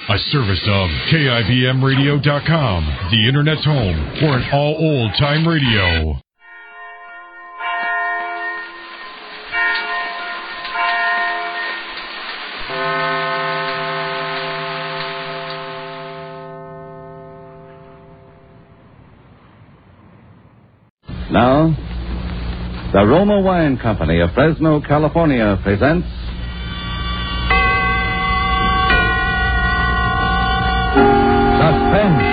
A service of KIBMradio.com, the Internet's home for an all old-time radio. Now, the Roma Wine Company of Fresno, California presents Suspense.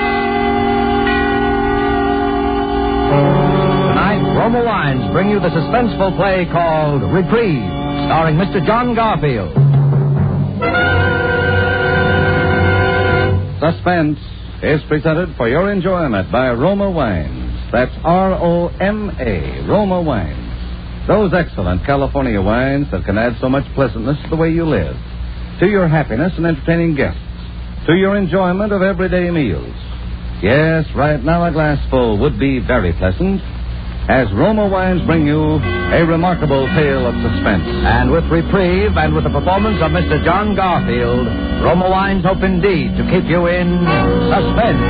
Tonight, Roma Wines bring you the suspenseful play called Reprieve, starring Mr. John Garfield. Suspense is presented for your enjoyment by Roma Wines. That's R-O-M-A, Roma Wines. Those excellent California wines that can add so much pleasantness to the way you live, to your happiness in entertaining guests, to your enjoyment of everyday meals. Yes, right now a glassful would be very pleasant, as Roma Wines bring you a remarkable tale of suspense. And with Reprieve and with the performance of Mr. John Garfield, Roma Wines hope indeed to keep you in suspense.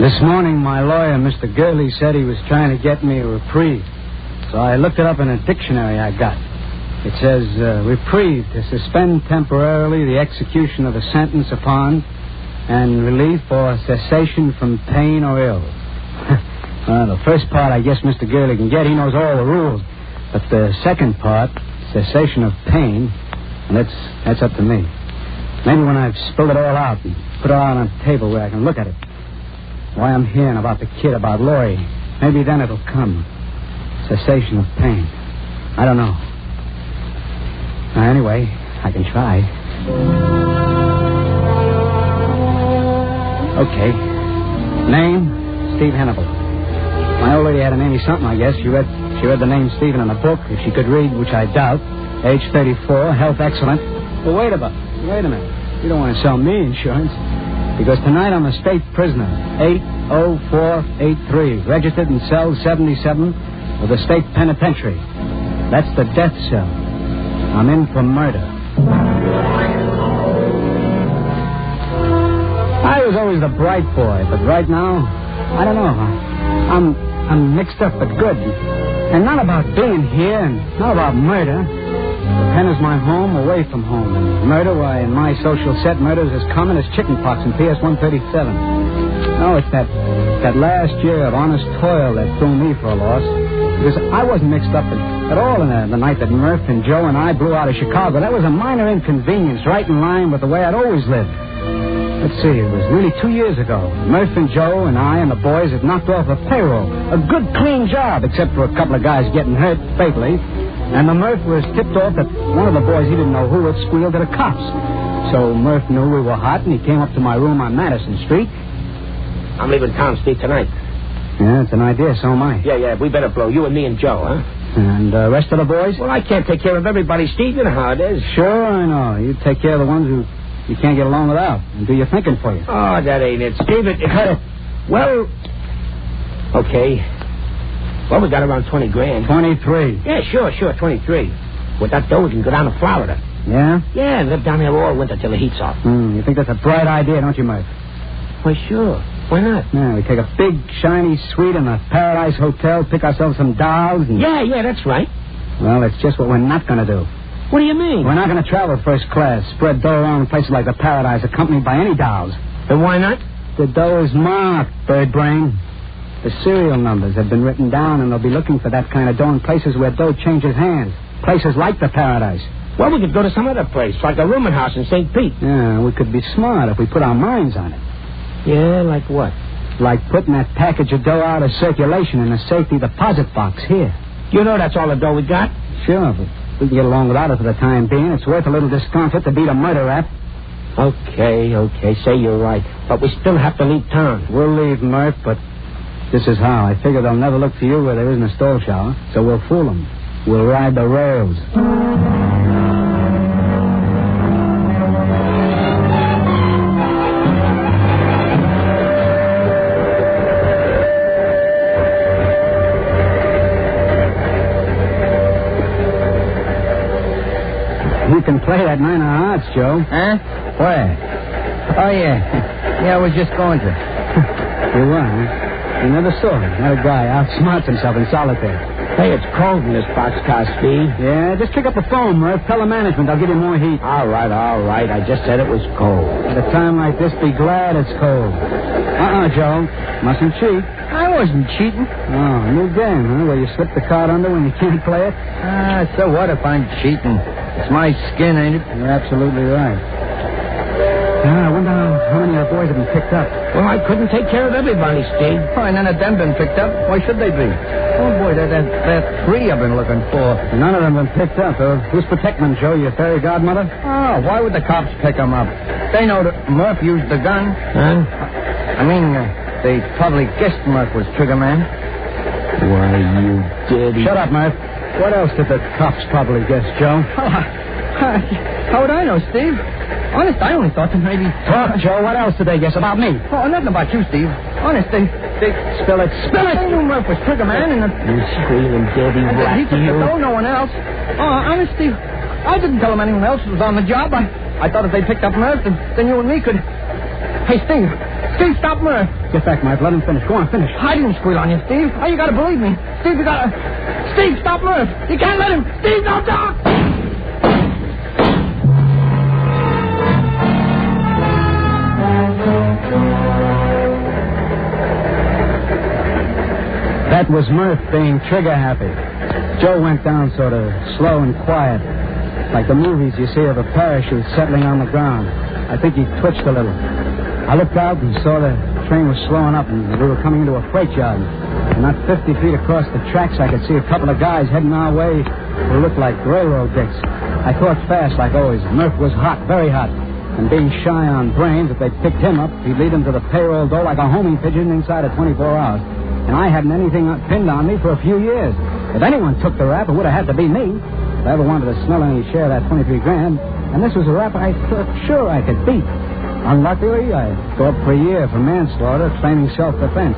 This morning, my lawyer, Mr. Gurley, said he was trying to get me a reprieve. So I looked it up in a dictionary I got. It says, reprieve, to suspend temporarily the execution of a sentence upon and relief or cessation from pain or ill. The first part, I guess Mr. Gurley can get. He knows all the rules. But the second part, cessation of pain, and that's up to me. Maybe when I've spilled it all out and put it out on a table where I can look at it. Why I'm here and about the kid, about Laurie. Maybe then it'll come. Cessation of pain. I don't know. Anyway, I can try. Okay. Name, Steve Hannibal. My old lady had a name something, I guess. She read the name Stephen in a book, if she could read, which I doubt. Age 34, health excellent. Well, wait a minute. You don't want to sell me insurance. Because tonight I'm a state prisoner, 80483, registered in cell 77 of the state penitentiary. That's the death cell. I'm in for murder. I was always the bright boy, but right now, I don't know. I'm mixed up but good. And not about being here, and not about murder. The pen is my home, away from home. And murder, why, in my social set, murder is as common as chickenpox in PS 137. No, it's that last year of honest toil that threw me for a loss. Because I wasn't mixed up at all in the night that Murph and Joe and I blew out of Chicago. That was a minor inconvenience, right in line with the way I'd always lived. Let's see, it was really 2 years ago. Murph and Joe and I and the boys had knocked off a payroll. A good, clean job, except for a couple of guys getting hurt fatally. And the Murph was tipped off that one of the boys, he didn't know who, had squealed to the cops. So Murph knew we were hot, and he came up to my room on Madison Street. I'm leaving town, Steve, tonight. Yeah, it's an idea, so am I. Yeah, we better blow. You and me and Joe, huh? And the rest of the boys? Well, I can't take care of everybody, Steve. You know how it is. Sure, I know. You take care of the ones who you can't get along without and do your thinking for you. Oh, that ain't it, Steve. Well, okay. Well, we got around 20 grand. 23. Yeah, sure, 23. With that dough, we can go down to Florida. Yeah? Yeah, and live down there all winter till the heat's off. You think that's a bright idea, don't you, Murph? Why, sure. Why not? Yeah, we take a big, shiny suite in the Paradise Hotel, pick ourselves some dolls, and... Yeah, that's right. Well, it's just what we're not going to do. What do you mean? We're not going to travel first class, spread dough around places like the Paradise, accompanied by any dolls. Then why not? The dough is marked, bird brain. The serial numbers have been written down, and they'll be looking for that kind of dough in places where dough changes hands. Places like the Paradise. Well, we could go to some other place, like a rooming house in St. Pete. Yeah, we could be smart if we put our minds on it. Yeah, like what? Like putting that package of dough out of circulation in a safety deposit box here. You know that's all the dough we got? Sure, but we can get along without it for the time being. It's worth a little discomfort to beat a murder rap. Okay, say you're right. But we still have to leave town. We'll leave, Murph, but this is how. I figure they'll never look for you where there isn't a stall shower, so we'll fool them. We'll ride the rails. You can play that 9 of hearts, Joe. Huh? Where? Oh, yeah. Yeah, I was just going to. You were, huh? You never saw it. That guy outsmarts himself in solitaire. Hey, it's cold in this boxcar, Steve. Yeah, just pick up the phone, Murph. Tell the management I'll give you more heat. All right. I just said it was cold. At a time like this, be glad it's cold. Joe. Mustn't cheat. I wasn't cheating. Oh, new game, huh? Where you slip the card under when you can't play it? So what if I'm cheating? It's my skin, ain't it? You're absolutely right. I wonder how many of the boys have been picked up. Well, I couldn't take care of everybody, Steve. Oh, and none of them been picked up. Why should they be? Oh, boy, there are 3 I've been looking for. None of them have been picked up. Who's protecting them, Joe? Your fairy godmother? Oh, why would the cops pick them up? They know that Murph used the gun. Huh? I mean, they probably guessed Murph was trigger man. Why, you did. Shut up, Murph. What else did the cops probably guess, Joe? How would I know, Steve? Honest, I only thought that maybe... Talk, Joe. What else did they guess about me? Oh, nothing about you, Steve. Honest, they... Spill it. Spill it! They knew Murph was trigger man, and... You screaming dirty rat, he took the dough, no one else. Oh, honest, Steve, I didn't tell them anyone else was on the job. I thought if they picked up Murph, then you and me could... Hey, Steve, stop Murph. Get back, Mike. Let him finish. Go on, finish. I didn't squeal on you, Steve. Oh, you gotta believe me. Steve, you gotta... Steve, stop Murph. You can't let him. Steve, don't talk! That was Murph being trigger happy. Joe went down sort of slow and quiet, like the movies you see of a parachute settling on the ground. I think he twitched a little. I looked out and saw the train was slowing up, and we were coming into a freight yard. And not 50 feet across the tracks, I could see a couple of guys heading our way who looked like railroad dicks. I thought fast, like always. Murph was hot, very hot. And being shy on brains, if they picked him up, he'd lead them to the payroll door like a homing pigeon inside of 24 hours. And I hadn't anything pinned on me for a few years. If anyone took the rap, it would have had to be me. If I ever wanted to smell any share of that 23 grand. And this was a rap I thought sure I could beat. Unluckily, I go up for a year for manslaughter, claiming self-defense.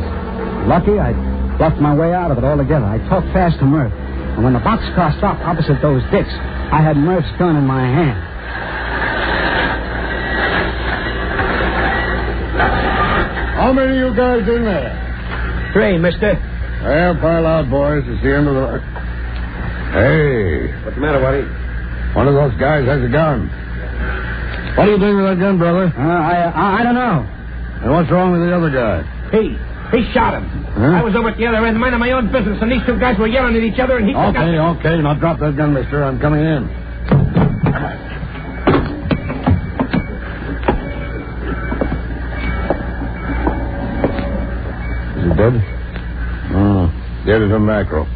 Lucky, I bluffed my way out of it altogether. I talked fast to Murph. And when the boxcar stopped opposite those dicks, I had Murph's gun in my hand. How many of you guys in there? 3, mister. Well, pile out, boys. It's the end of the... Hey. What's the matter, Waddy? One of those guys has a gun. What are you doing with that gun, brother? I don't know. And what's wrong with the other guy? He shot him. Huh? I was over at the other end, minding my own business, and these 2 guys were yelling at each other, and he... Okay. Now drop that gun, mister. I'm coming in. Is he dead? Oh, dead as a mackerel.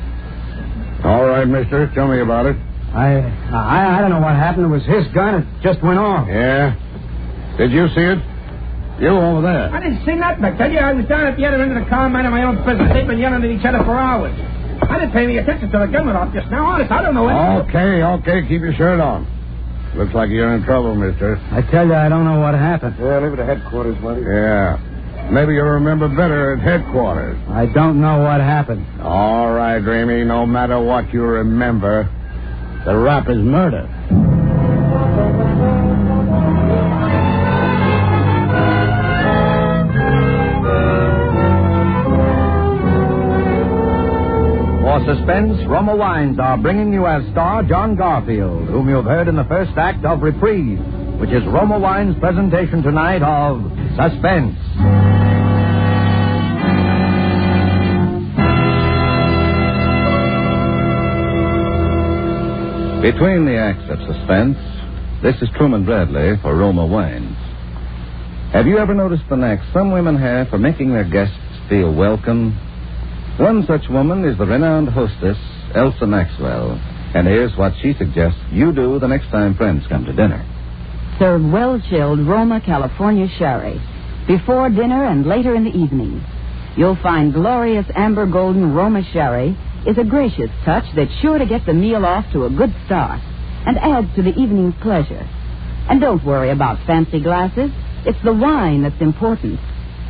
All right, mister. Tell me about it. I don't know what happened. It was his gun. It just went off. Yeah? Did you see it? You over there. I didn't see nothing. I tell you, I was down at the other end of the car, minding my own business. They've been yelling at each other for hours. I didn't pay any attention to the gun went off just now. Honest, I don't know what... Okay. Keep your shirt on. Looks like you're in trouble, mister. I tell you, I don't know what happened. Yeah, leave it at headquarters, buddy. Yeah. Maybe you'll remember better at headquarters. I don't know what happened. All right, Dreamy. No matter what you remember, the rap is murder. For Suspense, Roma Wines are bringing you as star John Garfield, whom you've heard in the first act of Reprieve, which is Roma Wines' presentation tonight of Suspense. Between the acts of Suspense, this is Truman Bradley for Roma Wines. Have you ever noticed the knack some women have for making their guests feel welcome? One such woman is the renowned hostess, Elsa Maxwell. And here's what she suggests you do the next time friends come to dinner. Serve well-chilled Roma California sherry before dinner and later in the evening. You'll find glorious amber golden Roma sherry is a gracious touch that's sure to get the meal off to a good start and adds to the evening's pleasure. And don't worry about fancy glasses. It's the wine that's important.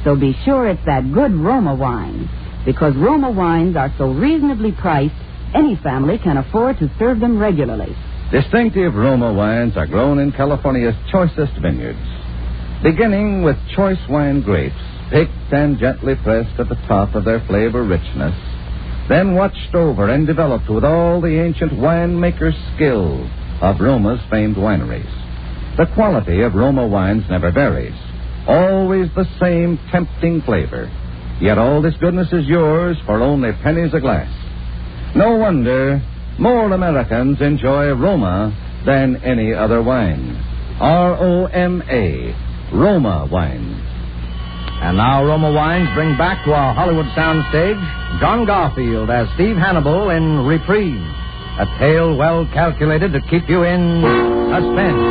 So be sure it's that good Roma wine, because Roma wines are so reasonably priced, any family can afford to serve them regularly. Distinctive Roma wines are grown in California's choicest vineyards, beginning with choice wine grapes, picked and gently pressed at the top of their flavor richness, then watched over and developed with all the ancient winemaker's skill of Roma's famed wineries. The quality of Roma wines never varies, always the same tempting flavor. Yet all this goodness is yours for only pennies a glass. No wonder more Americans enjoy Roma than any other wine. R-O-M-A, Roma wines. And now Roma Wines bring back to our Hollywood soundstage John Garfield as Steve Hannibal in Reprieve, a tale well calculated to keep you in suspense.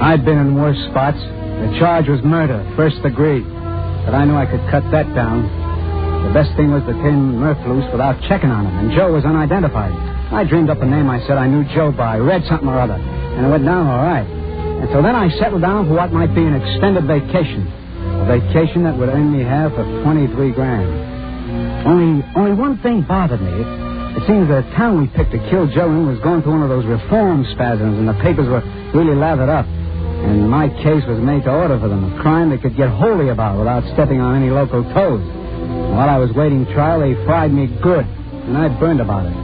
I'd been in worse spots. The charge was murder, first degree. But I knew I could cut that down. The best thing was to turn Murph loose without checking on him, and Joe was unidentified. I dreamed up a name I said I knew Joe by, read something or other, and it went down all right. And so then I settled down for what might be an extended vacation. A vacation that would earn me half of $23,000. Only one thing bothered me. It seems the town we picked to kill Joe in was going through one of those reform spasms, and the papers were really lathered up. And my case was made to order for them, a crime they could get holy about without stepping on any local toes. While I was waiting trial, they fried me good, and I burned about it.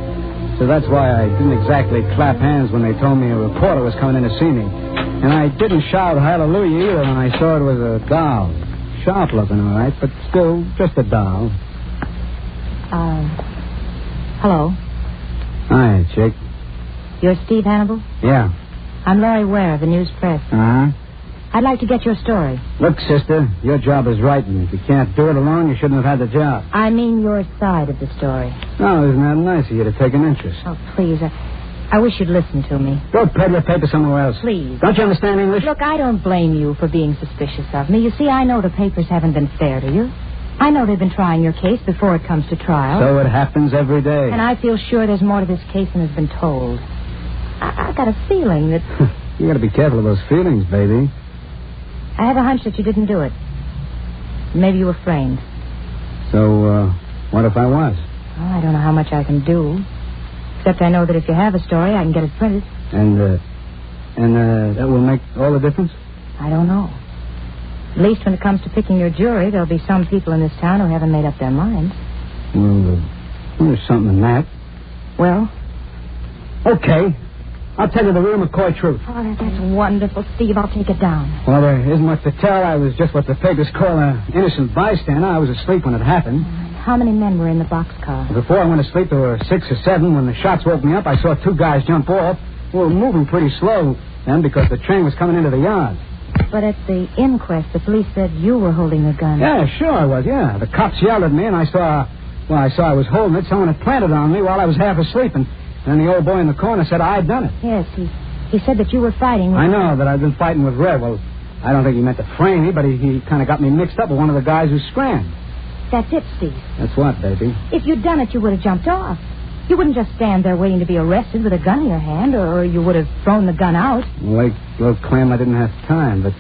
So that's why I didn't exactly clap hands when they told me a reporter was coming in to see me. And I didn't shout hallelujah either when I saw it was a doll. Sharp looking, all right, but still just a doll. Hello. Hi, chick. You're Steve Hannibal? Yeah. I'm Laurie Ware of the News Press. Uh-huh. I'd like to get your story. Look, sister, your job is writing. If you can't do it alone, you shouldn't have had the job. I mean your side of the story. Oh, isn't that nice of you to take an interest? Oh, please. I wish you'd listen to me. Go peddle your paper somewhere else. Please. Don't you understand English? Look, I don't blame you for being suspicious of me. You see, I know the papers haven't been fair to you. I know they've been trying your case before it comes to trial. So it happens every day. And I feel sure there's more to this case than has been told. I got a feeling that... You got to be careful of those feelings, baby. I have a hunch that you didn't do it. Maybe you were framed. So, what if I was? Well, I don't know how much I can do. Except I know that if you have a story, I can get it printed. And that will make all the difference? I don't know. At least when it comes to picking your jury, there'll be some people in this town who haven't made up their minds. Well, there's something in that. Well? Okay. I'll tell you the real McCoy truth. Oh, that's wonderful, Steve. I'll take it down. Well, there isn't much to tell. I was just what the papers call an innocent bystander. I was asleep when it happened. How many men were in the boxcar? Before I went to sleep, there were 6 or 7. When the shots woke me up, I saw 2 guys jump off. We were moving pretty slow then because the train was coming into the yard. But at the inquest, the police said you were holding the gun. Yeah, sure I was, yeah. The cops yelled at me, and I saw I was holding it. Someone had planted it on me while I was half asleep, and the old boy in the corner said I'd done it. Yes, he said that you were fighting with... I know that I've been fighting with Red. Well, I don't think he meant to frame me, but he kind of got me mixed up with one of the guys who scrammed. That's it, Steve. That's what, baby? If you'd done it, you would have jumped off. You wouldn't just stand there waiting to be arrested with a gun in your hand, or you would have thrown the gun out. Well, they'll claim I didn't have time, but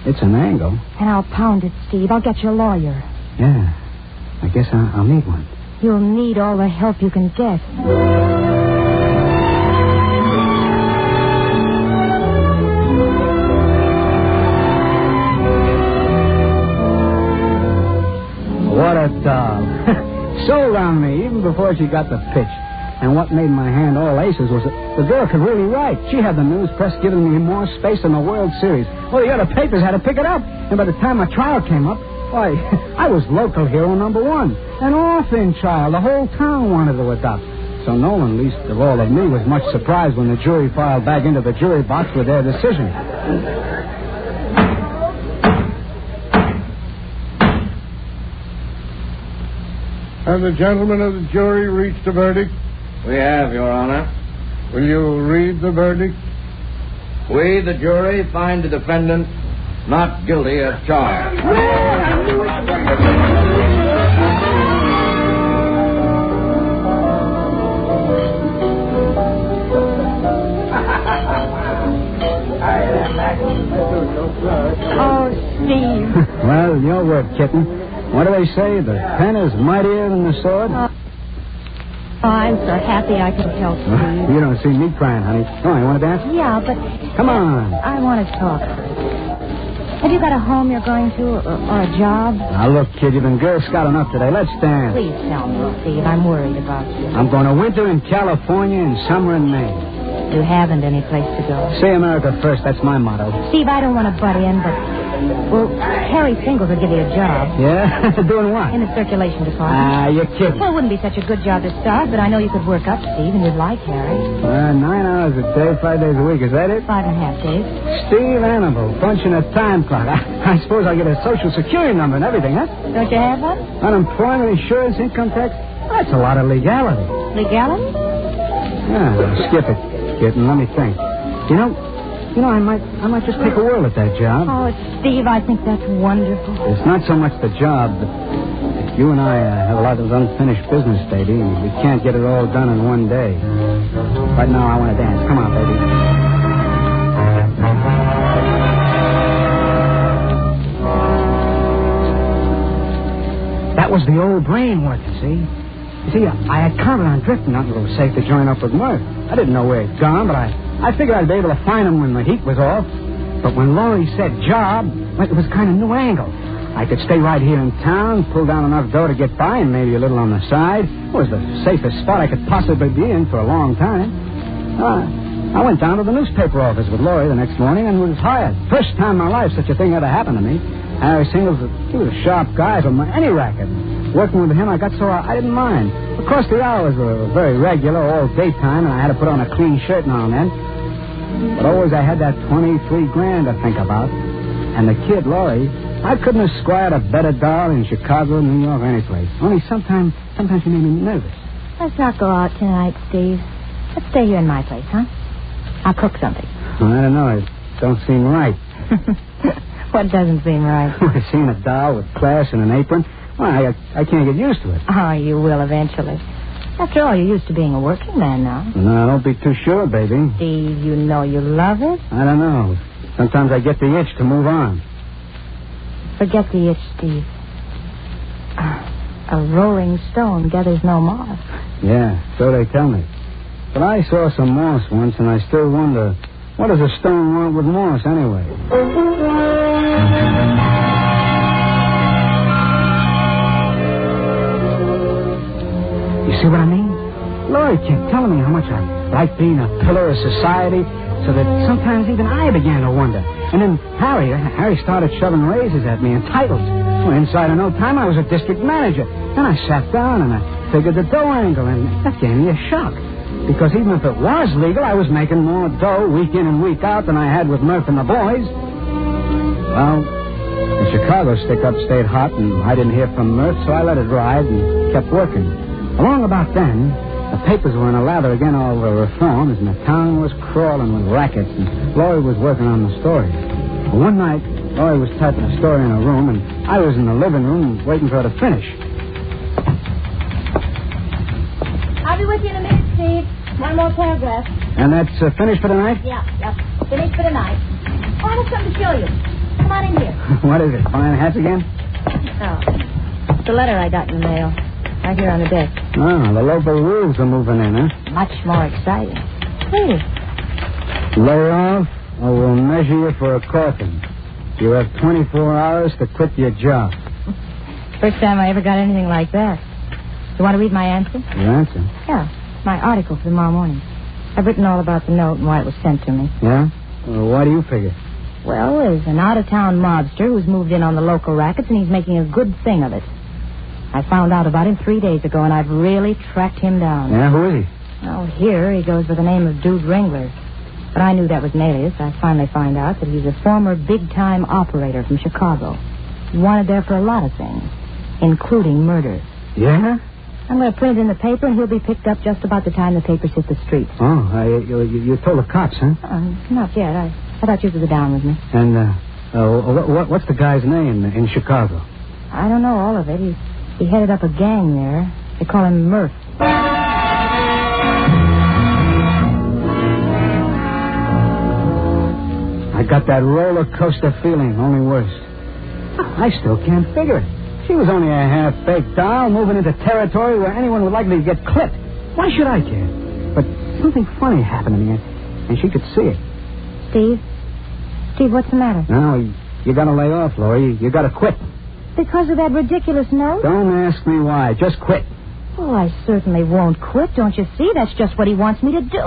it's an angle. And I'll pound it, Steve. I'll get you a lawyer. Yeah, I guess I'll need one. You'll need all the help you can get. What a doll. Sold on me even before she got the pitch. And what made my hand all aces was that the girl could really write. She had the news press giving me more space than the World Series. Well, the other papers had to pick it up. And by the time my trial came up, why, I was local hero number 1. An orphan child the whole town wanted to adopt. So no one, least of all of me, was much surprised when the jury filed back into the jury box with their decision. Have the gentlemen of the jury reached a verdict? We have, Your Honor. Will you read the verdict? We, the jury, find the defendant not guilty as charged. Oh, Steve. Well, your word, kitten. What do they say? The pen is mightier than the sword? Oh, I'm so happy I could help Steve. You don't see me crying, honey. Oh, you want to dance? Yeah, but... Come on. I want to talk. Have you got a home you're going to or a job? Now, look, kid, you've been Girl Scouting up today. Let's dance. Please tell me, Steve. I'm worried about you. I'm going to winter in California and summer in Maine. You haven't any place to go. See America first. That's my motto. Steve, I don't want to butt in, but... Well, Harry Singles will give you a job. Yeah? Doing what? In the circulation department. Ah, you're kidding. Well, it wouldn't be such a good job to start, but I know you could work up, Steve, and you'd like Harry. 9 hours a day, 5 days a week. Is that it? 5.5 days. Steve Hannibal, punching a time clock. I suppose I'll get a Social Security number and everything, huh? Don't you have one? Unemployment, insurance, income tax. That's a lot of legality. Legality? Yeah, well, skip it, kitten. Let me think. You know, I might just take a whirl at that job. Oh, Steve, I think that's wonderful. It's not so much the job, but you and I have a lot of unfinished business, baby, and we can't get it all done in one day. Right now, I want to dance. Come on, baby. That was the old brain working, see? You see, I had counted on drifting out and it was safe to join up with Murph. I didn't know where he'd gone, but I figured I'd be able to find him when the heat was off. But when Laurie said job, well, it was kind of new angle. I could stay right here in town, pull down enough dough to get by, and maybe a little on the side. It was the safest spot I could possibly be in for a long time. I went down to the newspaper office with Laurie the next morning and was hired. First time in my life such a thing ever happened to me. Harry Singles, he was a sharp guy from any racket. Working with him, I got so I didn't mind. Of course, the hours were very regular, all daytime, and I had to put on a clean shirt now and then. But always I had that 23 grand to think about. And the kid, Laurie, I couldn't have squired a better doll in Chicago, New York, or any place. Only sometimes she made me nervous. Let's not go out tonight, Steve. Let's stay here in my place, huh? I'll cook something. I don't know. It don't seem right. What doesn't seem right? Seeing a doll with class and an apron. Well, I can't get used to it. Oh, you will eventually. After all, you're used to being a working man now. No, don't be too sure, baby. Steve, you know you love it. I don't know. Sometimes I get the itch to move on. Forget the itch, Steve. A rolling stone gathers no moss. Yeah, so they tell me. But I saw some moss once, and I still wonder, what does a stone want with moss anyway? You see what I mean? Laurie kept telling me how much I like being a pillar of society, so that sometimes even I began to wonder. And then Harry started shoving raises at me and titles. Well, inside of no time, I was a district manager. Then I sat down and I figured the dough angle, and that gave me a shock. Because even if it was legal, I was making more dough week in and week out than I had with Murph and the boys. Well, the Chicago stick-up stayed hot, and I didn't hear from Murph, so I let it ride and kept working. Along about then, the papers were in a lather again over reforms, and the town was crawling with rackets, and Laurie was working on the story. Well, one night, Laurie was typing a story in her room, and I was in the living room waiting for her to finish. I'll be with you in a minute, Steve. One more paragraph. And that's finished for the night? Yeah. Finished for the night. Oh, I have something to show you. Come on in here. What is it, buying hats again? Oh, it's the letter I got in the mail. Right here on the desk. Oh, the local rules are moving in, huh? Much more exciting. Please. Lay off, or we'll measure you for a coffin. You have 24 hours to quit your job. First time I ever got anything like that. You want to read my answer? Your answer? Yeah, my article for tomorrow morning. I've written all about the note and why it was sent to me. Yeah? Well, why do you figure? Well, there's an out-of-town mobster who's moved in on the local rackets, and he's making a good thing of it. I found out about him 3 days ago, and I've really tracked him down. Yeah, who is he? Well, here he goes by the name of Dude Ringler. But I knew that was an alias. I finally find out that he's a former big-time operator from Chicago. Wanted there for a lot of things, including murder. Yeah? I'm going to print it in the paper, and he'll be picked up just about the time the papers hit the streets. Oh, you told the cops, huh? Not yet. I thought you could go down with me. And, what's the guy's name in Chicago? I don't know all of it. He headed up a gang there. They call him Murph. I got that roller coaster feeling, only worse. I still can't figure it. She was only a half-baked doll moving into territory where anyone would likely get clipped. Why should I care? But something funny happened to me, and she could see it. Steve? Steve, what's the matter? No, you got to lay off, Laurie. You got to quit. Because of that ridiculous note? Don't ask me why. Just quit. Oh, I certainly won't quit. Don't you see? That's just what he wants me to do.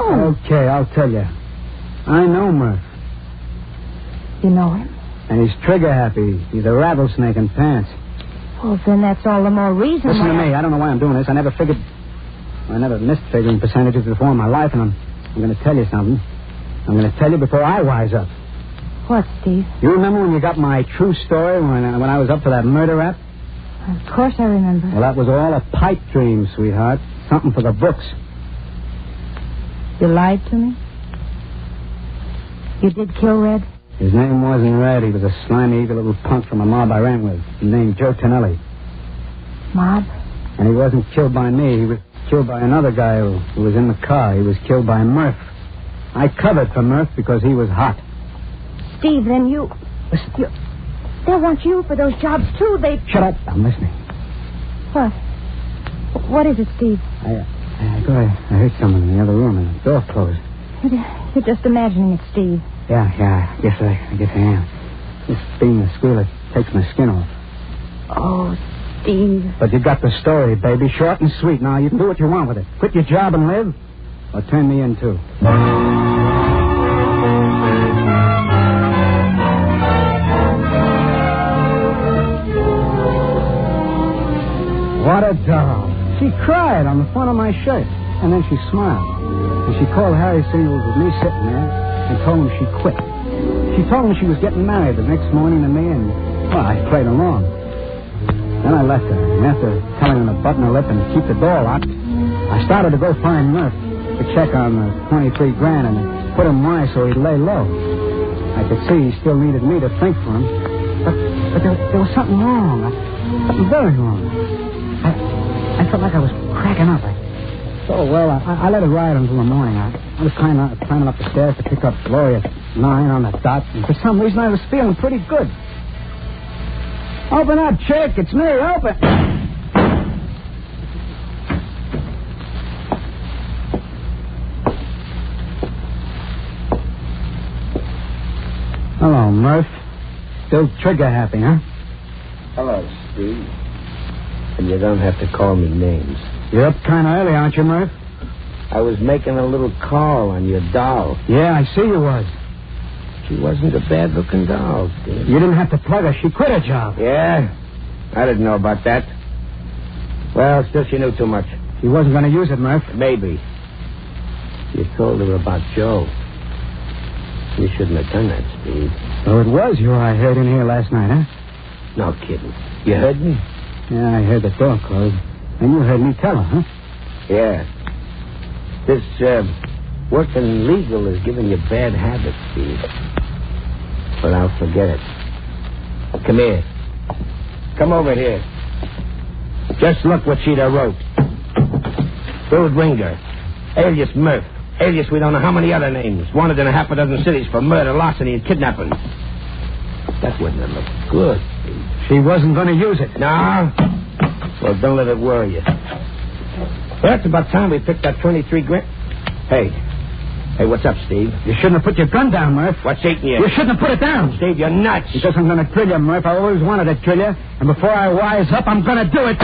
Okay, I'll tell you. I know Murph. You know him? And he's trigger-happy. He's a rattlesnake in pants. Well, then that's all the more reason Listen to me. I don't know why I'm doing this. I never missed figuring percentages before in my life, and I'm going to tell you something. I'm going to tell you before I wise up. What, Steve? You remember when you got my true story when I was up for that murder rap? Of course I remember. Well, that was all a pipe dream, sweetheart. Something for the books. You lied to me? You did kill Red? His name wasn't Red. He was a slimy, evil little punk from a mob I ran with, named Joe Tonelli. Mob? And he wasn't killed by me. He was killed by another guy who was in the car. He was killed by Murph. I covered for Murph because he was hot. Steve, then you... Listen. They'll want you for those jobs, too. Shut up. I'm listening. What? What is it, Steve? I heard someone in the other room and the door closed. You're just imagining it, Steve. Yeah, I guess I am. This being a squealer takes my skin off. Oh, Steve. But you got the story, baby. Short and sweet. Now, you can do what you want with it. Quit your job and live, or turn me in, too. What a doll. She cried on the front of my shirt, and then she smiled. And she called Harry Singles with me sitting there and told him she quit. She told him she was getting married the next morning to me, and, well, I played along. Then I left her, and after telling her to button her lip and keep the door locked, I started to go find Murph to check on the 23 grand and put him wise so he'd lay low. I could see he still needed me to think for him, but there was something wrong, something very wrong. I felt like I was cracking up. I let it ride until the morning. I was climbing up the stairs to pick up Gloria at 9 on the dot, and for some reason I was feeling pretty good. Open up, chick. It's me. Open. Hello, Murph. Still trigger happy, huh? Hello, Steve. And you don't have to call me names. You're up kind of early, aren't you, Murph? I was making a little call on your doll. Yeah, I see you was. She wasn't a bad-looking doll, Steve. You didn't have to plug her. She quit her job. Yeah? I didn't know about that. Well, still she knew too much. She wasn't going to use it, Murph. Maybe. You told her about Joe. You shouldn't have done that, Steve. So it was you I heard in here last night, huh? No kidding. You heard me? Yeah, I heard the door close. And you heard me tell her, huh? Yeah. This, working legal is giving you bad habits, Steve. But I'll forget it. Come here. Come over here. Just look what she'd have wrote. Dude Ringer. Alias Murph. Alias we don't know how many other names. Wanted in a half a dozen cities for murder, larceny, and kidnapping. That wouldn't have looked good, Steve. She wasn't going to use it. No? Well, don't let it worry you. Well, it's about time we picked that 23 grand. Hey, what's up, Steve? You shouldn't have put your gun down, Murph. What's eating you? You shouldn't have put it down. Steve, you're nuts. Because I'm going to drill you, Murph. I always wanted to drill you. And before I wise up, I'm going to do it.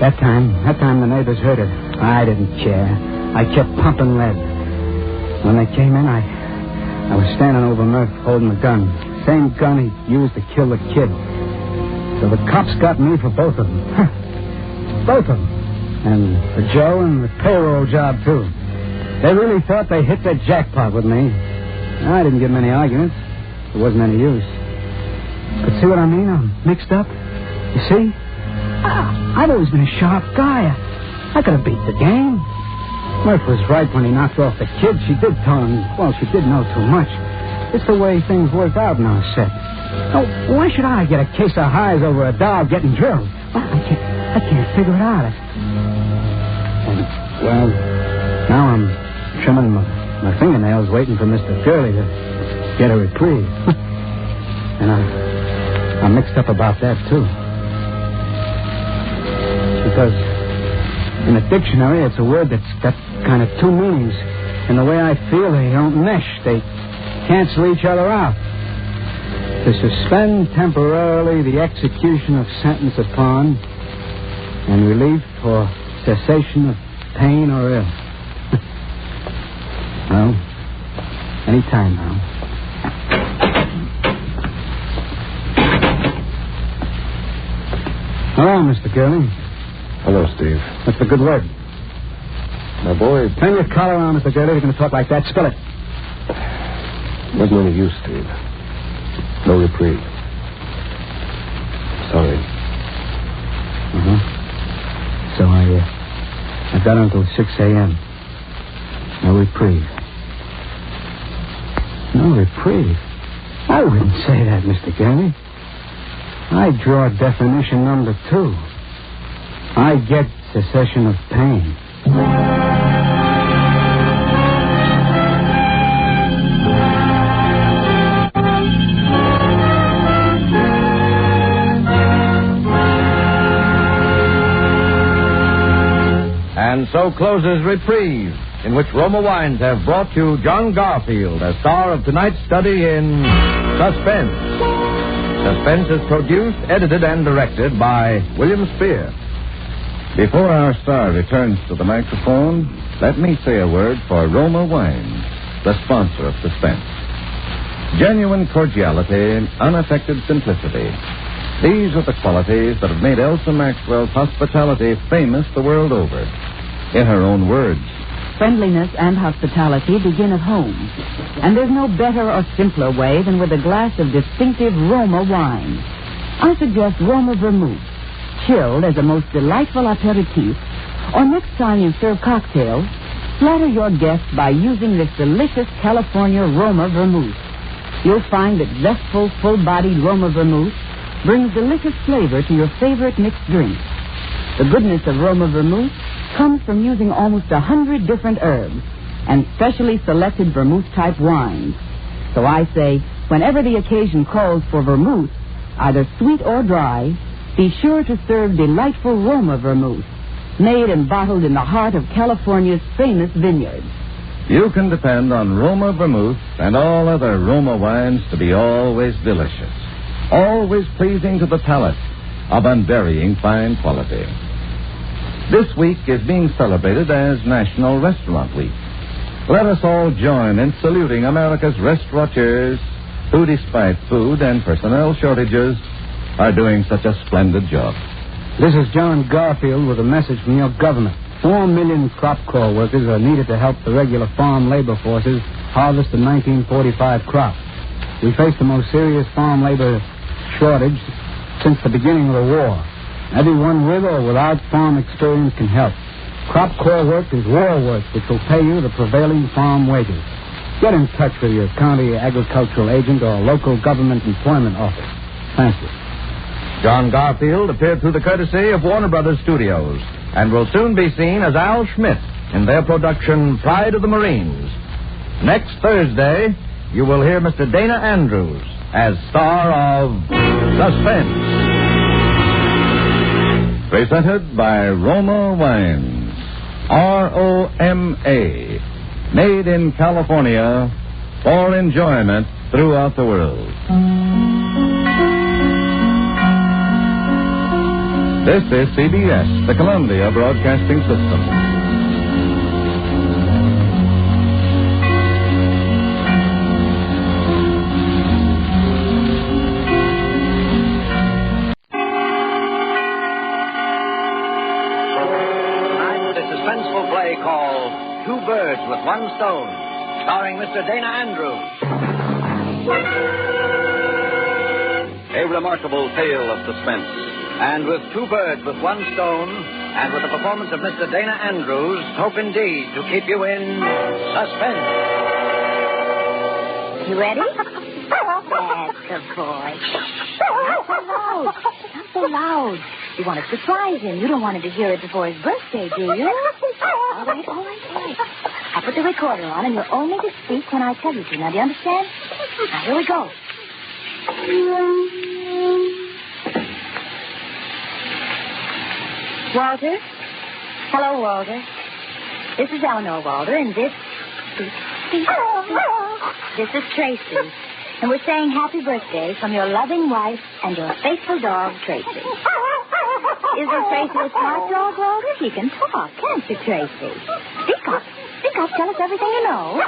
That time the neighbors heard it. I didn't care. I kept pumping lead. When they came in, I was standing over Murph holding the gun. Same gun he used to kill the kid. So the cops got me for both of them. Both of them. And for Joe and the payroll job, too. They really thought they hit their jackpot with me. I didn't give them any arguments. There wasn't any use. But see what I mean? I'm mixed up. You see? I've always been a sharp guy. I could have beat the game. Murph was right when he knocked off the kid. She did tell him, well, she did know too much. It's the way things work out in our set. Oh, why should I get a case of highs over a dog getting drilled? Well, I can't figure it out. Well, now I'm trimming my fingernails waiting for Mr. Gurley to get a reprieve. And I'm mixed up about that, too. Because in a dictionary, it's a word that's got kind of two meanings. And the way I feel, they don't mesh. They cancel each other out. To suspend temporarily the execution of sentence upon and relief or cessation of pain or ill. Well, any time now. Hello, Mr. Gurley. Hello, Steve. What's the good word? My boy... Turn your collar on, Mr. Gurley. You're going to talk like that. Spill it. Wasn't any use, Steve. No reprieve. Sorry. Uh-huh. So I got until 6 a.m. No reprieve. No reprieve? I wouldn't say that, Mr. Gurley. I draw definition number 2. I get cessation of pain. And so closes Reprieve, in which Roma Wines have brought you John Garfield, a star of tonight's study in Suspense. Suspense is produced, edited, and directed by William Spear. Before our star returns to the microphone, let me say a word for Roma Wines, the sponsor of Suspense. Genuine cordiality, unaffected simplicity. These are the qualities that have made Elsa Maxwell's hospitality famous the world over. In her own words, friendliness and hospitality begin at home. And there's no better or simpler way than with a glass of distinctive Roma wine. I suggest Roma Vermouth, chilled as a most delightful aperitif, or next time you serve cocktails, flatter your guests by using this delicious California Roma Vermouth. You'll find that zestful, full-bodied Roma Vermouth brings delicious flavor to your favorite mixed drink. The goodness of Roma Vermouth comes from using almost 100 different herbs and specially selected vermouth-type wines. So I say, whenever the occasion calls for vermouth, either sweet or dry, be sure to serve delightful Roma Vermouth, made and bottled in the heart of California's famous vineyards. you can depend on Roma Vermouth and all other Roma wines to be always delicious, always pleasing to the palate, of unvarying fine quality. This week is being celebrated as National Restaurant Week. Let us all join in saluting America's restaurateurs who, despite food and personnel shortages, are doing such a splendid job. This is John Garfield with a message from your government. 4 million crop corps workers are needed to help the regular farm labor forces harvest the 1945 crop. We face the most serious farm labor shortage since the beginning of the war. Everyone with or without farm experience can help. Crop corps work is war work, which will pay you the prevailing farm wages. Get in touch with your county agricultural agent or local government employment office. Thank you. John Garfield appeared through the courtesy of Warner Brothers Studios and will soon be seen as Al Schmidt in their production Pride of the Marines. Next Thursday, you will hear Mr. Dana Andrews as star of Suspense. Presented by Roma Wines. R-O-M-A. Made in California for enjoyment throughout the world. This is CBS, the Columbia Broadcasting System. Two Birds with One Stone, starring Mr. Dana Andrews. A remarkable tale of suspense. And with Two Birds with One Stone, and with the performance of Mr. Dana Andrews, hope indeed to keep you in suspense. You ready? That's the boy. Not so loud. You want to surprise him. You don't want him to hear it before his birthday, do you? All right. I'll put the recorder on, and you're only to speak when I tell you to. Now, do you understand? Now, here we go. Walter? Hello, Walter. This is Eleanor, Walter, and this is Tracy. And we're saying happy birthday from your loving wife and your faithful dog, Tracy. Isn't Tracy a smart dog, Walter? She can talk, can't you, Tracy? Speak up. Tell us everything you know.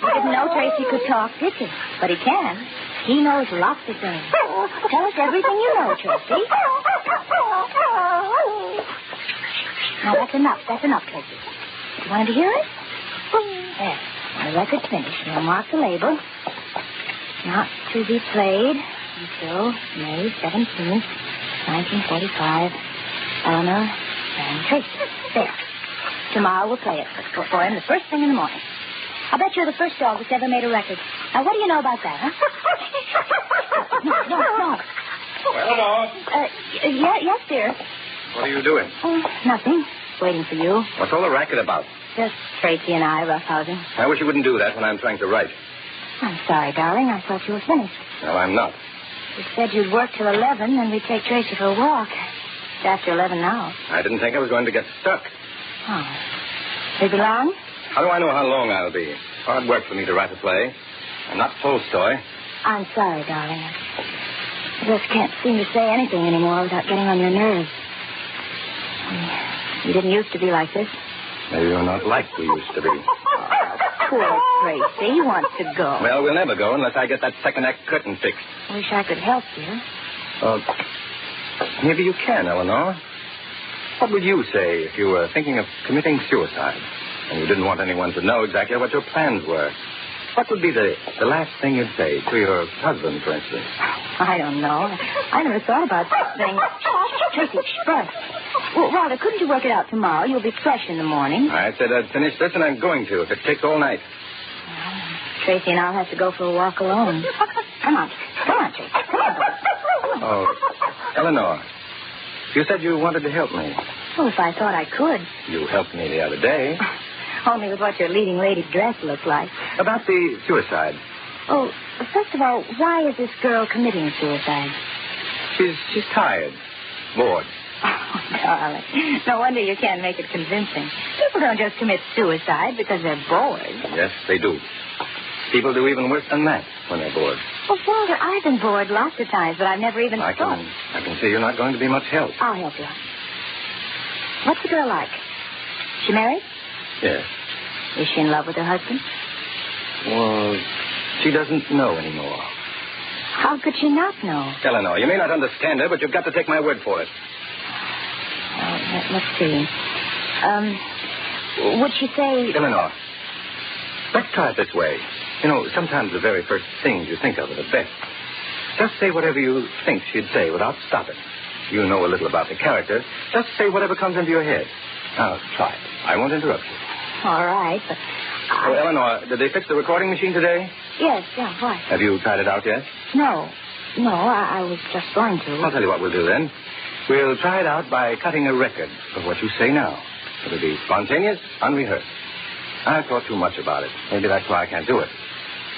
You didn't know Tracy could talk, did you? But he can. He knows lots of things. Tell us everything you know, Tracy. Now, that's enough, Tracy. You wanted to hear it? There. When the record's finished, we'll mark the label. Not to be played until May 17th, 1945. Eleanor and Tracy. There. Tomorrow we'll play it for him the first thing in the morning. I'll bet you're the first dog that's ever made a record. Now, what do you know about that, huh? No. Eleanor. Yes, dear. What are you doing? Oh, nothing. Waiting for you. What's all the racket about? Just Tracy and I roughhousing. I wish you wouldn't do that when I'm trying to write. I'm sorry, darling. I thought you were finished. No, I'm not. You said you'd work till 11, and we'd take Tracy for a walk. It's after 11 now. I didn't think I was going to get stuck. Oh. Will you be long? How do I know how long I'll be? Hard work for me to write a play. I'm not Tolstoy. I'm sorry, darling. I just can't seem to say anything anymore without getting on your nerves. You didn't used to be like this. Maybe you're not like we used to be. Poor Tracy. He wants to go. Well, we'll never go unless I get that second act curtain fixed. I wish I could help you. Maybe you can, Eleanor. What would you say if you were thinking of committing suicide and you didn't want anyone to know exactly what your plans were? What would be the last thing you'd say to your husband, for instance? I don't know. I never thought about such things. Tracy, first. Well, Walter, couldn't you work it out tomorrow? You'll be fresh in the morning. I said I'd finish this, and I'm going to, if it takes all night. Well, Tracy and I'll have to go for a walk alone. Come on, Tracy. Come on. Oh, Eleanor, you said you wanted to help me. Well, if I thought I could. You helped me the other day. Only with what your leading lady dress looked like. About the suicide. Oh, first of all, why is this girl committing suicide? She's tired. Bored. Oh, darling. No wonder you can't make it convincing. People don't just commit suicide because they're bored. Yes, they do. People do even worse than that when they're bored. Well, Walter, I've been bored lots of times, but I've never even I can see you're not going to be much help. I'll help you. What's the girl like? She married? Yes. Is she in love with her husband? Well, she doesn't know anymore. How could she not know? Eleanor, you may not understand her, but you've got to take my word for it. Let's see. Would she say... Eleanor, let's try it this way. You know, sometimes the very first things you think of are the best. Just say whatever you think she'd say without stopping. You know a little about the character. Just say whatever comes into your head. Now, try it. I won't interrupt you. All right, but... Oh, Eleanor, did they fix the recording machine today? Yes, why? Have you tried it out yet? No, I was just going to. I'll tell you what we'll do then. We'll try it out by cutting a record of what you say now. It'll be spontaneous, unrehearsed. I've thought too much about it. Maybe that's why I can't do it.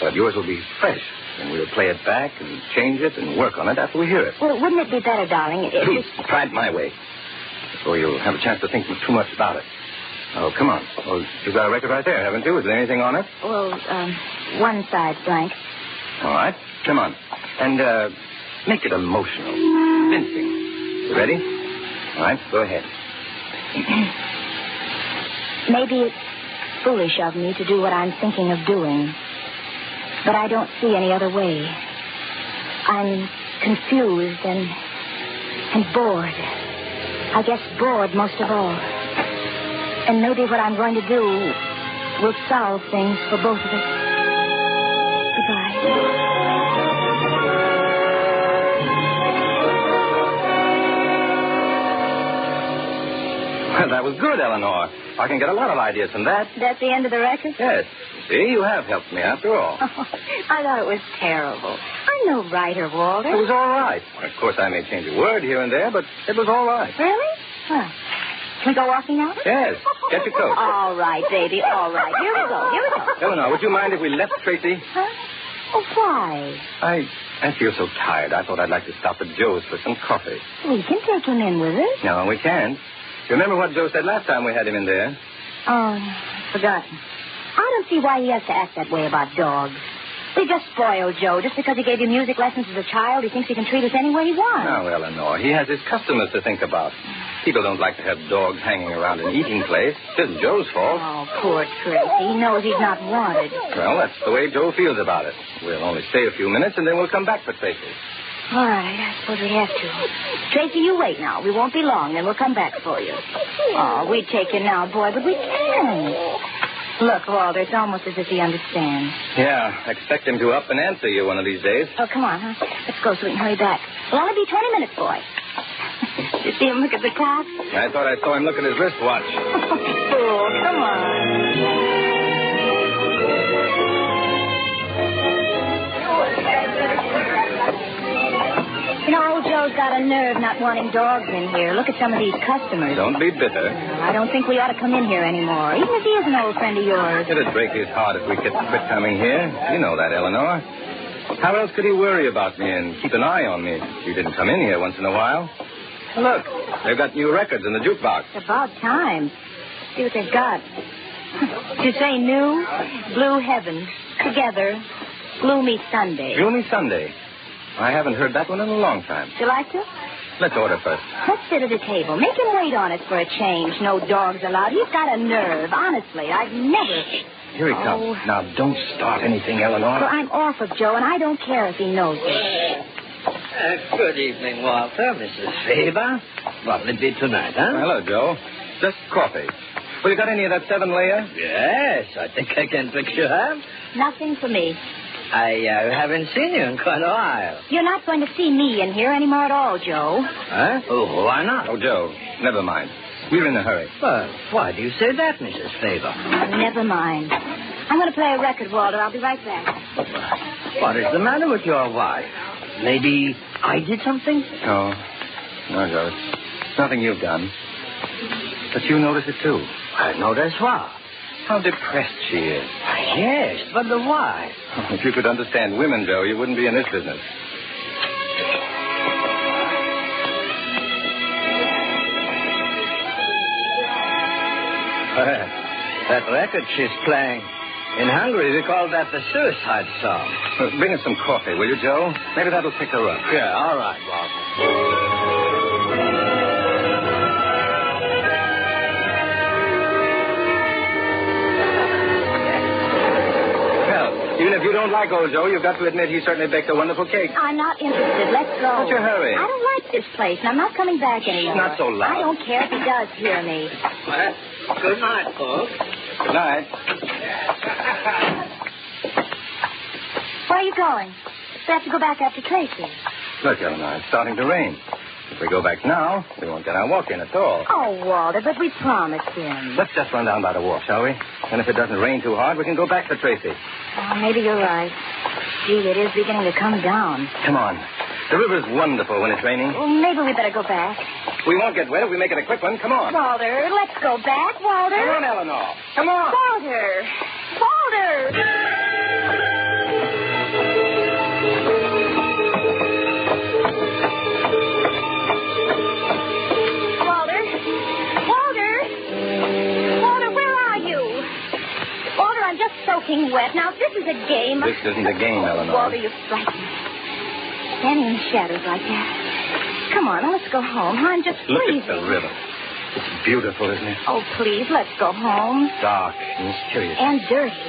But yours will be fresh, and we'll play it back and change it and work on it after we hear it. Well, wouldn't it be better, darling, Please, try it my way. Before you'll have a chance to think too much about it. Oh, come on. Oh, you've got a record right there, haven't you? Is there anything on it? Well, one side's blank. All right. Come on. And, make it emotional. Convincing. You ready? All right, go ahead. Maybe it's foolish of me to do what I'm thinking of doing. But I don't see any other way. I'm confused and bored. I guess bored most of all. And maybe what I'm going to do will solve things for both of us. Goodbye. Well, that was good, Eleanor. I can get a lot of ideas from that. That's the end of the record? Yes. see, you have helped me after all. I thought it was terrible. I'm no writer, Walter. It was all right. Of course, I may change a word here and there, but it was all right. Really? Well, can we go walking now? Yes. Get your coat. All right, baby, all right. Here we go. Eleanor, would you mind if we left Tracy? Huh? Oh, why? I feel so tired. I thought I'd like to stop at Joe's for some coffee. We can take him in with us. No, we can't. Remember what Joe said last time we had him in there? Oh, forgotten. I don't see why he has to act that way about dogs. We just spoiled Joe. Just because he gave you music lessons as a child, he thinks he can treat us any way he wants. No, Eleanor, he has his customers to think about. People don't like to have dogs hanging around an eating place. It isn't Joe's fault. Oh, poor Tracy. He knows he's not wanted. Well, that's the way Joe feels about it. We'll only stay a few minutes, and then we'll come back for Tracy. All right, I suppose we have to. Tracy, you wait now. We won't be long, then we'll come back for you. Oh, we'd take you now, boy, but we can't. Look, Walter, it's almost as if he understands. Yeah, expect him to up and answer you one of these days. Oh, come on, huh? Let's go so we can hurry back. It'll only be 20 minutes, boy. You see him look at the clock? I thought I saw him look at his wristwatch. Fool, come on. You know, old Joe's got a nerve not wanting dogs in here. Look at some of these customers. Don't be bitter. I don't think we ought to come in here anymore, even if he is an old friend of yours. It'd break his heart if we quit coming here. You know that, Eleanor. How else could he worry about me and keep an eye on me if you didn't come in here once in a while? Look, they've got new records in the jukebox. It's about time. See what they've got. Did you say new? Blue Heaven. Together. Gloomy Sunday. Gloomy Sunday. I haven't heard that one in a long time. Would you like to? Let's order first. Let's sit at a table. Make him wait on us for a change. No dogs allowed. He's got a nerve. Honestly, I've never... Here he comes. Now, don't start anything, Eleanor. Well, I'm off of Joe, and I don't care if he knows it. Good evening, Walter, Mrs. Faber. What'll it be tonight, huh? Hello, Joe. Just coffee. Well, you got any of that 7-layer? Yes, I think I can fix you have. Nothing for me. I haven't seen you in quite a while. You're not going to see me in here anymore at all, Joe. Huh? Oh, why not? Oh, Joe, never mind. We're in a hurry. Well, why do you say that, Mrs. Faber? Never mind. I'm going to play a record, Walter. I'll be right back. What is the matter with your wife? Maybe I did something? No, Joe. It's nothing you've done. But you notice it, too. I notice what? How depressed she is. Yes, but why? If you could understand women, Joe, you wouldn't be in this business. That record she's playing. In Hungary, we call that the suicide song. Bring us some coffee, will you, Joe? Maybe that'll pick her up. Yeah, all right, Walter. Even if you don't like old Joe, you've got to admit he certainly baked a wonderful cake. I'm not interested. Let's go. What's your hurry? I don't like this place, and I'm not coming back anymore. Not so loud. I don't care if he does hear me. Well, good night, folks. Good night. Where are you going? We have to go back after Tracy. Look, Eleanor, it's starting to rain. If we go back now, we won't get our walk in at all. Oh, Walter, but we promised him. Let's just run down by the wharf, shall we? And if it doesn't rain too hard, we can go back for Tracy. Oh, maybe you're right. Gee, it is beginning to come down. Come on. The river's wonderful when it's raining. Well, maybe we better go back. We won't get wet if we make it a quick one. Come on. Walter, let's go back, Walter. Come on, Eleanor. Come on. Walter. Walter. I'm just soaking wet. Now, if this is a game... This isn't a game, Eleanor. Walter, you frighten me. Standing in the shadows like that. Come on, let's go home. I'm just freezing. Look at the river. It's beautiful, isn't it? Oh, please, let's go home. Dark and mysterious. And dirty.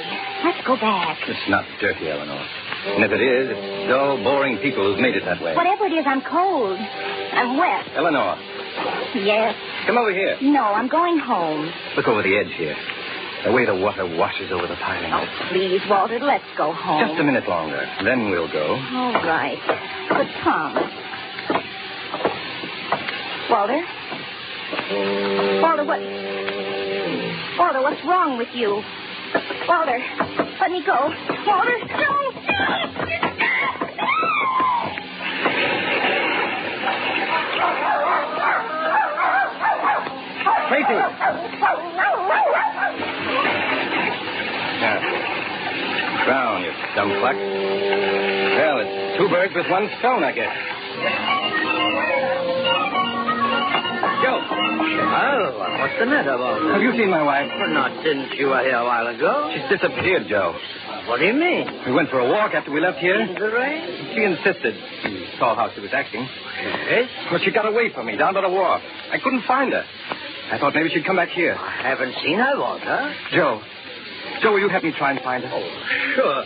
Let's go back. It's not dirty, Eleanor. And if it is, it's dull, boring people who've made it that way. Whatever it is, I'm cold. I'm wet. Eleanor. Yes. Come over here. No, I'm going home. Look over the edge here. The way the water washes over the piling. Oh, please, Walter, let's go home. Just a minute longer. Then we'll go. All right. But promise. Walter? Walter, what's wrong with you? Walter. Let me go. Walter, no. Tracy! Drown, you dumb fuck. Well, it's two birds with one stone, I guess. Joe! Well, what's the matter, Walter? Have you seen my wife? Well, not since you were here a while ago. She's disappeared, Joe. What do you mean? We went for a walk after we left here. In the rain? She insisted. You saw how she was acting. Yes? Well, she got away from me down by the wharf. I couldn't find her. I thought maybe she'd come back here. I haven't seen her, Walter. Joe, will you help me try and find her? Oh, sure.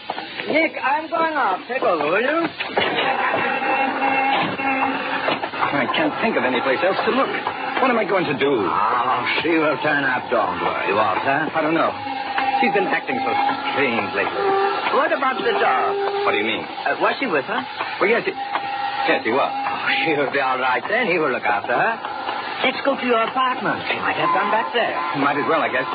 Nick, I'm going off. Take over, will you? I can't think of any place else to look. What am I going to do? Oh, she will turn up, don't worry, Walter. I don't know. She's been acting so strange lately. What about the dog? What do you mean? Was she with her? Well, yes, he was. Oh, she'll be all right then. He will look after her. Let's go to your apartment. She might have gone back there. Might as well, I guess.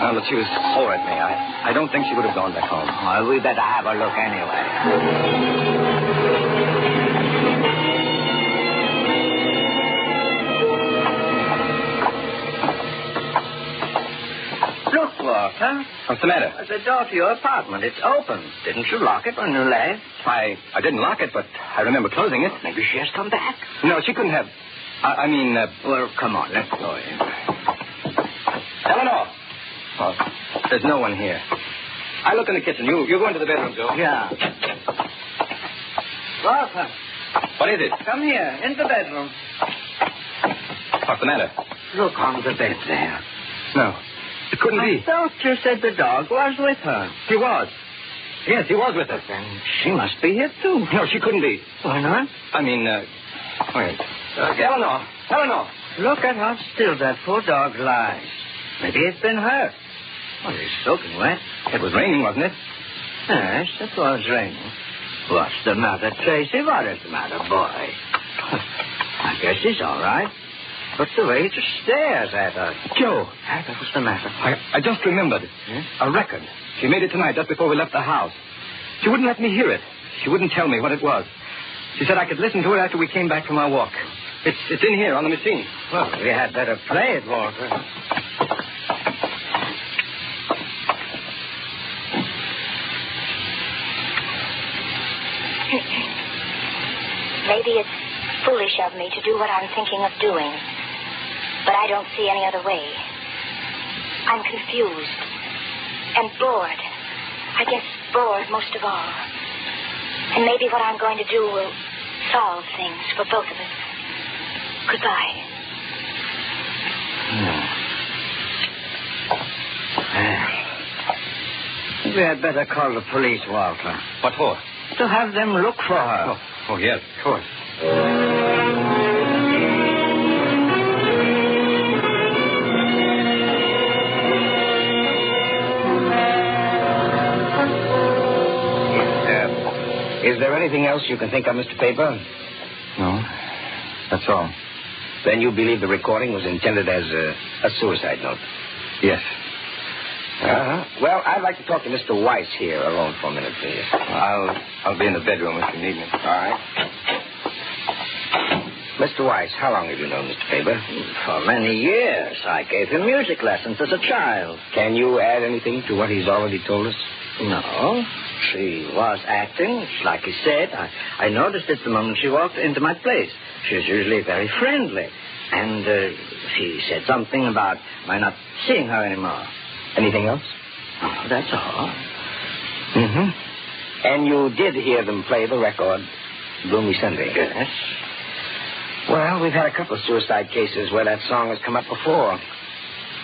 Now that she was sore at me, I don't think she would have gone back home. Well, we better have a look anyway. Look, Walter. What's the matter? The door to your apartment. It's open. Didn't you lock it when you left? I didn't lock it, but I remember closing it. Maybe she has come back. No, she couldn't have. Well, come on. Let's go in. Eleanor! Oh, there's no one here. I look in the kitchen. You go into the bedroom, Joe. Yeah. Walter. What is it? Come here, in the bedroom. What's the matter? Look on the bed there. No. It couldn't be. I thought you said the dog was with her. He was. Yes, he was with her. Then she must be here, too. No, she couldn't be. Why not? Wait. Eleanor. Look at how still that poor dog lies. Maybe it's been hurt. Well, it's soaking wet. It was raining, wasn't it? Yes, it was raining. What's the matter, Tracy? What is the matter, boy? I guess he's all right. But the way he just stares at us. Joe. What's the matter? I just remembered. Yes? A record. She made it tonight just before we left the house. She wouldn't let me hear it. She wouldn't tell me what it was. She said I could listen to it after we came back from our walk. It's in here on the machine. Well, we had better play it, Walter. Maybe it's foolish of me to do what I'm thinking of doing. But I don't see any other way. I'm confused and bored. I guess bored most of all. And maybe what I'm going to do will solve things for both of us. Goodbye. We had better call the police, Walter. What for? To have them look for her. Oh yes, of course. Is there anything else you can think of, Mr. Faber? No, that's all. Then you believe the recording was intended as a suicide note? Yes. Well, I'd like to talk to Mr. Weiss here alone for a minute, please. I'll be in the bedroom if you need me. All right. Mr. Weiss, how long have you known Mr. Faber? For many years. I gave him music lessons as a child. Can you add anything to what he's already told us? No. She was acting, like he said. I noticed it the moment she walked into my place. She's usually very friendly. And she said something about my not seeing her anymore. Anything else? Oh, that's all. Mm-hmm. And you did hear them play the record, Gloomy Sunday? Yes. Well, we've had a couple of suicide cases where that song has come up before.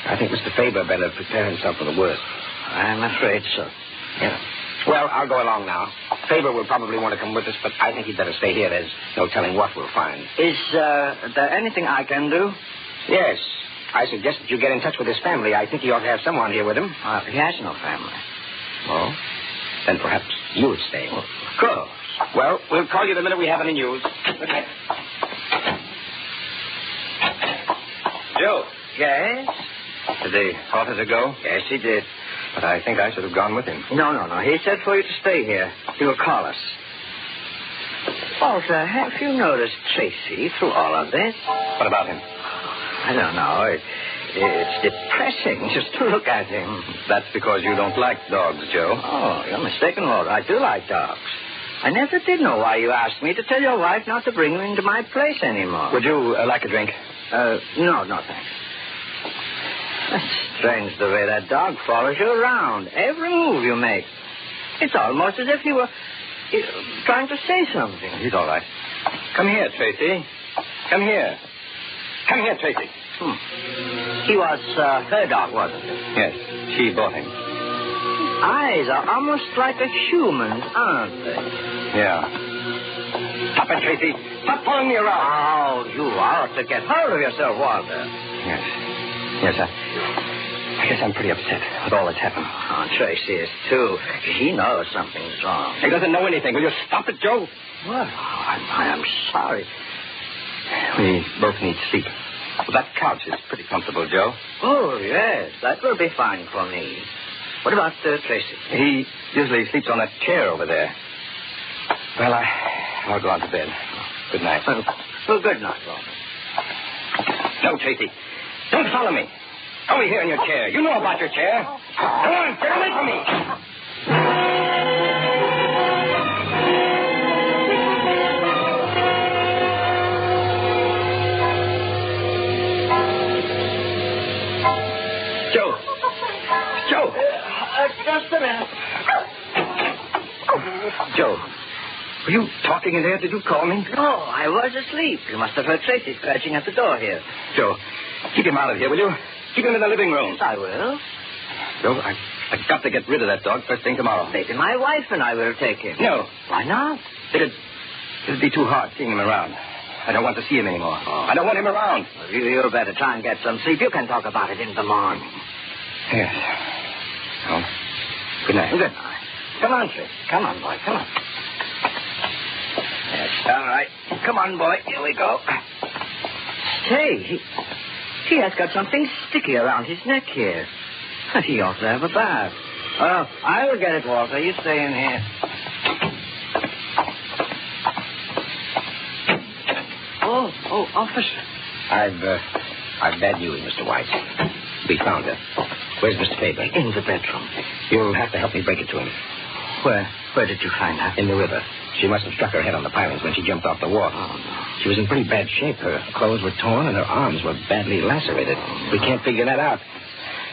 I think Mr. Faber better prepare himself for the worst. I'm afraid so. Yeah. Well, I'll go along now. Faber will probably want to come with us, but I think he'd better stay here. There's no telling what we'll find. Is there anything I can do? Yes. I suggest that you get in touch with his family. I think he ought to have someone here with him. He has no family. Oh? Then perhaps you would stay. Well, of course. Well, we'll call you the minute we have any news. Good night. Joe. Yes? Did the officer go? Yes, he did. But I think I should have gone with him. No. He said for you to stay here. He will call us. Walter, have you noticed Tracy through all of this? What about him? I don't know. It's depressing just to look at him. That's because you don't like dogs, Joe. Oh, you're mistaken, Walter. I do like dogs. I never did know why you asked me to tell your wife not to bring him into my place anymore. Would you like a drink? No, thanks. That's strange the way that dog follows you around. Every move you make. It's almost as if you were trying to say something. He's all right. Come here, Tracy. Come here. Come here, Tracy. He was her dog, wasn't he? Yes, she bought him. Eyes are almost like a human's, aren't they? Yeah. Stop it, Tracy. Stop pulling me around. Oh, you ought to get hold of yourself, Walter. Yes, I guess I'm pretty upset with all that's happened. Oh, Tracy is, too. He knows something's wrong. He doesn't know anything. Will you stop it, Joe? What? I am sorry. We both need sleep. Well, that couch is pretty comfortable, Joe. Oh, yes. That will be fine for me. What about Tracy? He usually sleeps on that chair over there. Well, I'll go on to bed. Good night. Well, good night, Walter. No, Tracy. Don't follow me. Over here in your chair. You know about your chair. Come on, get away from me. Joe. Just a minute. Joe, were you talking in there? Did you call me? No, I was asleep. You must have heard Tracy scratching at the door here. Joe, keep him out of here, will you? Keep him in the living room. Yes, I will. Joe, I've got to get rid of that dog first thing tomorrow. Maybe my wife and I will take him. No. Why not? It'd be too hard seeing him around. I don't want to see him anymore. Oh. I don't want him around. Well, you better try and get some sleep. You can talk about it in the morning. Yes. Oh, good night. Good night. Come on, Tracy. Come on, boy. Come on. Yes, all right. Come on, boy. Here we go. Say, he has got something sticky around his neck here. He ought to have a bath. Well, I will get it, Walter. You stay in here. Oh, officer. I've bad news, Mr. White. We found her. Where's Mr. Faber? In the bedroom. You'll have to help me break it to him. Where did you find her? In the river. She must have struck her head on the pilings when she jumped off the wharf. Oh, no. She was in pretty bad shape. Her clothes were torn and her arms were badly lacerated. Oh, no. We can't figure that out.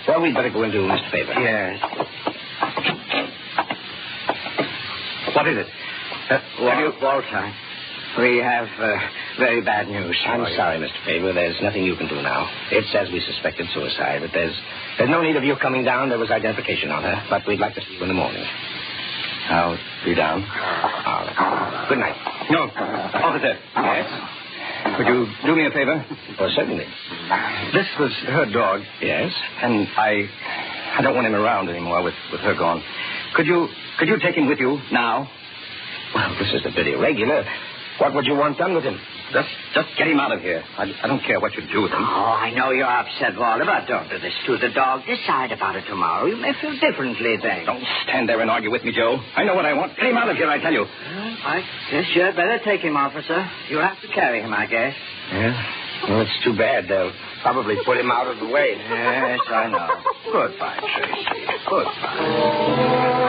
Well, we'd better go into Mr. Faber. Yes. What is it? Walter, we have very bad news. I'm sorry, Mr. Faber. There's nothing you can do now. It's as we suspected, suicide. But there's no need of you coming down. There was identification on her. But we'd like to see you in the morning. I'll be down. All right. Good night. No. Officer. Yes? Could you do me a favor? Well, certainly. This was her dog. Yes? And I don't want him around anymore with her gone. Could you take him with you now? Well, this is a bit irregular. What would you want done with him? Just get him out of here. I don't care what you do with him. Oh, I know you're upset, Walter, but don't do this to the dog. Decide about it tomorrow. You may feel differently then. Don't stand there and argue with me, Joe. I know what I want. Get him out of here, I tell you. Well, I guess you'd better take him, officer. You'll have to carry him, I guess. Yeah? Well, it's too bad. They'll probably put him out of the way. Yes, I know. Goodbye, Tracy. Goodbye.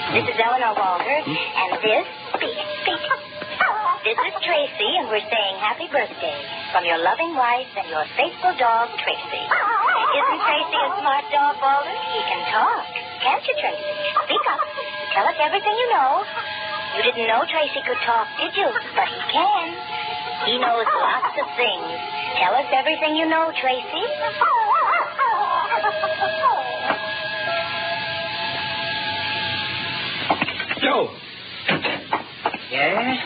This is Eleanor Walter, and this is Tracy, and we're saying happy birthday from your loving wife and your faithful dog, Tracy. Isn't Tracy a smart dog, Walter? He can talk. Can't you, Tracy? Speak up. Tell us everything you know. You didn't know Tracy could talk, did you? But he can. He knows lots of things. Tell us everything you know, Tracy. Joe! Yes?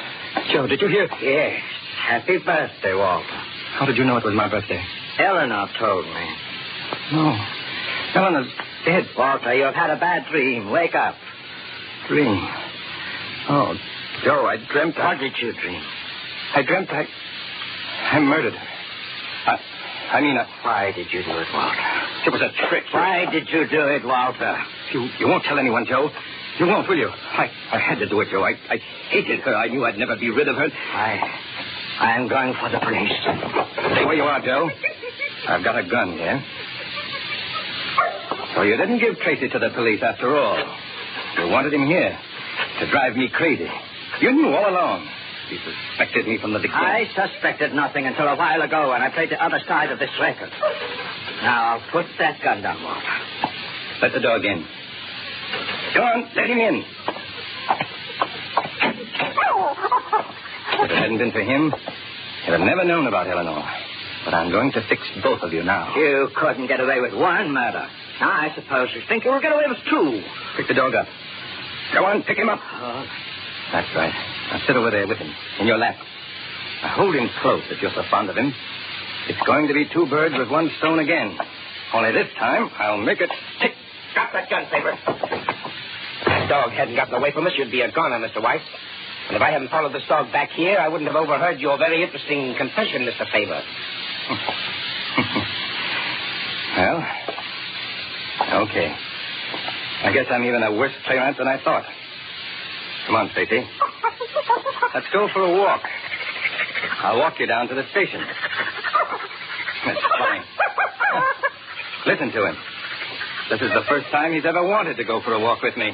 Joe, did you hear? Yes. Happy birthday, Walter. How did you know it was my birthday? Eleanor told me. No. Eleanor's dead. Walter, you've had a bad dream. Wake up. Dream. Oh, Joe, I dreamt... What did you dream? I dreamt I murdered her. Why did you do it, Walter? It was a trick. Why did you do it, Walter? You won't tell anyone, Joe. You won't, will you? I had to do it, Joe. I hated her. I knew I'd never be rid of her. I'm going for the police. Stay where you are, Joe. I've got a gun here. So you didn't give Tracy to the police after all. You wanted him here to drive me crazy. You knew all along. You suspected me from the beginning. I suspected nothing until a while ago when I played the other side of this record. Now, put that gun down, Walter. Let the dog in. Go on, let him in. If it hadn't been for him, I'd have never known about Eleanor. But I'm going to fix both of you now. You couldn't get away with one murder. Now, I suppose you think you'll get away with two. Pick the dog up. Go on, pick him up. Oh. That's right. Now sit over there with him, in your lap. Now hold him close if you're so fond of him. It's going to be two birds with one stone again. Only this time, I'll make it tick. Drop that gun, Faber. If that dog hadn't gotten away from us, you'd be a goner, Mr. Weiss. And if I hadn't followed this dog back here, I wouldn't have overheard your very interesting confession, Mr. Faber. Well, okay. I guess I'm even a worse playmate than I thought. Come on, Stacey. Let's go for a walk. I'll walk you down to the station. That's fine. Listen to him. This is the first time he's ever wanted to go for a walk with me.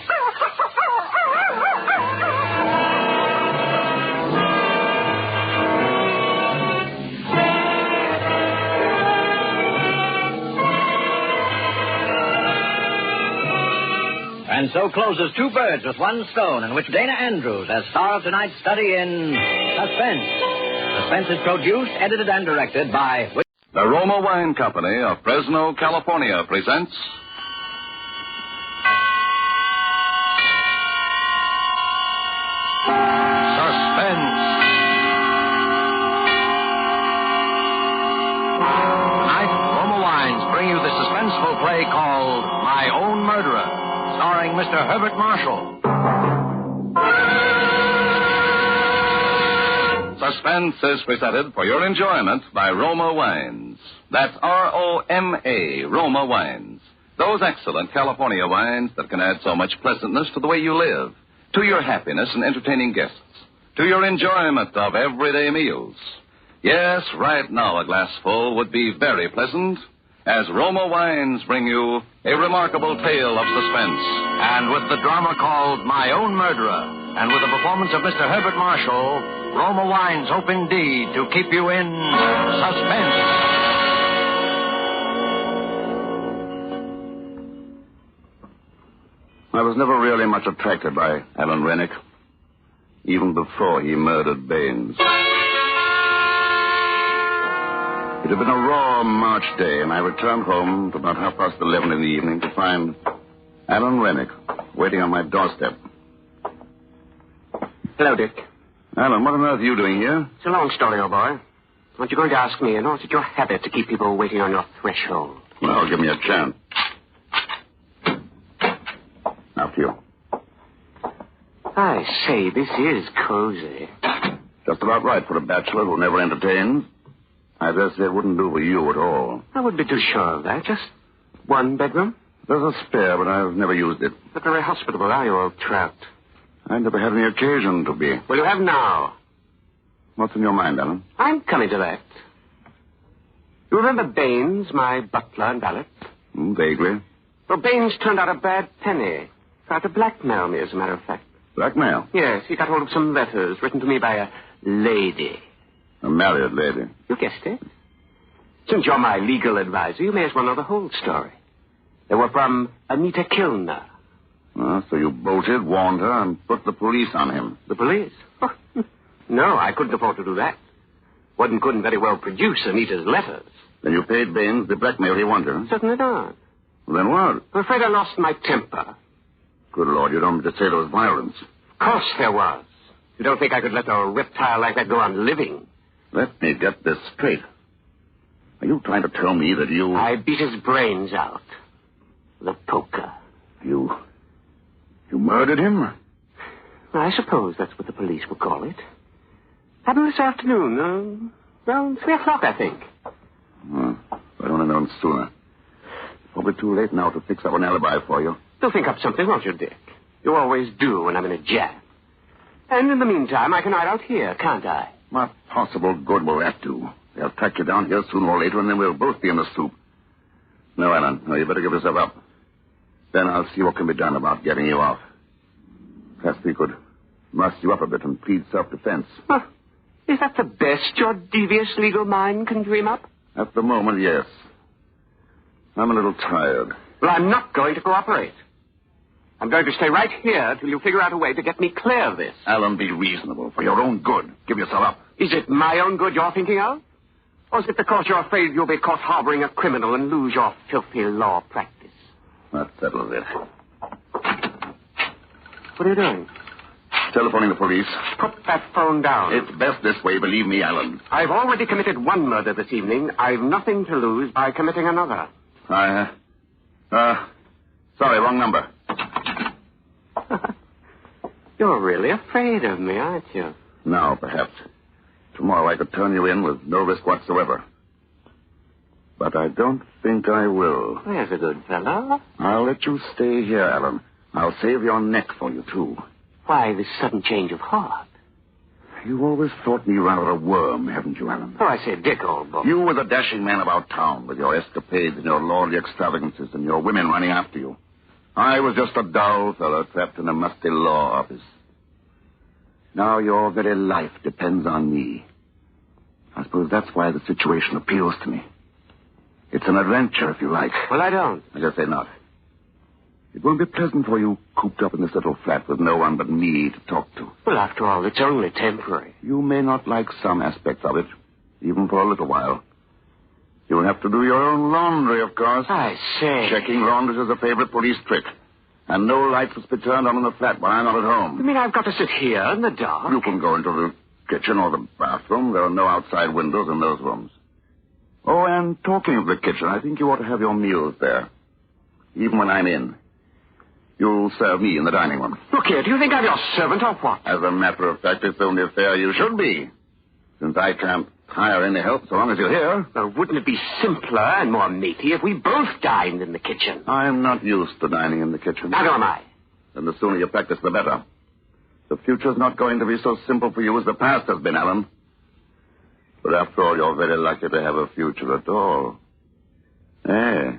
And so closes Two Birds with One Stone, in which Dana Andrews has star of tonight's study in Suspense. Suspense is produced, edited, and directed by... The Roma Wine Company of Fresno, California presents... Suspense. Tonight, Roma Wines bring you the suspenseful play called My Own Murderer, starring Mr. Herbert Marshall. Suspense is presented for your enjoyment by Roma Wines. That's R-O-M-A, Roma Wines. Those excellent California wines that can add so much pleasantness to the way you live, to your happiness in entertaining guests, to your enjoyment of everyday meals. Yes, right now a glassful would be very pleasant, as Roma Wines bring you a remarkable tale of suspense. And with the drama called My Own Murderer, and with the performance of Mr. Herbert Marshall, Roma Wines hope indeed to keep you in suspense. I was never really much attracted by Alan Rennick, even before he murdered Baines. It had been a raw March day, and I returned home at about 11:30 in the evening to find Alan Rennick waiting on my doorstep. Hello, Dick. Alan, what on earth are you doing here? It's a long story, old boy. What you going to ask me, or is it your habit to keep people waiting on your threshold? Well, give me a chance. After you. I say, this is cozy. Just about right for a bachelor who never entertains. I dare say it wouldn't do for you at all. I wouldn't be too sure of that. Just one bedroom? There's a spare, but I've never used it. Not very hospitable, are you, old trout? I never had any occasion to be. Well, you have now. What's in your mind, Alan? I'm coming to that. You remember Baines, my butler and valet? Vaguely. Well, Baines turned out a bad penny. Tried to blackmail me, as a matter of fact. Blackmail? Yes, he got hold of some letters written to me by a lady. A married lady? You guessed it. Since you're my legal advisor, you may as well know the whole story. They were from Anita Kilner. So you bolted, warned her, and put the police on him. The police? Oh, no, I couldn't afford to do that. One couldn't very well produce Anita's letters. Then you paid Baines the blackmail he wanted? Certainly not. Well, then what? I'm afraid I lost my temper. Good Lord, you don't mean to say there was violence. Of course there was. You don't think I could let a reptile like that go on living? Let me get this straight. Are you trying to tell me that you... I beat his brains out. The poker. You murdered him? I suppose that's what the police would call it. Happened this afternoon, around 3 o'clock, I think. If I'd only known sooner. Probably too late now to fix up an alibi for you. You'll think up something, won't you, Dick? You always do when I'm in a jam. And in the meantime, I can hide out here, can't I? What possible good will that do? They'll track you down here sooner or later, and then we'll both be in the soup. No, Alan. No, you better give yourself up. Then I'll see what can be done about getting you off. Perhaps we could muss you up a bit and plead self-defense. Huh. Is that the best your devious legal mind can dream up? At the moment, yes. I'm a little tired. Well, I'm not going to cooperate. I'm going to stay right here till you figure out a way to get me clear of this. Alan, be reasonable. For your own good. Give yourself up. Is it my own good you're thinking of? Or is it because you're afraid you'll be caught harboring a criminal and lose your filthy law practice? That settles it. What are you doing? Telephoning the police. Put that phone down. It's best this way, believe me, Alan. I've already committed one murder this evening. I've nothing to lose by committing another. Sorry, wrong number. You're really afraid of me, aren't you? Now, perhaps. Tomorrow I could turn you in with no risk whatsoever. But I don't think I will. There's a good fellow. I'll let you stay here, Alan. I'll save your neck for you, too. Why this sudden change of heart? You've always thought me rather a worm, haven't you, Alan? Oh, I say, Dick, old boy. You were the dashing man about town with your escapades and your lordly extravagances and your women running after you. I was just a dull fellow trapped in a musty law office. Now your very life depends on me. I suppose that's why the situation appeals to me. It's an adventure, if you like. Well, I don't. I just say not. It won't be pleasant for you cooped up in this little flat with no one but me to talk to. Well, after all, it's only temporary. You may not like some aspects of it, even for a little while. You'll have to do your own laundry, of course. I say. Checking laundries is a favorite police trick. And no lights must be turned on in the flat when I'm not at home. You mean I've got to sit here in the dark? You can go into the kitchen or the bathroom. There are no outside windows in those rooms. Oh, and talking of the kitchen, I think you ought to have your meals there. Even when I'm in. You'll serve me in the dining room. Look here, do you think I'm your servant or what? As a matter of fact, it's only fair you should be. Since I can't hire any help so long as you're here. Well, wouldn't it be simpler and more matey if we both dined in the kitchen? I'm not used to dining in the kitchen. Neither am I. Then the sooner you practice, the better. The future's not going to be so simple for you as the past has been, Alan. But after all, you're very lucky to have a future at all. Eh?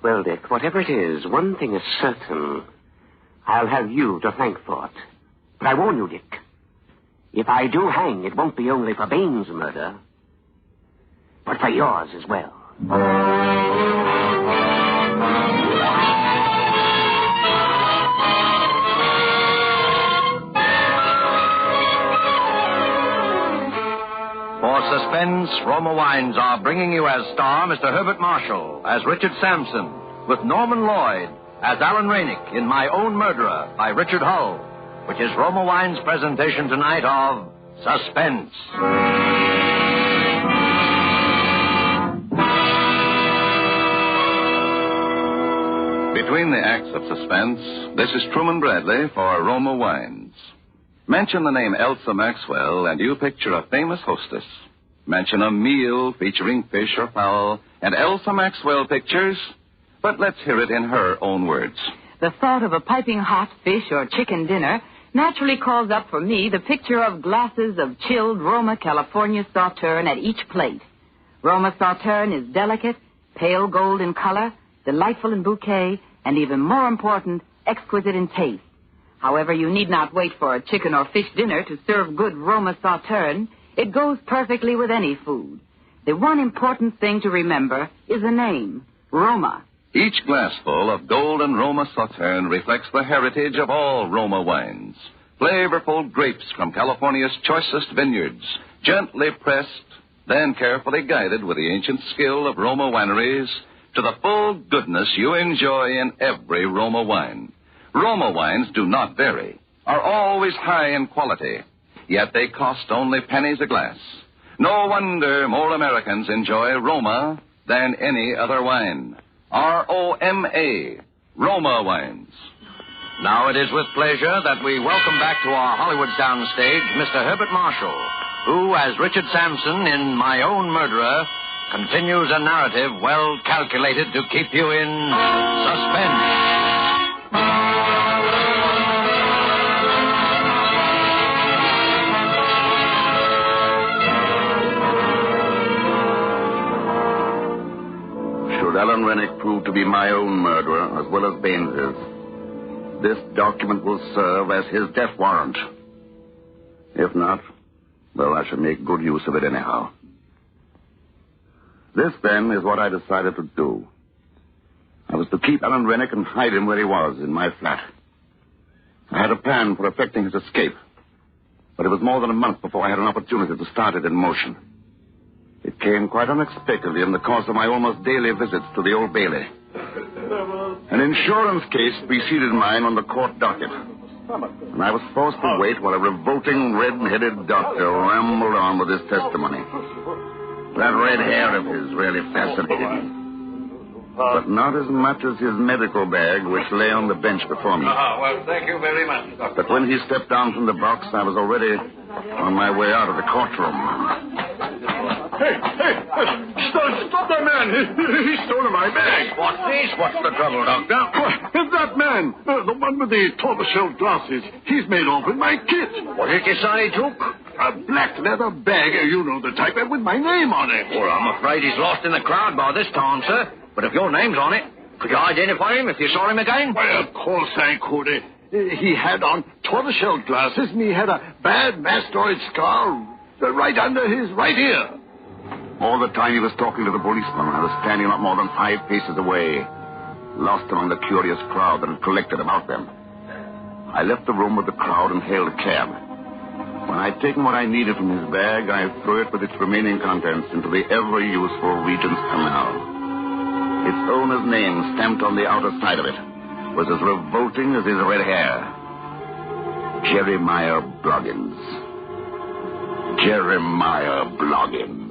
Well, Dick, whatever it is, one thing is certain. I'll have you to thank for it. But I warn you, Dick. If I do hang, it won't be only for Bain's murder, but for yours as well. For Suspense, Roma Wines are bringing you as star Mr. Herbert Marshall, as Richard Sampson, with Norman Lloyd as Alan Rainick in My Own Murderer by Richard Hull, which is Roma Wines' presentation tonight of Suspense. Between the acts of Suspense, this is Truman Bradley for Roma Wines. Mention the name Elsa Maxwell, and you picture a famous hostess. Mention a meal featuring fish or fowl, and Elsa Maxwell pictures. But let's hear it in her own words. The thought of a piping hot fish or chicken dinner naturally calls up for me the picture of glasses of chilled Roma California Sauterne at each plate. Roma Sauterne is delicate, pale gold in color, delightful in bouquet, and even more important, exquisite in taste. However, you need not wait for a chicken or fish dinner to serve good Roma Sauterne. It goes perfectly with any food. The one important thing to remember is the name, Roma. Each glassful of golden Roma Sauterne reflects the heritage of all Roma wines. Flavorful grapes from California's choicest vineyards, gently pressed, then carefully guided with the ancient skill of Roma wineries to the full goodness you enjoy in every Roma wine. Roma wines do not vary, are always high in quality, yet they cost only pennies a glass. No wonder more Americans enjoy Roma than any other wine. R-O-M-A, Roma wines. Now it is with pleasure that we welcome back to our Hollywood soundstage Mr. Herbert Marshall, who, as Richard Sampson in My Own Murderer, continues a narrative well calculated to keep you in suspense. Should Alan Rennick prove to be my own murderer as well as Baines's, this document will serve as his death warrant. If not, well, I shall make good use of it anyhow. This, then, is what I decided to do. I was to keep Alan Rennick and hide him where he was, in my flat. I had a plan for effecting his escape, but it was more than a month before I had an opportunity to start it in motion. It came quite unexpectedly in the course of my almost daily visits to the Old Bailey. An insurance case preceded mine on the court docket, and I was forced to wait while a revolting, red-headed doctor rambled on with his testimony. That red hair of his really fascinated me, but not as much as his medical bag, which lay on the bench before me. Well, thank you very much, Doctor. But when he stepped down from the box, I was already on my way out of the courtroom. Hey, stop that man. He's stolen my bag. What's this? What's the trouble, Doctor? That man, the one with the tortoise-shell glasses, he's made off with my kit. What did you say he took? A black leather bag, you know the type, with my name on it. Well, I'm afraid he's lost in the crowd by this time, sir. But if your name's on it, could you identify him if you saw him again? Well, of course I could. He had on tortoise-shell glasses, and he had a bad mastoid scar right under his right ear. All the time he was talking to the policeman, I was standing not more than 5 paces away, lost among the curious crowd that had collected about them. I left the room with the crowd and hailed a cab. When I'd taken what I needed from his bag, I threw it with its remaining contents into the ever-useful Regent's Canal. Its owner's name stamped on the outer side of it was as revolting as his red hair. Jeremiah Bloggins. Jeremiah Bloggins.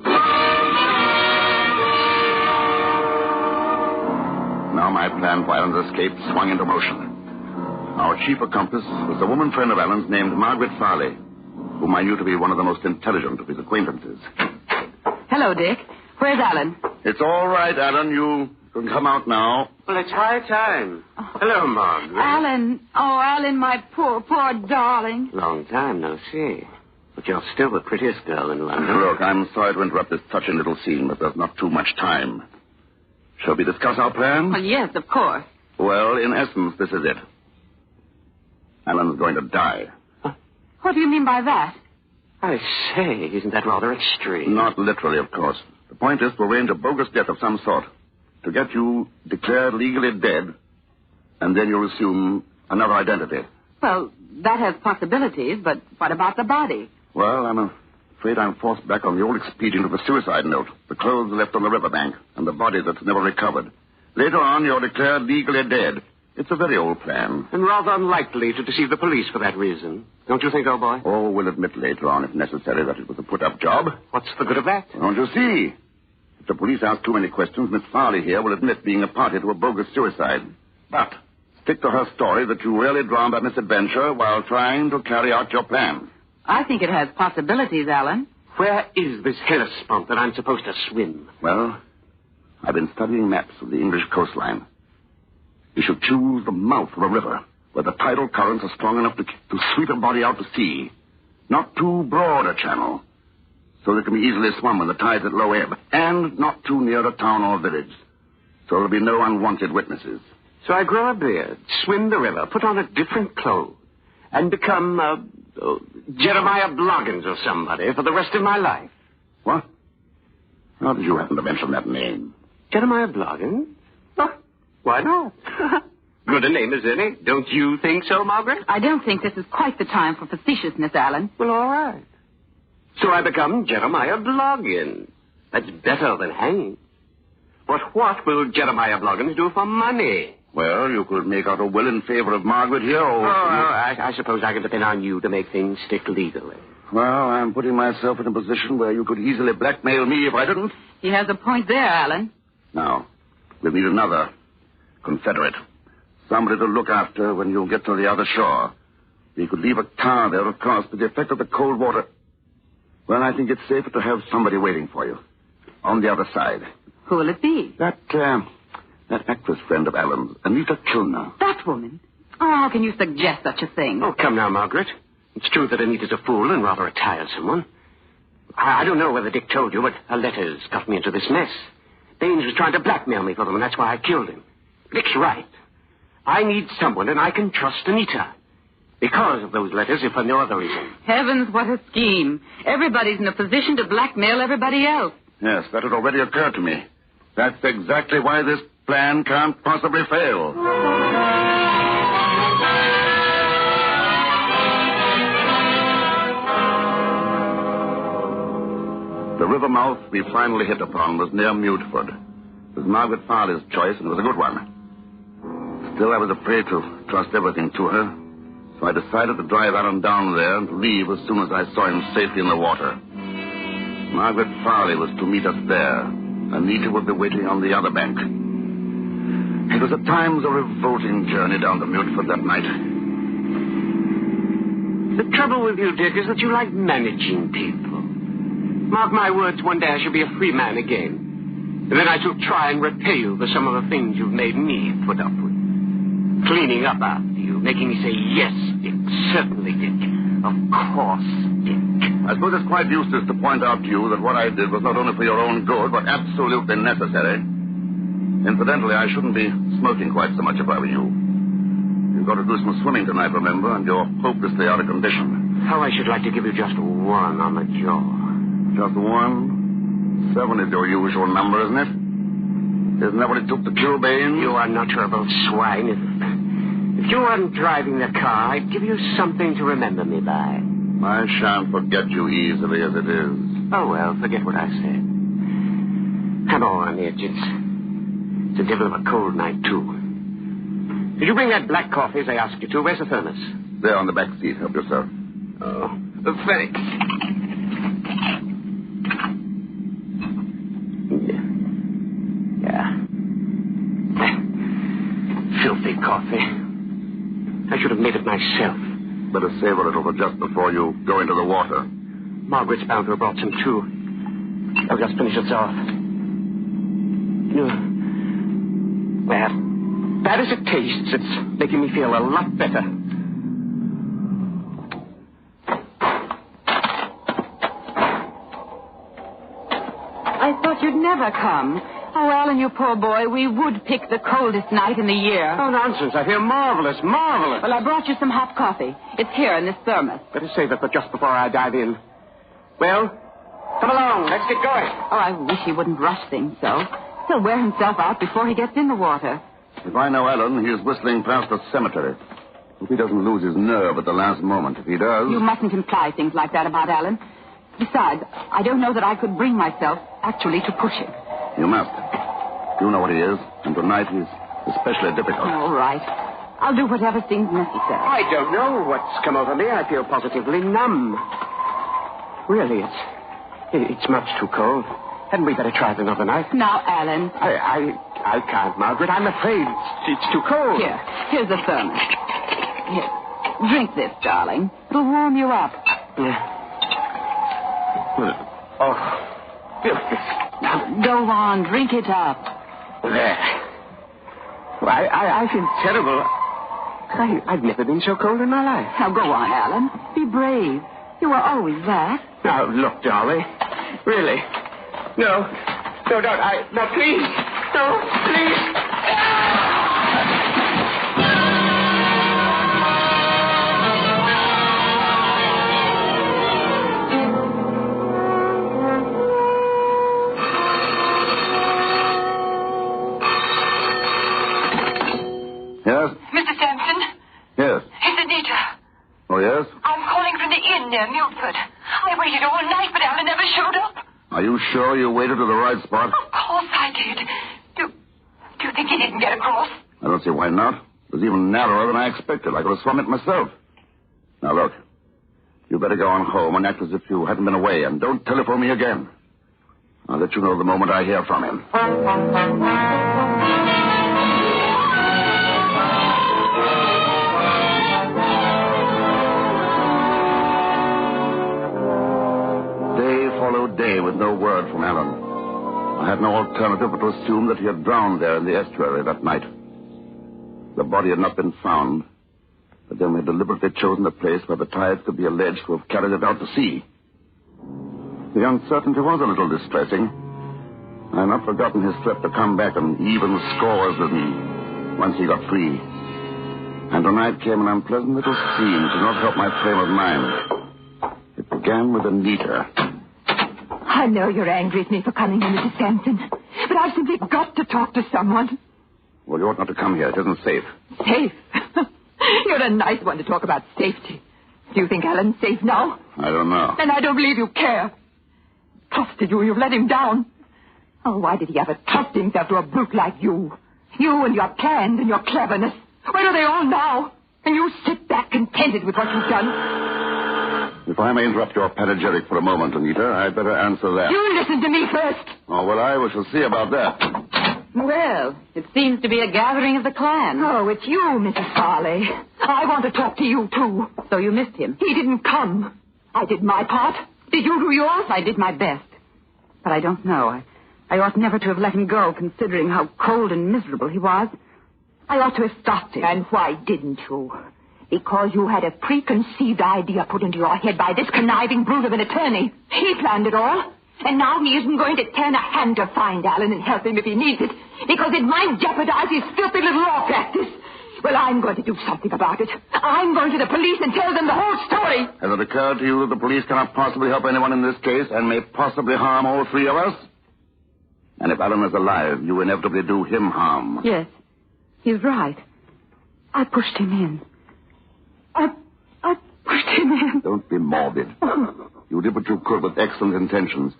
Now my plan for Alan's escape swung into motion. Our chief accomplice was a woman friend of Alan's named Margaret Farley, whom I knew to be one of the most intelligent of his acquaintances. Hello, Dick. Where's Alan? It's all right, Alan. You can come out now. Well, it's high time. Hello, Margaret. Alan. Oh, Alan, my poor darling. Long time no see. But you're still the prettiest girl in London. Look, I'm sorry to interrupt this touching little scene, but there's not too much time. Shall we discuss our plan? Well, yes, of course. Well, in essence, this is it. Alan's going to die. What do you mean by that? I say, isn't that rather extreme? Not literally, of course. The point is to arrange a bogus death of some sort, to get you declared legally dead, and then you'll assume another identity. Well, that has possibilities, but what about the body? Well, I'm afraid I'm forced back on the old expedient of a suicide note. The clothes left on the riverbank, and the body that's never recovered. Later on, you're declared legally dead. It's a very old plan. And rather unlikely to deceive the police for that reason. Don't you think, old boy? Oh, we'll admit later on, if necessary, that it was a put-up job. What's the good of that? Don't you see? If the police ask too many questions, Miss Farley here will admit being a party to a bogus suicide. But stick to her story that you really drowned that misadventure while trying to carry out your plan. I think it has possibilities, Alan. Where is this Hellespont that I'm supposed to swim? Well, I've been studying maps of the English coastline. You should choose the mouth of a river where the tidal currents are strong enough to sweep a body out to sea. Not too broad a channel, so it can be easily swum when the tide's at low ebb, and not too near a town or village, so there'll be no unwanted witnesses. So I grow a beard, swim the river, put on a different clothes, and become, Jeremiah Bloggins or somebody for the rest of my life. What? How did you happen to mention that name? Jeremiah Bloggins? Oh, why not? Good a name as any. Don't you think so, Margaret? I don't think this is quite the time for facetiousness, Alan. Well, all right. So I become Jeremiah Bloggins. That's better than hanging. But what will Jeremiah Bloggins do for money? Well, you could make out a will in favor of Margaret here, or... I suppose I can depend on you to make things stick legally. Well, I'm putting myself in a position where you could easily blackmail me if I didn't. He has a point there, Alan. Now, we'll need another Confederate. Somebody to look after when you get to the other shore. We could leave a car there, of course, but the effect of the cold water... Well, I think it's safer to have somebody waiting for you. On the other side. Who will it be? That actress friend of Alan's, Anita Kilner. That woman. Oh, how can you suggest such a thing? Oh, come now, Margaret. It's true that Anita's a fool and rather a tiresome one. I don't know whether Dick told you, but her letters got me into this mess. Baines was trying to blackmail me for them, and that's why I killed him. Dick's right. I need someone, and I can trust Anita. Because of those letters, if for no other reason. Heavens, what a scheme. Everybody's in a position to blackmail everybody else. Yes, that had already occurred to me. That's exactly why this plan can't possibly fail. The river mouth we finally hit upon was near Muteford. It was Margaret Farley's choice, and it was a good one. Still, I was afraid to trust everything to her, so I decided to drive Alan down there and to leave as soon as I saw him safely in the water. Margaret Farley was to meet us there. Anita would be waiting on the other bank. It was at times a revolting journey down to Muteford that night. The trouble with you, Dick, is that you like managing people. Mark my words, one day I shall be a free man again. And then I shall try and repay you for some of the things you've made me put up with. Cleaning up after you, making me say, yes, Dick, certainly, Dick. Of course, Dick. I suppose it's quite useless to point out to you that what I did was not only for your own good, but absolutely necessary. Incidentally, I shouldn't be smoking quite so much if I were you. You've got to do some swimming tonight, remember, and you're hopelessly out of condition. How I should like to give you just one on the jaw. Just one? 7 is your usual number, isn't it? Isn't that what it took to kill Baines? You unutterable swine. If you weren't driving the car, I'd give you something to remember me by. I shan't forget you easily as it is. Oh, well, forget what I said. Come on, Edges. It's a devil of a cold night, too. Did you bring that black coffee as I asked you to? Where's the thermos? There on the back seat. Help yourself. Oh, thanks. Yeah. Filthy coffee. I should have made it myself. Better save a little for just before you go into the water. Margaret's bound to have brought some, too. I'll just finish this off. Well, bad as it tastes, it's making me feel a lot better. I thought you'd never come. Oh, Alan, you poor boy, we would pick the coldest night in the year. Oh, nonsense. I feel marvelous, marvelous. Well, I brought you some hot coffee. It's here in this thermos. Better save it for just before I dive in. Well, come along. Let's get going. Oh, I wish he wouldn't rush things so. He'll wear himself out before he gets in the water. If I know Alan, he is whistling past the cemetery. Hope he doesn't lose his nerve at the last moment. If he does... You mustn't imply things like that about Alan. Besides, I don't know that I could bring myself actually to push him. You must. You know what he is, and tonight he's especially difficult. All right. I'll do whatever seems necessary. I don't know what's come over me. I feel positively numb. Really, it's much too cold. Hadn't we better try it another night? Now, Alan. I can't, Margaret. I'm afraid it's too cold. Here's the thermos. Here, drink this, darling. It'll warm you up. Oh, filthy. Go on, drink it up. There. Well, I feel terrible. I've never been so cold in my life. Now, go on, Alan. Be brave. You were always that. Now, look, Dolly. Really. No, don't. No, please. No, please. Yes? Mr. Sampson? Yes. It's Anita. Oh, yes? I'm calling from the inn near Milford. I waited all night, but Alan never showed up. Are you sure you waited to the right spot? Of course I did. Do you think he didn't get across? I don't see why not. It was even narrower than I expected. I could have swum it myself. Now, look. You better go on home and act as if you hadn't been away, and don't telephone me again. I'll let you know the moment I hear from him. Day followed day with no word from Alan. I had no alternative but to assume that he had drowned there in the estuary that night. The body had not been found, but then we had deliberately chosen a place where the tides could be alleged to have carried it out to sea. The uncertainty was a little distressing. I had not forgotten his threat to come back and even scores with me once he got free. And tonight came an unpleasant little scene that did not help my frame of mind. It began with Anita. I know you're angry at me for coming in, Mrs. Sampson, but I've simply got to talk to someone. Well, you ought not to come here. It isn't safe. Safe? You're a nice one to talk about safety. Do you think Alan's safe now? I don't know. And I don't believe you care. Trusted you, you've let him down. Oh, why did he ever trust himself to a brute like you? You and your plans and your cleverness. Where are they all now? And you sit back contented with what you've done. If I may interrupt your panegyric for a moment, Anita, I'd better answer that. You listen to me first. Oh, well, we shall see about that. Well, it seems to be a gathering of the clan. Oh, it's you, Mrs. Farley. I want to talk to you, too. So you missed him? He didn't come. I did my part. Did you do yours? I did my best. But I don't know. I ought never to have let him go, considering how cold and miserable he was. I ought to have stopped him. And why didn't you? Because you had a preconceived idea put into your head by this conniving brute of an attorney. He planned it all. And now he isn't going to turn a hand to find Alan and help him if he needs it, because it might jeopardize his filthy little law practice. Well, I'm going to do something about it. I'm going to the police and tell them the whole story. Has it occurred to you that the police cannot possibly help anyone in this case and may possibly harm all three of us? And if Alan is alive, you inevitably do him harm. Yes, he's right. I pushed him in. I pushed him in. Don't be morbid. You did what you could with excellent intentions.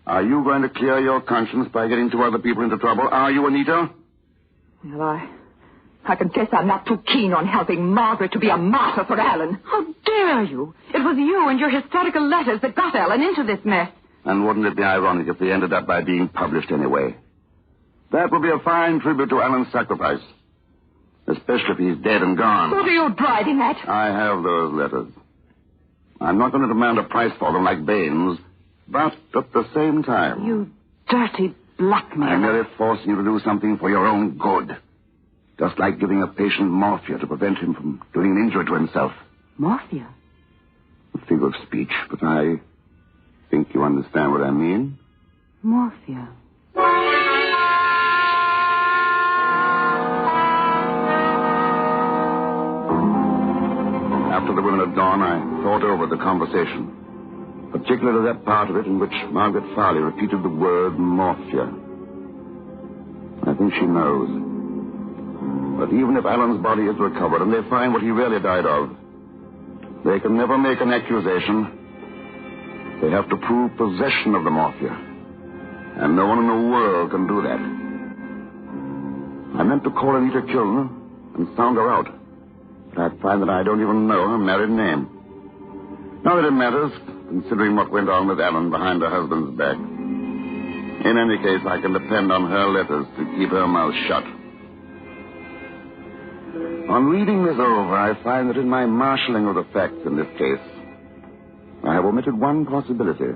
Are you going to clear your conscience by getting two other people into trouble? Are you, Anita? Well, I confess I'm not too keen on helping Margaret to be a martyr for Alan. How dare you? It was you and your hysterical letters that got Alan into this mess. And wouldn't it be ironic if they ended up by being published anyway? That would be a fine tribute to Alan's sacrifice. Especially if he's dead and gone. What are you driving at? I have those letters. I'm not going to demand a price for them like Baines, but at the same time... You dirty blackmailer. I'm merely forcing you to do something for your own good. Just like giving a patient morphia to prevent him from doing an injury to himself. Morphia? A figure of speech, but I think you understand what I mean. Morphia. After the women had gone, I thought over the conversation, particularly that part of it in which Margaret Farley repeated the word morphia. I think she knows. But even if Alan's body is recovered and they find what he really died of, they can never make an accusation. They have to prove possession of the morphia. And no one in the world can do that. I meant to call Anita Kilner and sound her out. But I find that I don't even know her married name. Not that it matters, considering what went on with Alan behind her husband's back. In any case, I can depend on her letters to keep her mouth shut. On reading this over, I find that in my marshalling of the facts in this case, I have omitted one possibility.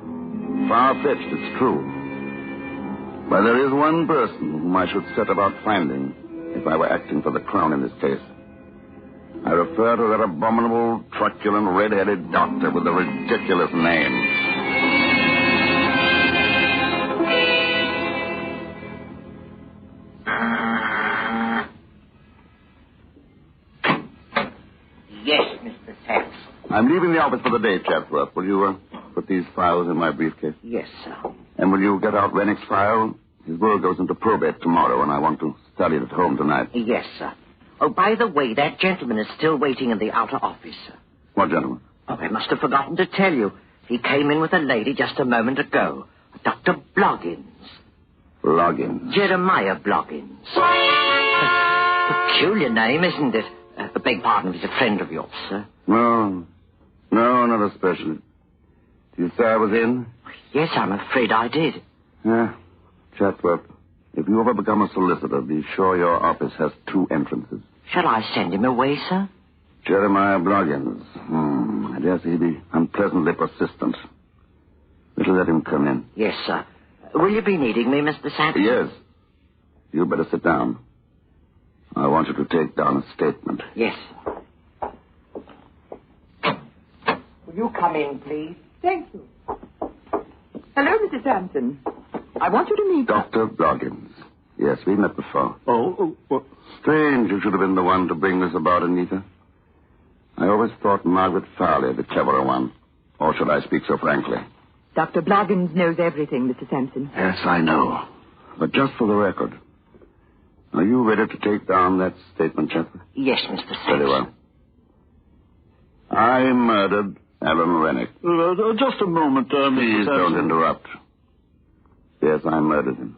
Far-fetched, it's true. But there is one person whom I should set about finding if I were acting for the Crown in this case. I refer to that abominable, truculent, red-headed doctor with the ridiculous name. Yes, Mr. Sampson. I'm leaving the office for the day, Chatsworth. Will you put these files in my briefcase? Yes, sir. And will you get out Rennick's file? His will goes into probate tomorrow, and I want to study it at home tonight. Yes, sir. Oh, by the way, that gentleman is still waiting in the outer office, sir. What gentleman? Oh, I must have forgotten to tell you. He came in with a lady just a moment ago. Dr. Bloggins. Bloggins? Jeremiah Bloggins. Peculiar name, isn't it? Beg pardon, he's a friend of yours, sir. Well, No, not especially. Did you say I was in? Yes, I'm afraid I did. Yeah. Chatsworth, if you ever become a solicitor, be sure your office has 2 entrances. Shall I send him away, sir? Jeremiah Bloggins. I dare say he'd be unpleasantly persistent. Better let him come in. Yes, sir. Will you be needing me, Mr. Sampson? Yes. You better sit down. I want you to take down a statement. Yes, sir. Will you come in, please? Thank you. Hello, Mr. Sampson. I want you to meet... Dr. Bloggins. Yes, we met before. Oh, well... Strange you should have been the one to bring this about, Anita. I always thought Margaret Farley the cleverer one. Or should I speak so frankly? Dr. Bloggins knows everything, Mr. Sampson. Yes, I know. But just for the record, are you ready to take down that statement, Chatsworth? Yes, Mr. Sampson. Very well. I murdered Alan Rennick. Just a moment, Mr. Please Sampson. don't interrupt. Yes, I murdered him.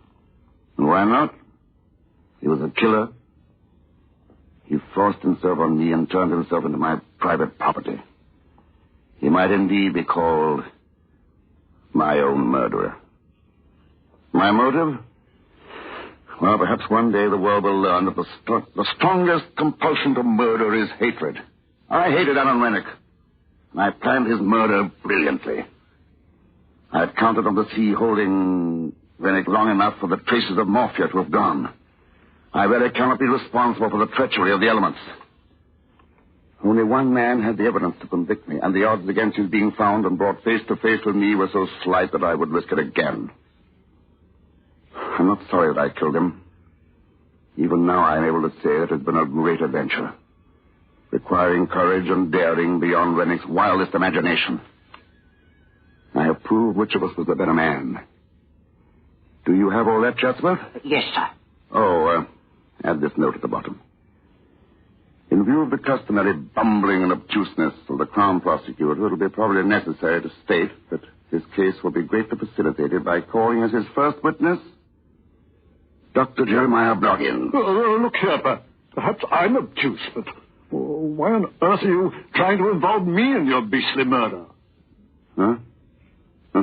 And why not? He was a killer. He forced himself on me and turned himself into my private property. He might indeed be called my own murderer. My motive? Well, perhaps one day the world will learn that the strongest compulsion to murder is hatred. I hated Alan Rennick, and I planned his murder brilliantly. I had counted on the sea holding Rennick long enough for the traces of morphia to have gone. I really cannot be responsible for the treachery of the elements. Only one man had the evidence to convict me, and the odds against his being found and brought face to face with me were so slight that I would risk it again. I'm not sorry that I killed him. Even now I am able to say that it has been a great adventure, requiring courage and daring beyond Rennick's wildest imagination. I have proved which of us was the better man. Do you have all that, Chatsworth? Yes, sir. Oh, add this note at the bottom. In view of the customary bumbling and obtuseness of the Crown Prosecutor, it will be probably necessary to state that his case will be greatly facilitated by calling as his first witness Dr. Jeremiah Bloggins. Look here, perhaps I'm obtuse, but why on earth are you trying to involve me in your beastly murder? Huh? Do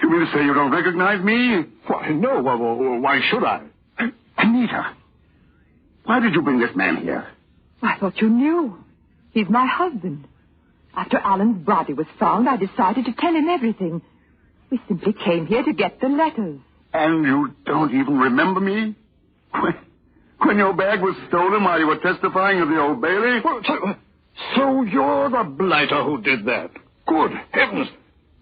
you mean to say you don't recognize me? Why, no. Why should I? Anita, why did you bring this man here? I thought you knew. He's my husband. After Alan's body was found, I decided to tell him everything. We simply came here to get the letters. And you don't even remember me? When your bag was stolen while you were testifying at the Old Bailey? So you're the blighter who did that. Good heavens.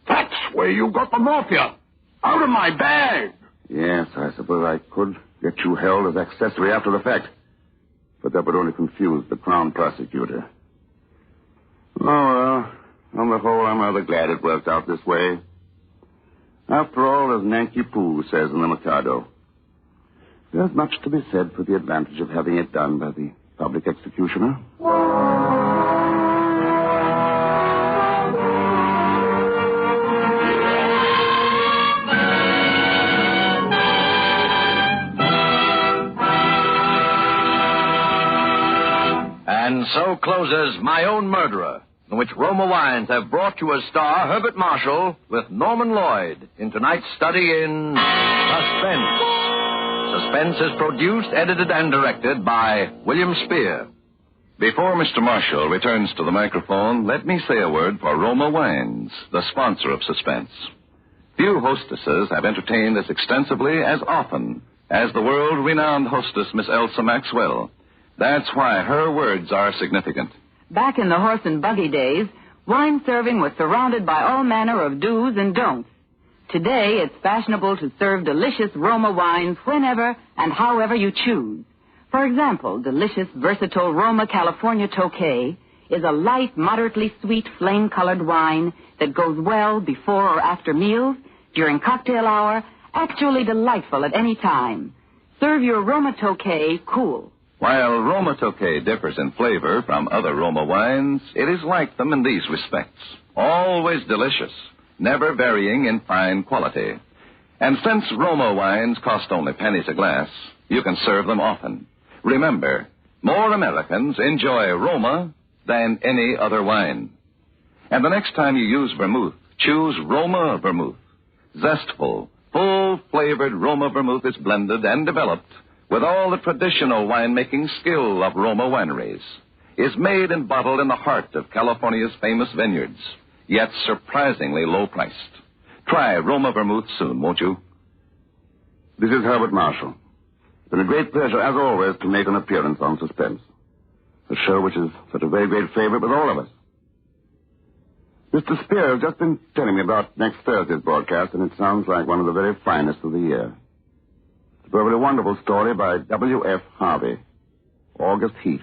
That's where you got the morphia. Out of my bag. Yes, I suppose I could get you held as accessory after the fact. But that would only confuse the Crown Prosecutor. Oh, well, on the whole, I'm rather glad it worked out this way. After all, as Nanki Poo says in the Mikado, there's much to be said for the advantage of having it done by the public executioner. And so closes My Own Murderer, in which Roma Wines have brought you as star Herbert Marshall with Norman Lloyd in tonight's study in Suspense. Suspense is produced, edited, and directed by William Spear. Before Mr. Marshall returns to the microphone, let me say a word for Roma Wines, the sponsor of Suspense. Few hostesses have entertained as extensively, as often, as the world-renowned hostess, Miss Elsa Maxwell. That's why her words are significant. Back in the horse and buggy days, wine serving was surrounded by all manner of do's and don'ts. Today, it's fashionable to serve delicious Roma wines whenever and however you choose. For example, delicious, versatile Roma California Tokay is a light, moderately sweet, flame-colored wine that goes well before or after meals, during cocktail hour, actually delightful at any time. Serve your Roma Tokay cool. While Roma Tokay differs in flavor from other Roma wines, it is like them in these respects. Always delicious, never varying in fine quality. And since Roma wines cost only pennies a glass, you can serve them often. Remember, more Americans enjoy Roma than any other wine. And the next time you use vermouth, choose Roma vermouth. Zestful, full-flavored Roma vermouth is blended and developed with all the traditional winemaking skill of Roma wineries, is made and bottled in the heart of California's famous vineyards, yet surprisingly low-priced. Try Roma vermouth soon, won't you? This is Herbert Marshall. It's been a great pleasure, as always, to make an appearance on Suspense, a show which is such a very great favorite with all of us. Mr. Spear has just been telling me about next Thursday's broadcast, and it sounds like one of the very finest of the year. It's a perfectly wonderful story by W.F. Harvey, August Heat.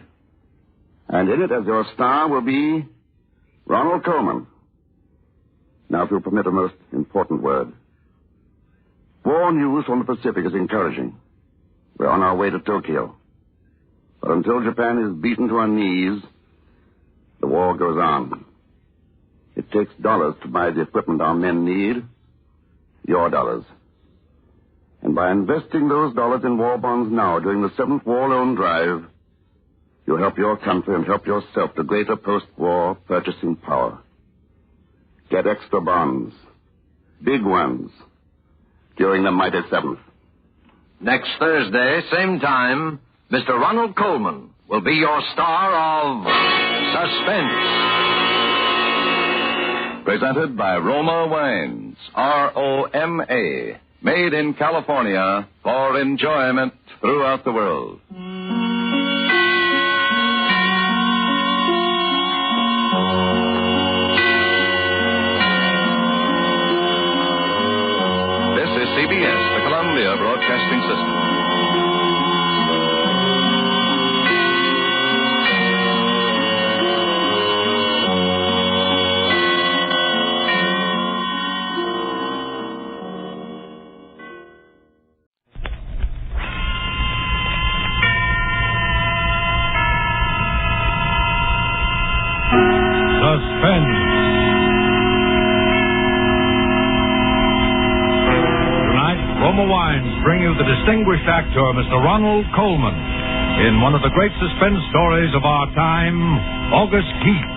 And in it, as your star, will be Ronald Colman. Now, if you'll permit a most important word. War news from the Pacific is encouraging. We're on our way to Tokyo. But until Japan is beaten to her knees, the war goes on. It takes dollars to buy the equipment our men need, your dollars. And by investing those dollars in war bonds now during the 7th War Loan Drive, you help your country and help yourself to greater post-war purchasing power. Get extra bonds, big ones, during the mighty 7th. Next Thursday, same time, Mr. Ronald Colman will be your star of Suspense. Presented by Roma Wines, R-O-M-A, made in California for enjoyment throughout the world. This is CBS, the Columbia Broadcasting System. Bring you the distinguished actor, Mr. Ronald Colman, in one of the great suspense stories of our time, August Heat.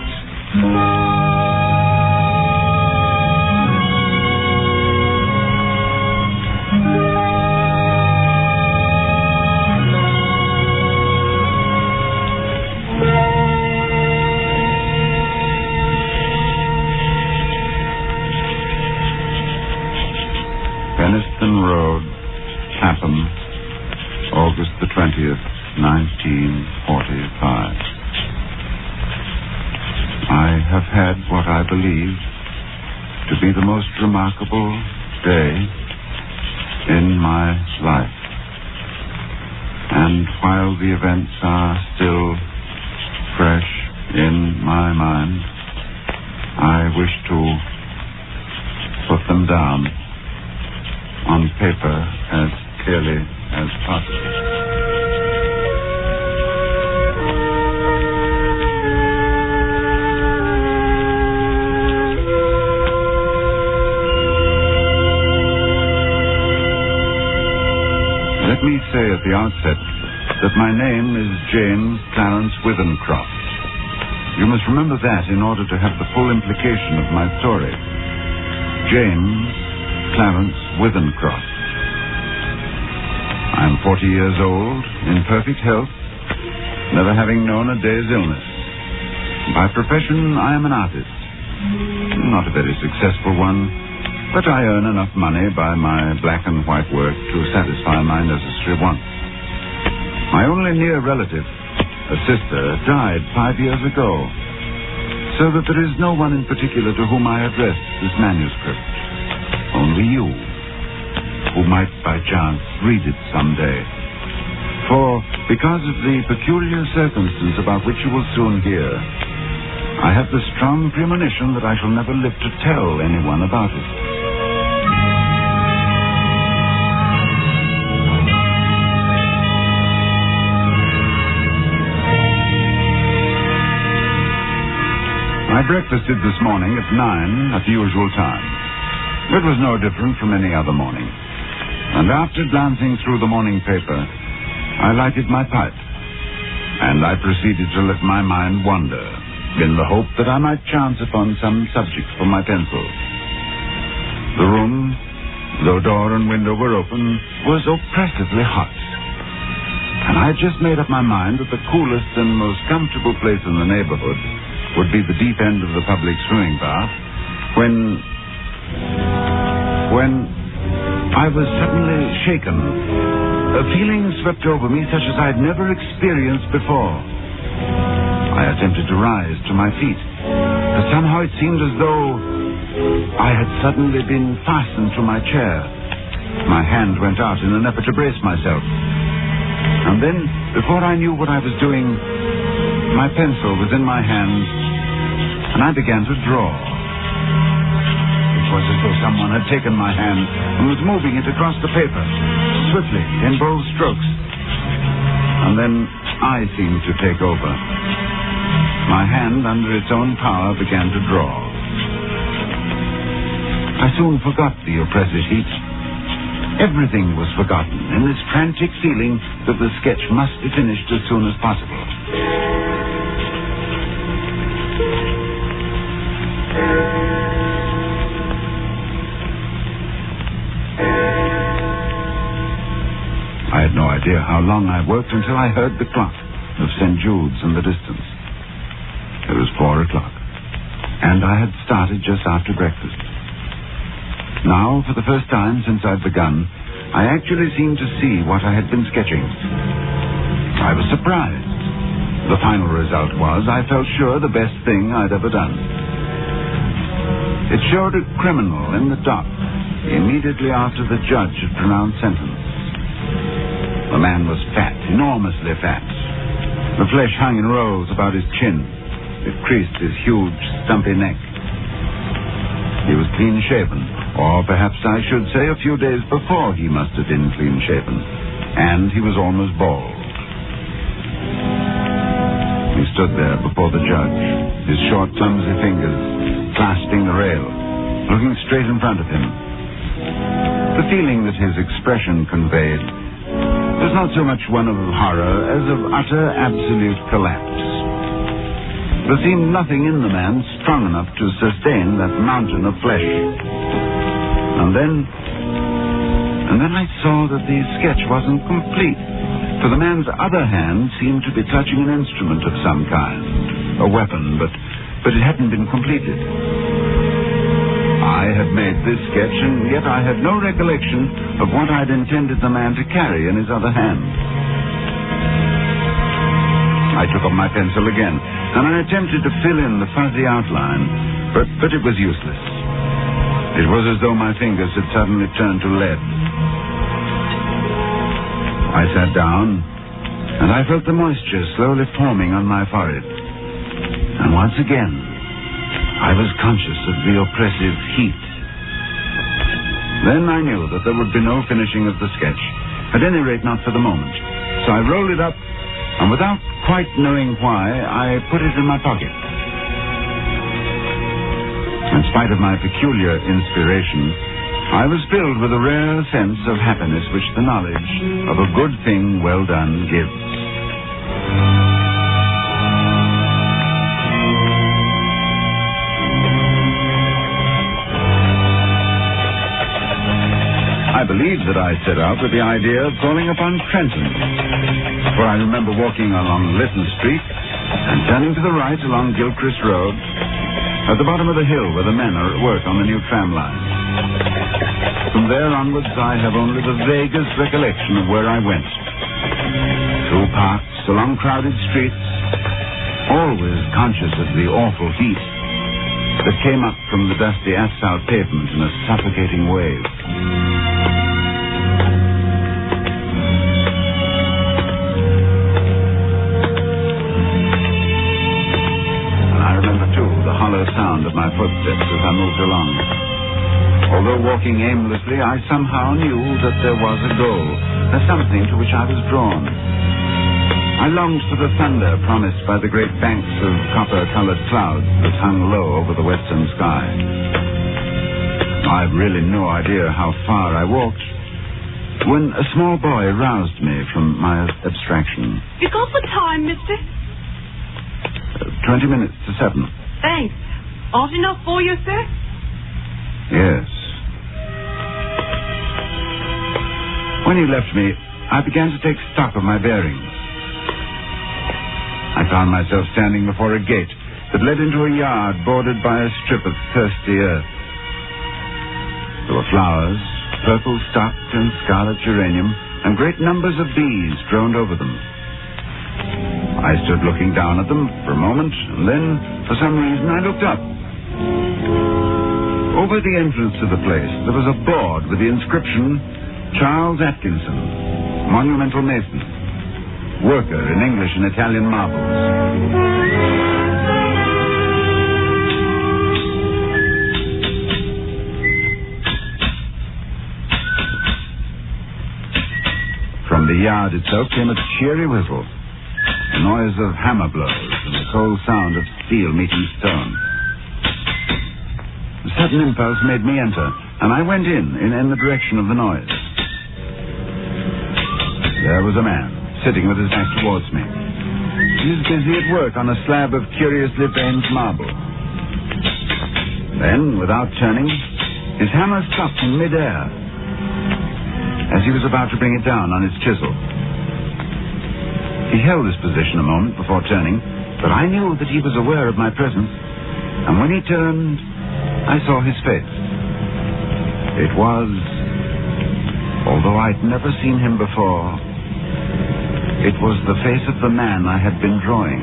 Peniston Road, Clapham, August the 20th, 1945. I have had what I believe to be the most remarkable day in my life. And while the events are still fresh in my mind, I wish to put them down on paper as clearly as possible. Let me say at the outset that my name is James Clarence Withencroft. You must remember that in order to have the full implication of my story. James Clarence Withencroft. I am 40 years old, in perfect health, never having known a day's illness. By profession, I am an artist. Not a very successful one, but I earn enough money by my black and white work to satisfy my necessary wants. My only near relative, a sister, died 5 years ago, so that there is no one in particular to whom I address this manuscript. Only you, who might by chance read it someday. For, because of the peculiar circumstance about which you will soon hear, I have the strong premonition that I shall never live to tell anyone about it. I breakfasted this morning at 9 at the usual time. It was no different from any other morning. And after glancing through the morning paper, I lighted my pipe. and I proceeded to let my mind wander, in the hope that I might chance upon some subject for my pencil. The room, though door and window were open, was oppressively hot. And I had just made up my mind that the coolest and most comfortable place in the neighborhood would be the deep end of the public swimming bath, when I was suddenly shaken. A feeling swept over me such as I had never experienced before. I attempted to rise to my feet, but somehow it seemed as though I had suddenly been fastened to my chair. My hand went out in an effort to brace myself. And then, before I knew what I was doing, my pencil was in my hand, and I began to draw. It was as though someone had taken my hand and was moving it across the paper, swiftly, in bold strokes. And then I seemed to take over. My hand, under its own power, began to draw. I soon forgot the oppressive heat. Everything was forgotten in this frantic feeling that the sketch must be finished as soon as possible. I had no idea how long I worked until I heard the clock of St. Jude's in the distance. It was 4 o'clock, and I had started just after breakfast. Now, for the first time since I'd begun, I actually seemed to see what I had been sketching. I was surprised. The final result was, I felt sure, the best thing I'd ever done. It showed a criminal in the dock immediately after the judge had pronounced sentence. The man was fat, enormously fat. The flesh hung in rolls about his chin. It creased his huge, stumpy neck. He was clean-shaven. Or perhaps I should say a few days before he must have been clean-shaven. And he was almost bald. He stood there before the judge, his short, clumsy fingers clasping the rail, looking straight in front of him. The feeling that his expression conveyed was not so much one of horror as of utter, absolute collapse. There seemed nothing in the man strong enough to sustain that mountain of flesh. And then I saw that the sketch wasn't complete, for the man's other hand seemed to be touching an instrument of some kind, a weapon, but it hadn't been completed. I had made this sketch, and yet I had no recollection of what I'd intended the man to carry in his other hand. I took up my pencil again, and I attempted to fill in the fuzzy outline, but it was useless. It was as though my fingers had suddenly turned to lead. I sat down, and I felt the moisture slowly forming on my forehead. And once again, I was conscious of the oppressive heat. Then I knew that there would be no finishing of the sketch, at any rate not for the moment. So I rolled it up, and without quite knowing why, I put it in my pocket. In spite of my peculiar inspiration, I was filled with a rare sense of happiness which the knowledge of a good thing well done gives. I believe that I set out with the idea of calling upon Trenton, for I remember walking along Lytton Street and turning to the right along Gilchrist Road, at the bottom of the hill where the men are at work on the new tram line. From there onwards, I have only the vaguest recollection of where I went. Through parks, along crowded streets, always conscious of the awful heat that came up from the dusty asphalt pavement in a suffocating wave. Sound of my footsteps as I moved along. Although walking aimlessly, I somehow knew that there was a goal, something to which I was drawn. I longed for the thunder promised by the great banks of copper-colored clouds that hung low over the western sky. I've really no idea how far I walked, when a small boy roused me from my abstraction. You got the time, mister? 20 minutes to 7. Thanks. Odd enough for you, sir? Yes. When he left me, I began to take stock of my bearings. I found myself standing before a gate that led into a yard bordered by a strip of thirsty earth. There were flowers, purple stock and scarlet geranium, and great numbers of bees droned over them. I stood looking down at them for a moment, and then, for some reason, I looked up. Over the entrance to the place, there was a board with the inscription, Charles Atkinson, Monumental Mason, worker in English and Italian marbles. From the yard itself came a cheery whistle, the noise of hammer blows, and the cold sound of steel meeting stone. A sudden impulse made me enter, and I went in the direction of the noise. There was a man, sitting with his back towards me. He was busy at work on a slab of curiously veined marble. Then, without turning, his hammer stopped in midair as he was about to bring it down on his chisel. He held this position a moment before turning, but I knew that he was aware of my presence, and when he turned, I saw his face. It was, although I'd never seen him before, it was the face of the man I had been drawing.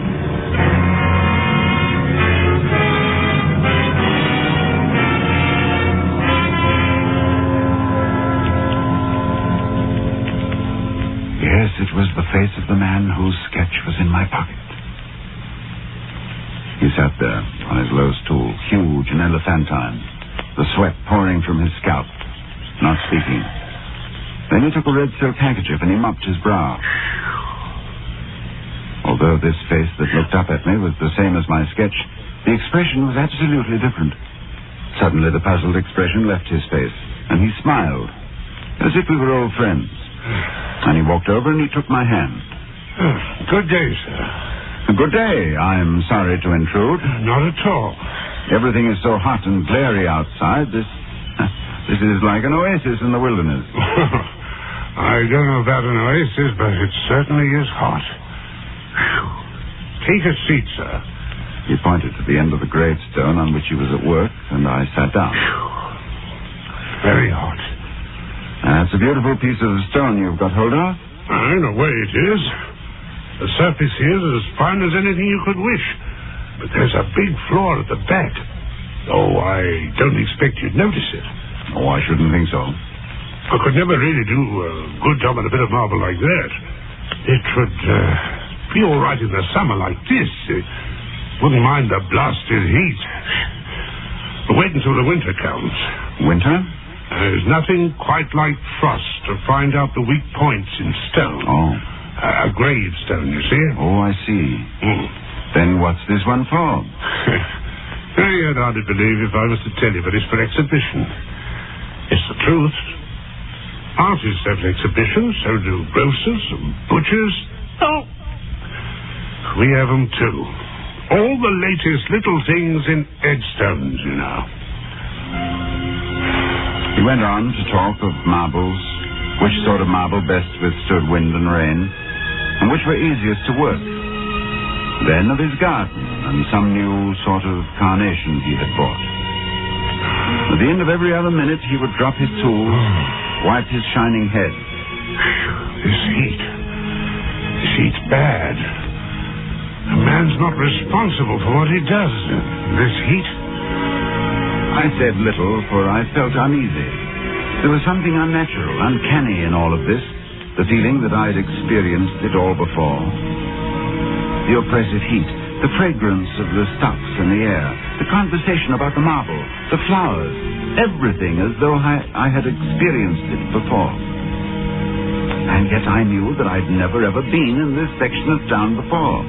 Yes, it was the face of the man whose sketch was in my pocket. He sat there on his low stool, huge and elephantine, the sweat pouring from his scalp, not speaking. Then he took a red silk handkerchief and he mopped his brow. Although this face that looked up at me was the same as my sketch, the expression was absolutely different. Suddenly the puzzled expression left his face, and he smiled, as if we were old friends. And he walked over and he took my hand. Good day, sir. Good day. I'm sorry to intrude. Not at all. Everything is so hot and glary outside. This is like an oasis in the wilderness. I don't know about an oasis, but it certainly is hot. Take a seat, sir. He pointed to the end of the gravestone on which he was at work, and I sat down. Very hot. That's a beautiful piece of stone you've got hold of. In a way it is. The surface here is as fine as anything you could wish. But there's a big flaw at the back. Oh, I don't expect you'd notice it. Oh, I shouldn't think so. I could never really do a good job on a bit of marble like that. It would be all right in the summer like this. Wouldn't mind the blasted heat. But wait until the winter comes. Winter? There's nothing quite like frost to find out the weak points in stone. Oh. A gravestone, you see. Oh, I see. Then what's this one for? You'd hardly believe if I was to tell you, but it's for exhibition. It's the truth. Artists have exhibitions, so do grocers and butchers. Oh, we have them too. All the latest little things in headstones, you know. He went on to talk of marbles, which sort of marble best withstood wind and rain, and which were easiest to work. Then of his garden and some new sort of carnation he had bought. At the end of every other minute, he would drop his tools, wipe his shining head. This heat's bad. A man's not responsible for what he does in this heat. I said little, for I felt uneasy. There was something unnatural, uncanny in all of this, the feeling that I'd experienced it all before. The oppressive heat, the fragrance of the stuffs in the air, the conversation about the marble, the flowers, everything as though I had experienced it before. And yet I knew that I'd never ever been in this section of town before.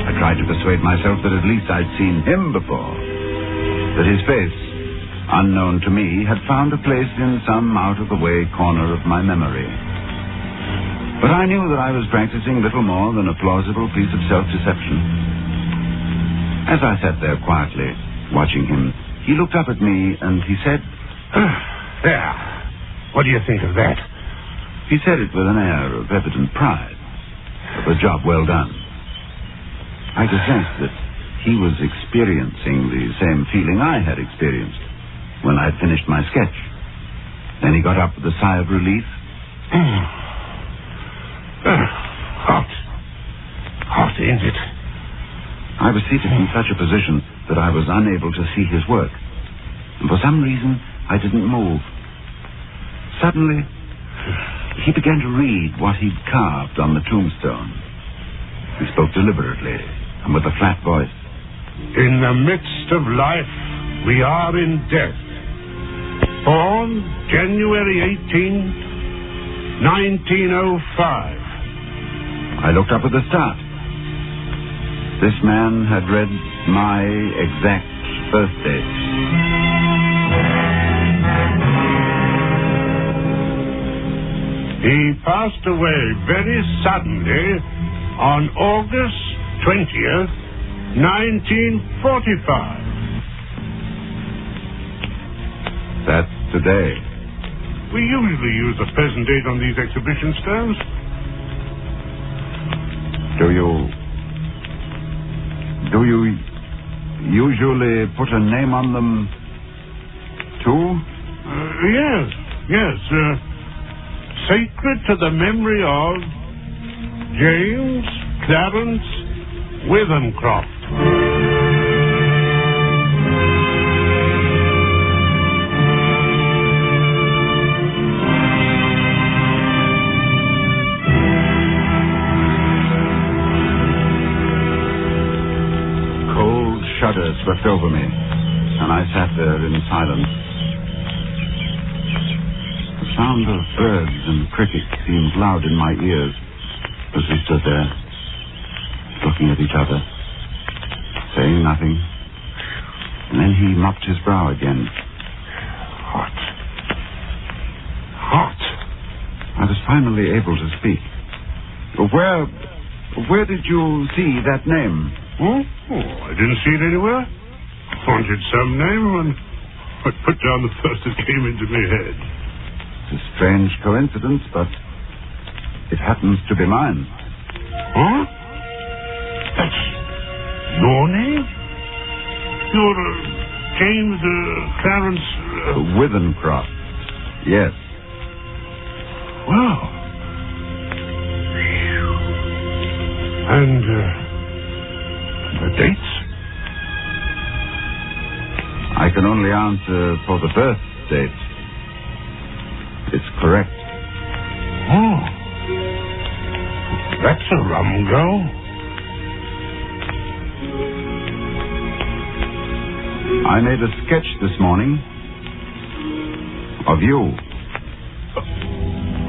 I tried to persuade myself that at least I'd seen him before, that his face, unknown to me, had found a place in some out-of-the-way corner of my memory. But I knew that I was practicing little more than a plausible piece of self-deception. As I sat there quietly, watching him, he looked up at me and he said, There. What do you think of that? He said it with an air of evident pride, of a job well done. I could sense that he was experiencing the same feeling I had experienced when I had finished my sketch. Then he got up with a sigh of relief. Hot. Hot, ain't it? I was seated in such a position that I was unable to see his work. And for some reason, I didn't move. Suddenly, he began to read what he'd carved on the tombstone. He spoke deliberately and with a flat voice. In the midst of life, we are in death. Born January 18, 1905. I looked up at the start. This man had read my exact birth date. He passed away very suddenly on August 20th, 1945. That's today. We usually use the present date on these exhibition stones. Do you usually put a name on them, too? Yes. Sacred to the memory of James Clarence Withencroft. Shudders swept over me, and I sat there in silence. The sound of birds and crickets seemed loud in my ears as we stood there, looking at each other, saying nothing. And then he mopped his brow again. Hot. I was finally able to speak. Where did you see that name? I didn't see it anywhere. I wanted some name, and I put down the first that came into my head. It's a strange coincidence, but it happens to be mine. Huh? That's your name? You're James Clarence... Withencroft. Yes. Wow. And, the dates? I can only answer for the birth date. It's correct. Oh. That's a rum go. I made a sketch this morning of you.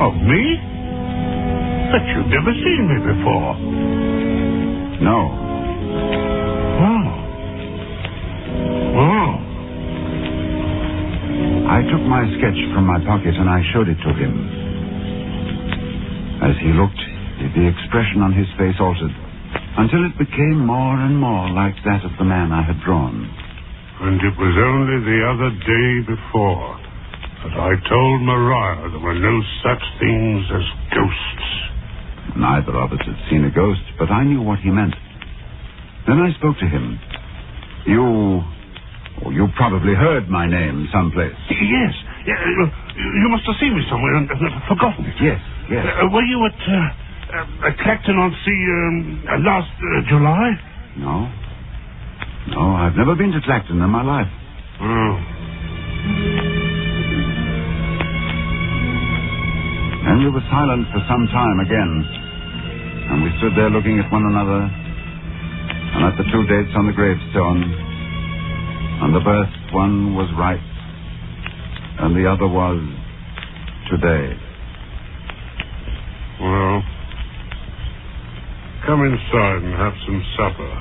Of me? But you've never seen me before. No. I took my sketch from my pocket and I showed it to him. As he looked, the expression on his face altered until it became more and more like that of the man I had drawn. And it was only the other day before that I told Maria there were no such things as ghosts. Neither of us had seen a ghost, but I knew what he meant. Then I spoke to him. You probably heard my name someplace. Yes. You must have seen me somewhere and forgotten it. Yes. Were you at Clacton-on-Sea last July? No, I've never been to Clacton in my life. Oh. And we were silent for some time again. And we stood there looking at one another and at the two dates on the gravestone. And the birth one was right, and the other was today. Well, come inside and have some supper.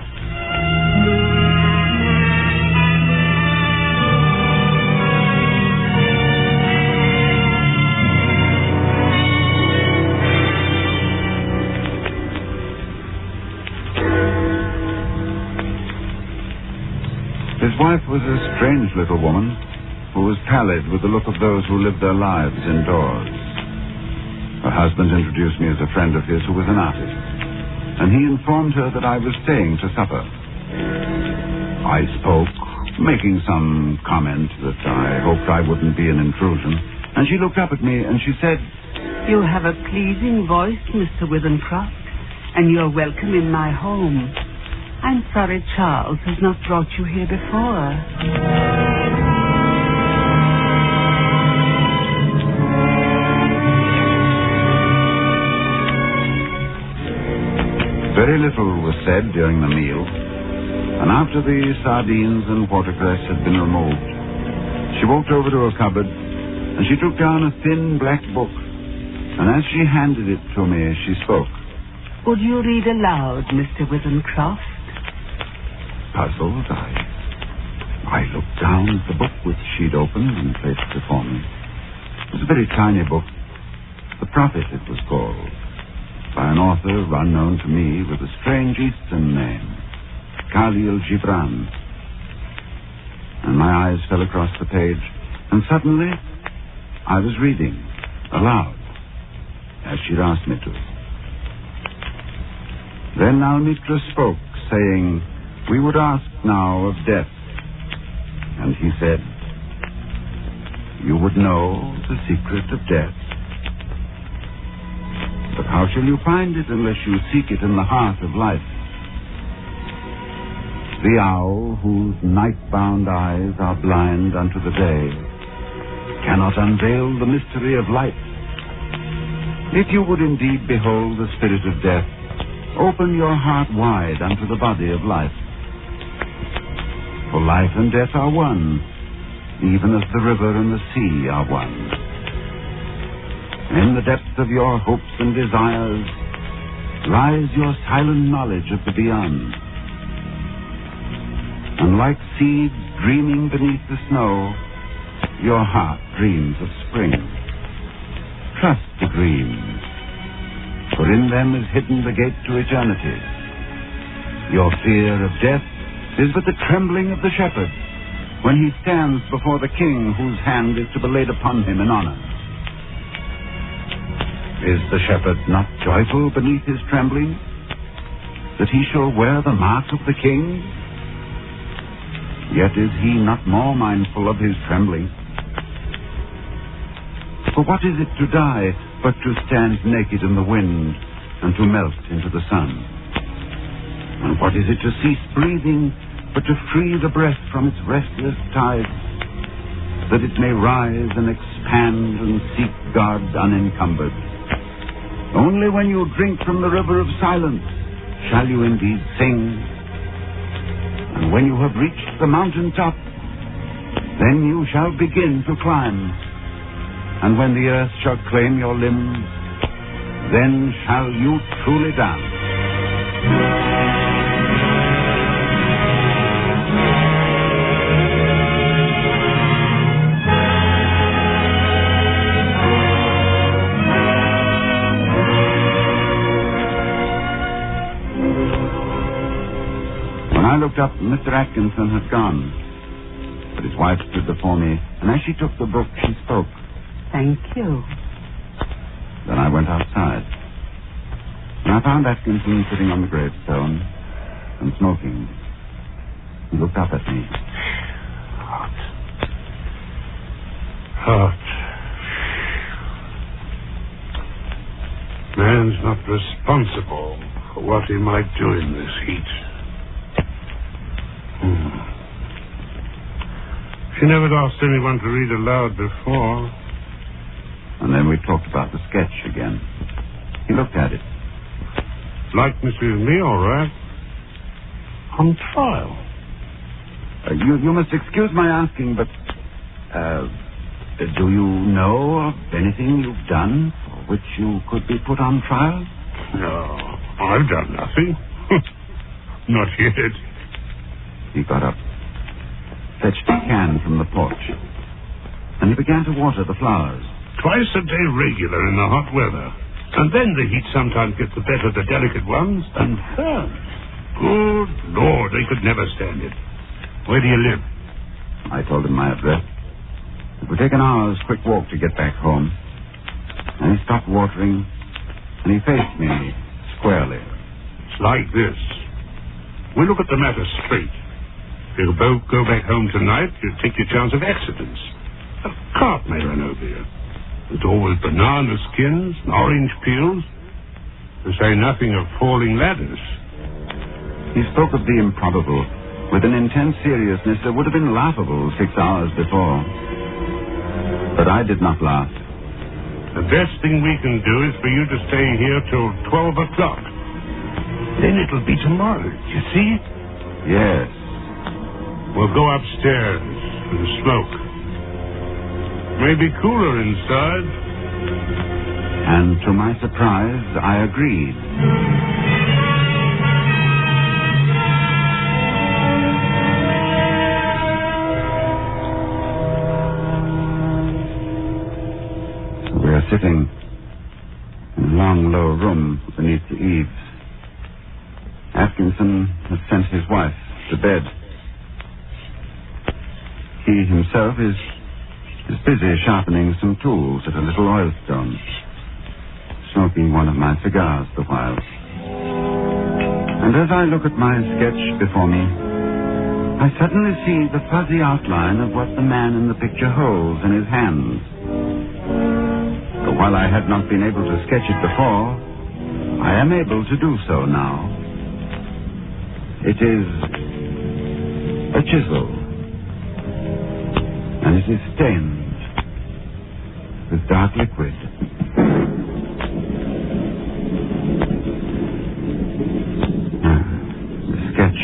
wife was a strange little woman who was pallid with the look of those who live their lives indoors. Her husband introduced me as a friend of his who was an artist, and he informed her that I was staying to supper. I spoke, making some comment that I hoped I wouldn't be an intrusion, and she looked up at me and she said, "You have a pleasing voice, Mr. Withencroft, and you're welcome in my home. I'm sorry Charles has not brought you here before." Very little was said during the meal, and after the sardines and watercress had been removed, she walked over to her cupboard and she took down a thin black book, and as she handed it to me, she spoke. "Would you read aloud, Mr. Withencroft?" Puzzled, I looked down at the book which she'd opened and placed before me. It was a very tiny book. The Prophet, it was called, by an author unknown to me with a strange Eastern name, Khalil Gibran. And my eyes fell across the page, and suddenly I was reading aloud, as she'd asked me to. Then Almitra spoke, saying, "We would ask now of death." And he said, "You would know the secret of death. But how shall you find it unless you seek it in the heart of life? The owl, whose night-bound eyes are blind unto the day, cannot unveil the mystery of light. If you would indeed behold the spirit of death, open your heart wide unto the body of life. For life and death are one, even as the river and the sea are one. In the depths of your hopes and desires lies your silent knowledge of the beyond. And like seeds dreaming beneath the snow, your heart dreams of spring. Trust the dreams, for in them is hidden the gate to eternity. Your fear of death is but the trembling of the shepherd when he stands before the king whose hand is to be laid upon him in honor. Is the shepherd not joyful beneath his trembling, that he shall wear the mark of the king? Yet is he not more mindful of his trembling. For what is it to die but to stand naked in the wind and to melt into the sun? And what is it to cease breathing but to free the breath from its restless tides, that it may rise and expand and seek God unencumbered? Only when you drink from the river of silence shall you indeed sing. And when you have reached the mountain top, then you shall begin to climb. And when the earth shall claim your limbs, then shall you truly dance. I looked up, and Mr. Atkinson had gone. But his wife stood before me, and as she took the book, she spoke. "Thank you." Then I went outside. And I found Atkinson sitting on the gravestone and smoking. He looked up at me. Hot. Man's not responsible for what he might do in this heat. She never asked anyone to read aloud before. And then we talked about the sketch again. He looked at it. Likeness is me, all right. On trial. You must excuse my asking, but do you know of anything you've done for which you could be put on trial? No, I've done nothing. Not yet. He got up, fetched a can from the porch, and he began to water the flowers. Twice a day regular in the hot weather. And then the heat sometimes gets the better of the delicate ones, and ferns. Good Lord, they could never stand it. Where do you live? I told him my address. It would take an hour's quick walk to get back home. And he stopped watering, and he faced me squarely. It's like this. We look at the matter straight. If you both go back home tonight, you take your chance of accidents. A cart may run over you. There's always banana skins and orange peels. To say nothing of falling ladders. He spoke of the improbable with an intense seriousness that would have been laughable 6 hours before. But I did not laugh. The best thing we can do is for you to stay here till 12 o'clock. Then it'll be tomorrow, you see? Yes. We'll go upstairs for the smoke. Maybe cooler inside. And to my surprise, I agreed. We are sitting in a long, low room beneath the eaves. Atkinson has sent his wife to bed. He himself is busy sharpening some tools at a little oil stone, smoking one of my cigars the while. And as I look at my sketch before me, I suddenly see the fuzzy outline of what the man in the picture holds in his hands. But while I had not been able to sketch it before, I am able to do so now. It is a chisel, and it is stained with dark liquid. The sketch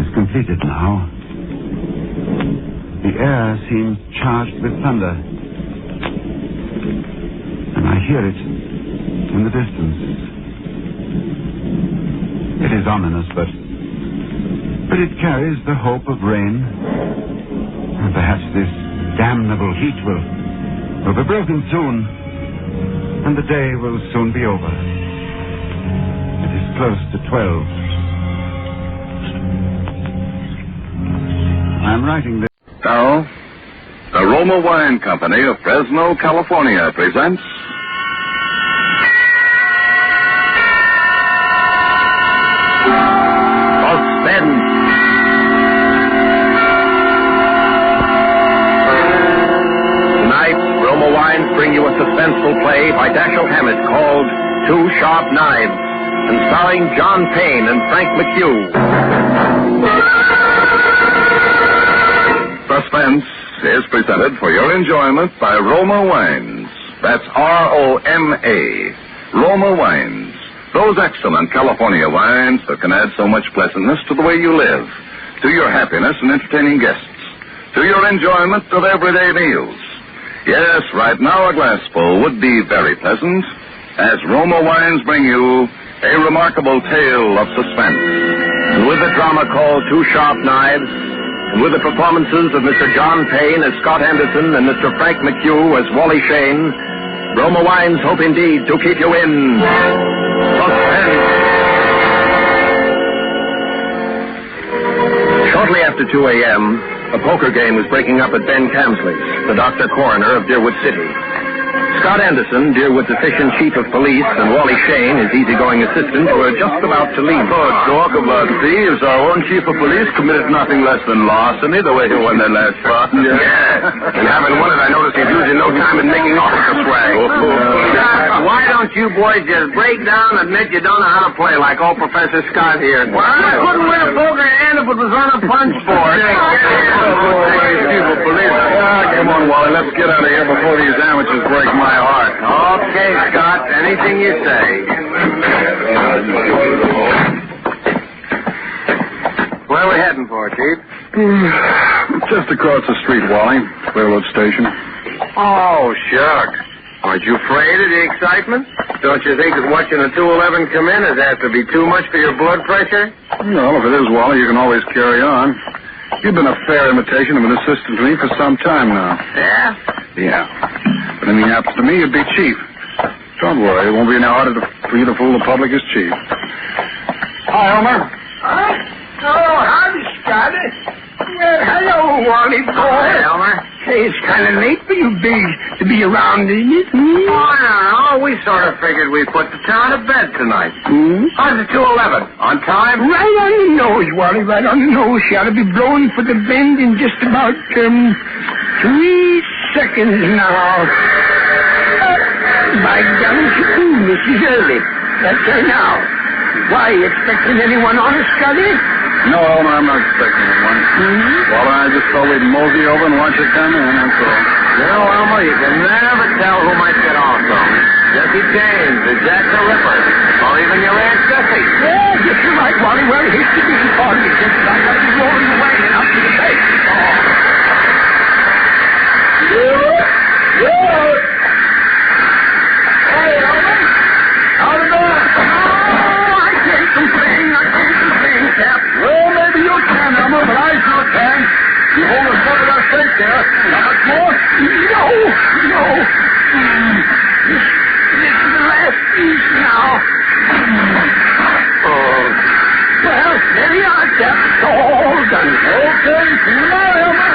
is completed now. The air seems charged with thunder, and I hear it in the distance. It is ominous, but it carries the hope of rain. And perhaps this damnable heat will be broken soon, and the day will soon be over. It is close to 12. I'm writing this. Now, the Roma Wine Company of Fresno, California presents Suspense. Tonight, Roma Wines bring you a suspenseful play by Dashiell Hammett called Two Sharp Knives, and starring John Payne and Frank McHugh. Suspense is presented for your enjoyment by Roma Wines. That's R-O-M-A. Roma Wines. Those excellent California wines that can add so much pleasantness to the way you live, to your happiness in entertaining guests, to your enjoyment of everyday meals. Yes, right now a glassful would be very pleasant, as Roma Wines bring you a remarkable tale of suspense. And with the drama called Two Sharp Knives, and with the performances of Mr. John Payne as Scott Henderson and Mr. Frank McHugh as Wally Shane, Roma Wines hope indeed to keep you in suspense. Shortly after 2 a.m., a poker game was breaking up at Ben Camsley's, the doctor coroner of Deerwood City. Scott Anderson, Deerwood's efficient chief of police, and Wally Shane, his easygoing assistant, were just about to leave. Oh, talk about thieves. Our own chief of police committed nothing less than larceny the way he won that last spot. Yeah. And having won it, I noticed he's losing no time in making off with the swag. Why don't you boys just break down and admit you don't know how to play like old Professor Scott here? Well, I couldn't win a poker hand if it was on a punch board. Come on, Wally, let's get out of here before these amateurs break my heart. Okay, Scott, anything you say. Where are we heading for, Chief? Just across the street, Wally. Railroad station. Oh, shucks. Aren't you afraid of the excitement? Don't you think that watching a 211 come in is apt to be too much for your blood pressure? Well, if it is, Wally, you can always carry on. You've been a fair imitation of an assistant to me for some time now. Yeah? Yeah. But anything happens to me, you'd be chief. Don't worry, it won't be any harder for you to fool the public as chief. Hi, Elmer. Huh? Oh, howdy, Scotty. Hello, Wally boy. Hi, Elmer. Hey, it's kind of late for you bigs to be around, isn't it? Oh, no. We sort of figured we'd put the town to bed tonight. How's the 211? On time? Right on the nose, Wally, right on the nose. Shall be blowing for the bend in just about 3 seconds now. By golly, this is early. That's her now. Why, you expecting anyone on us, Scotty? No, Elmer, I'm not expecting anyone. Well, I just thought we'd mosey over and watch it come in, that's all. You know, Elmer, you can never tell who might get off, though. Jesse James, or Jack the Ripper, or even your Aunt Jessie. Yeah, just right, Wally. Well, here's the big party. Just like what he's rolling away and up to the base. Hey, Elmer. How's it going? I can't complain, Cap. Well, maybe you can, Elmer, but I sure can. You hold us up at our stake there. How much more? No. This is the last piece now. Well, there you are, Cap. It's all done. Okay, see you now, Elmer.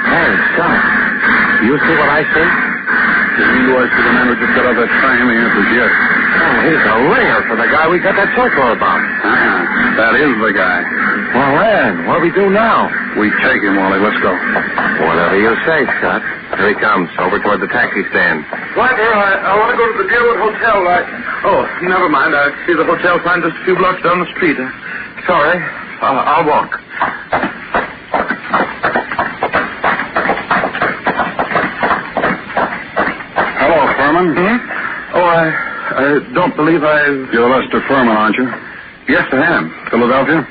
Hey, Scott. You see what I see? You was to the man who just got off that train. The answer's yes. Oh, he's a ringer for the guy we got that circle about. That is the guy. Well, then, what do we do now? We take him, Wally. Let's go. Whatever you say, Scott. Here he comes, over toward the taxi stand. Why, I want to go to the Deerwood Hotel. Oh, never mind. I see the hotel sign just a few blocks down the street. Sorry. I'll walk. Hello, Furman. Oh, I don't believe I've... You're Lester Furman, aren't you? Yes, I am. Philadelphia?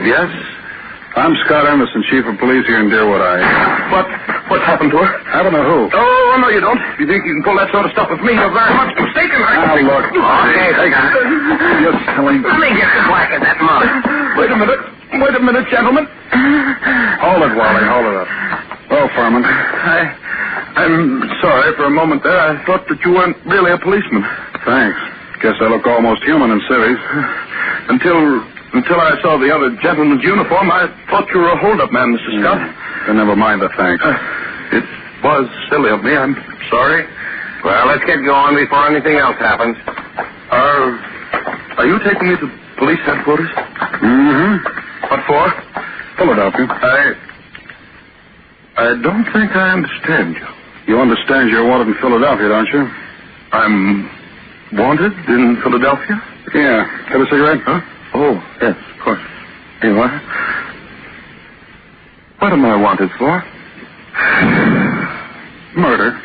Yes. I'm Scott Emerson, Chief of Police here in Deerwood. What happened to her? I don't know who. Oh, no, you don't. If you think you can pull that sort of stuff with me, you're very much mistaken. Look. Okay, Scott. You're silly. Let me get the whack of that mug. Wait a minute, gentlemen. Hold it, Wally. Hold it up. Well, Furman. I'm sorry for a moment there. I thought that you weren't really a policeman. Thanks. Guess I look almost human in civvies. Until I saw the other gentleman's uniform, I thought you were a hold-up man, Mr. Scott. Then never mind the thanks. It was silly of me. I'm sorry. Well, let's get going before anything else happens. Are you taking me to police headquarters? What for? Philadelphia. I don't think I understand you. You understand you're wanted in Philadelphia, don't you? I'm wanted in Philadelphia? Yeah. Have a cigarette? Huh? Oh, yes, of course. Here you are. What am I wanted for? Murder.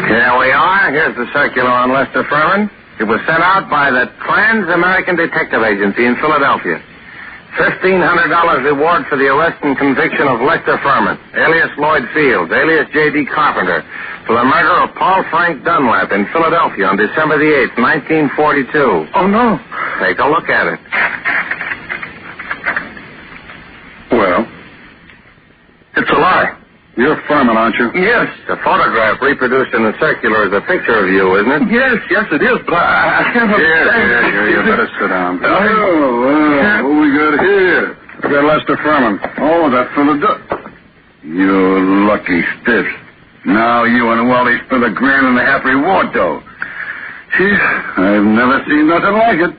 Here we are. Here's the circular on Lester Furman. It was sent out by the Trans-American Detective Agency in Philadelphia. $1,500 reward for the arrest and conviction of Lester Furman, alias Lloyd Fields, alias J.D. Carpenter, for the murder of Paul Frank Dunlap in Philadelphia on December the 8th, 1942. Oh, no. Take a look at it. Well, it's a lie. You're Furman, aren't you? Yes. The photograph reproduced in the circular is a picture of you, isn't it? Yes, it is, but I can't understand. Here, you better sit down. What we got here? We got Lester Furman. Oh, that's Philadelphia. You lucky stiffs. Now you and Wally spent $1.5 grand reward, though. Gee, I've never seen nothing like it.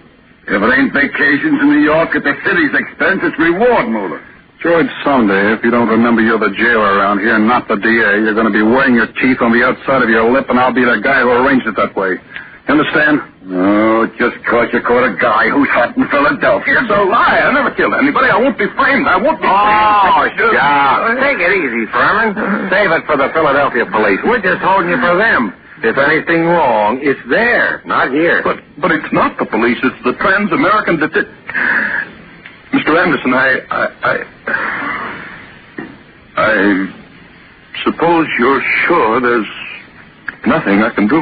If it ain't vacations in New York at the city's expense, it's reward, Moolah. George, someday, if you don't remember you're the jailer around here and not the DA, you're going to be wearing your teeth on the outside of your lip, and I'll be the guy who arranged it that way. You understand? Oh, just because you caught a guy who's hot in Philadelphia. It's a lie. I never killed anybody. I won't be framed. I won't be framed. Stop. Take it easy, Furman. Save it for the Philadelphia police. We're just holding you for them. If anything wrong, it's there, not here. But it's not the police. It's the Trans-American Detective... Mr. Anderson, I suppose you're sure there's nothing I can do.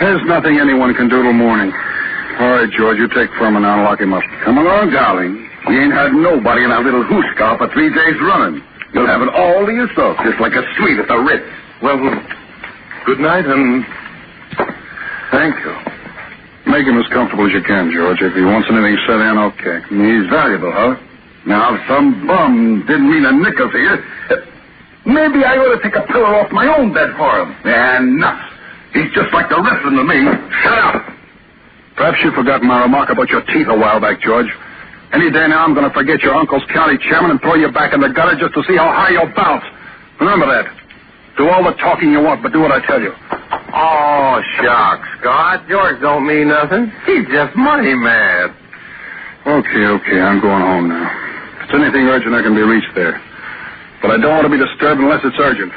There's nothing anyone can do till morning. All right, George, you take Furman now and lock him up. Come along, darling. You ain't had nobody in our little hoosecar for 3 days running. You'll have it all to yourself, just like a suite at the Ritz. Well, good night, and thank you. Make him as comfortable as you can, George. If he wants anything set in, okay. He's valuable, huh? Now, if some bum didn't mean a nickel to you, maybe I ought to take a pillow off my own bed for him. And nuts. He's just like the rest of them to me. Shut up. Perhaps you forgot my remark about your teeth a while back, George. Any day now, I'm going to forget your uncle's county chairman and throw you back in the gutter just to see how high you'll bounce. Remember that. Do all the talking you want, but do what I tell you. Oh, shucks, Scott. George don't mean nothing. He's just money mad. Okay, I'm going home now. If it's anything urgent, I can be reached there. But I don't want to be disturbed unless it's urgent.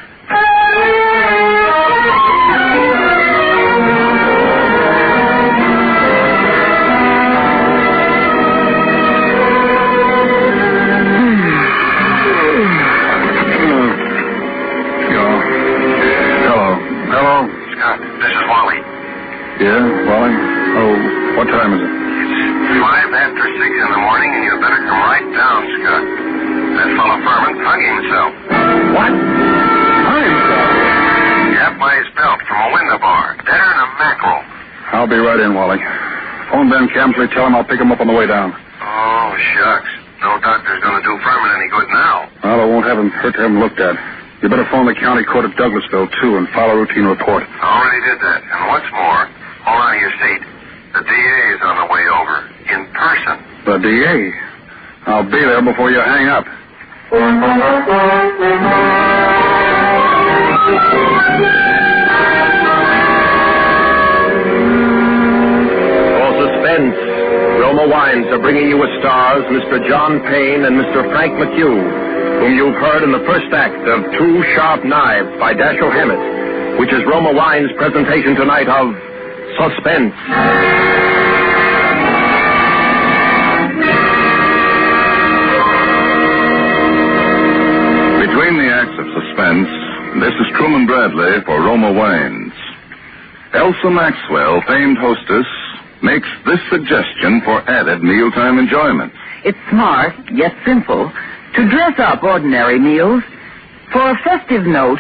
Hello, Scott. This is Wally. Yeah, Wally? Oh, what time is it? It's 5 after 6 in the morning, and you better come right down, Scott. That fellow Furman hung himself. What? Hung himself? Yep, by his belt from a window bar. Deader than a mackerel. I'll be right in, Wally. Phone Ben Camsley, tell him I'll pick him up on the way down. Oh, shucks. No doctor's going to do Furman any good now. Well, it won't hurt to have him looked at. You better phone the county court at Douglasville, too, and file a routine report. I already did that. And what's more, hold on to your seat. The DA is on the way over, in person. The DA? I'll be there before you hang up. For Suspense, Roma Wines are bringing you as stars Mr. John Payne and Mr. Frank McHugh, whom you've heard in the first act of Two Sharp Knives by Dashiell Hammett, which is Roma Wine's presentation tonight of Suspense. Between the acts of Suspense, this is Truman Bradley for Roma Wines. Elsa Maxwell, famed hostess, makes this suggestion for added mealtime enjoyment. It's smart, yet simple, to dress up ordinary meals. For a festive note,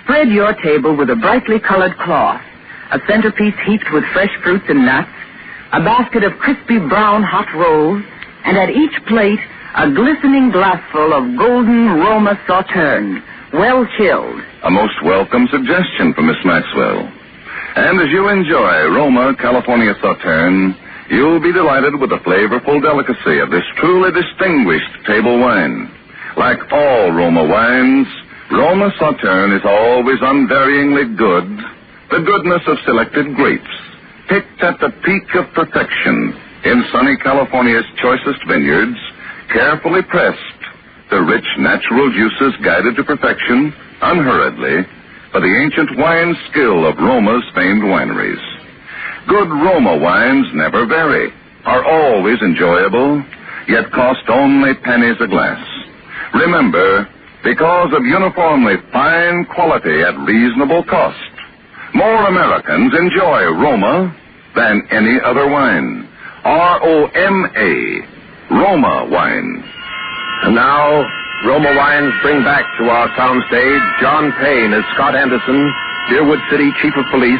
spread your table with a brightly colored cloth, a centerpiece heaped with fresh fruits and nuts, a basket of crispy brown hot rolls, and at each plate, a glistening glassful of golden Roma Sauterne, well chilled. A most welcome suggestion from Miss Maxwell. And as you enjoy Roma California Sauterne, you'll be delighted with the flavorful delicacy of this truly distinguished table wine. Like all Roma wines, Roma Sauterne is always unvaryingly good, the goodness of selected grapes, picked at the peak of perfection in sunny California's choicest vineyards, carefully pressed, the rich natural juices guided to perfection, unhurriedly, by the ancient wine skill of Roma's famed wineries. Good Roma wines never vary, are always enjoyable, yet cost only pennies a glass. Remember, because of uniformly fine quality at reasonable cost, more Americans enjoy Roma than any other wine. R-O-M-A, Roma wine. And now, Roma Wines bring back to our soundstage John Payne as Scott Anderson, Deerwood City Chief of Police,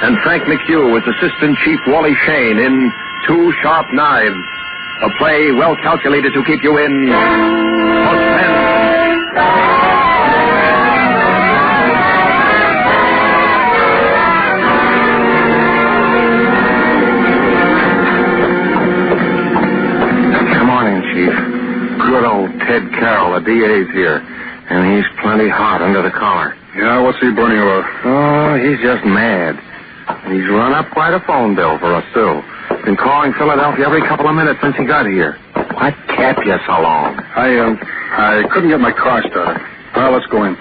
and Frank McHugh as Assistant Chief Wally Shane in Two Sharp Knives, a play well calculated to keep you in suspense. Good morning, Chief. Good old Ted Carroll, the DA's here, and he's plenty hot under the collar. Yeah, what's he burning about? Oh, he's just mad. And he's run up quite a phone bill for us, too. Been calling Philadelphia every couple of minutes since he got here. What kept you so long? I couldn't get my car started. Well, let's go in.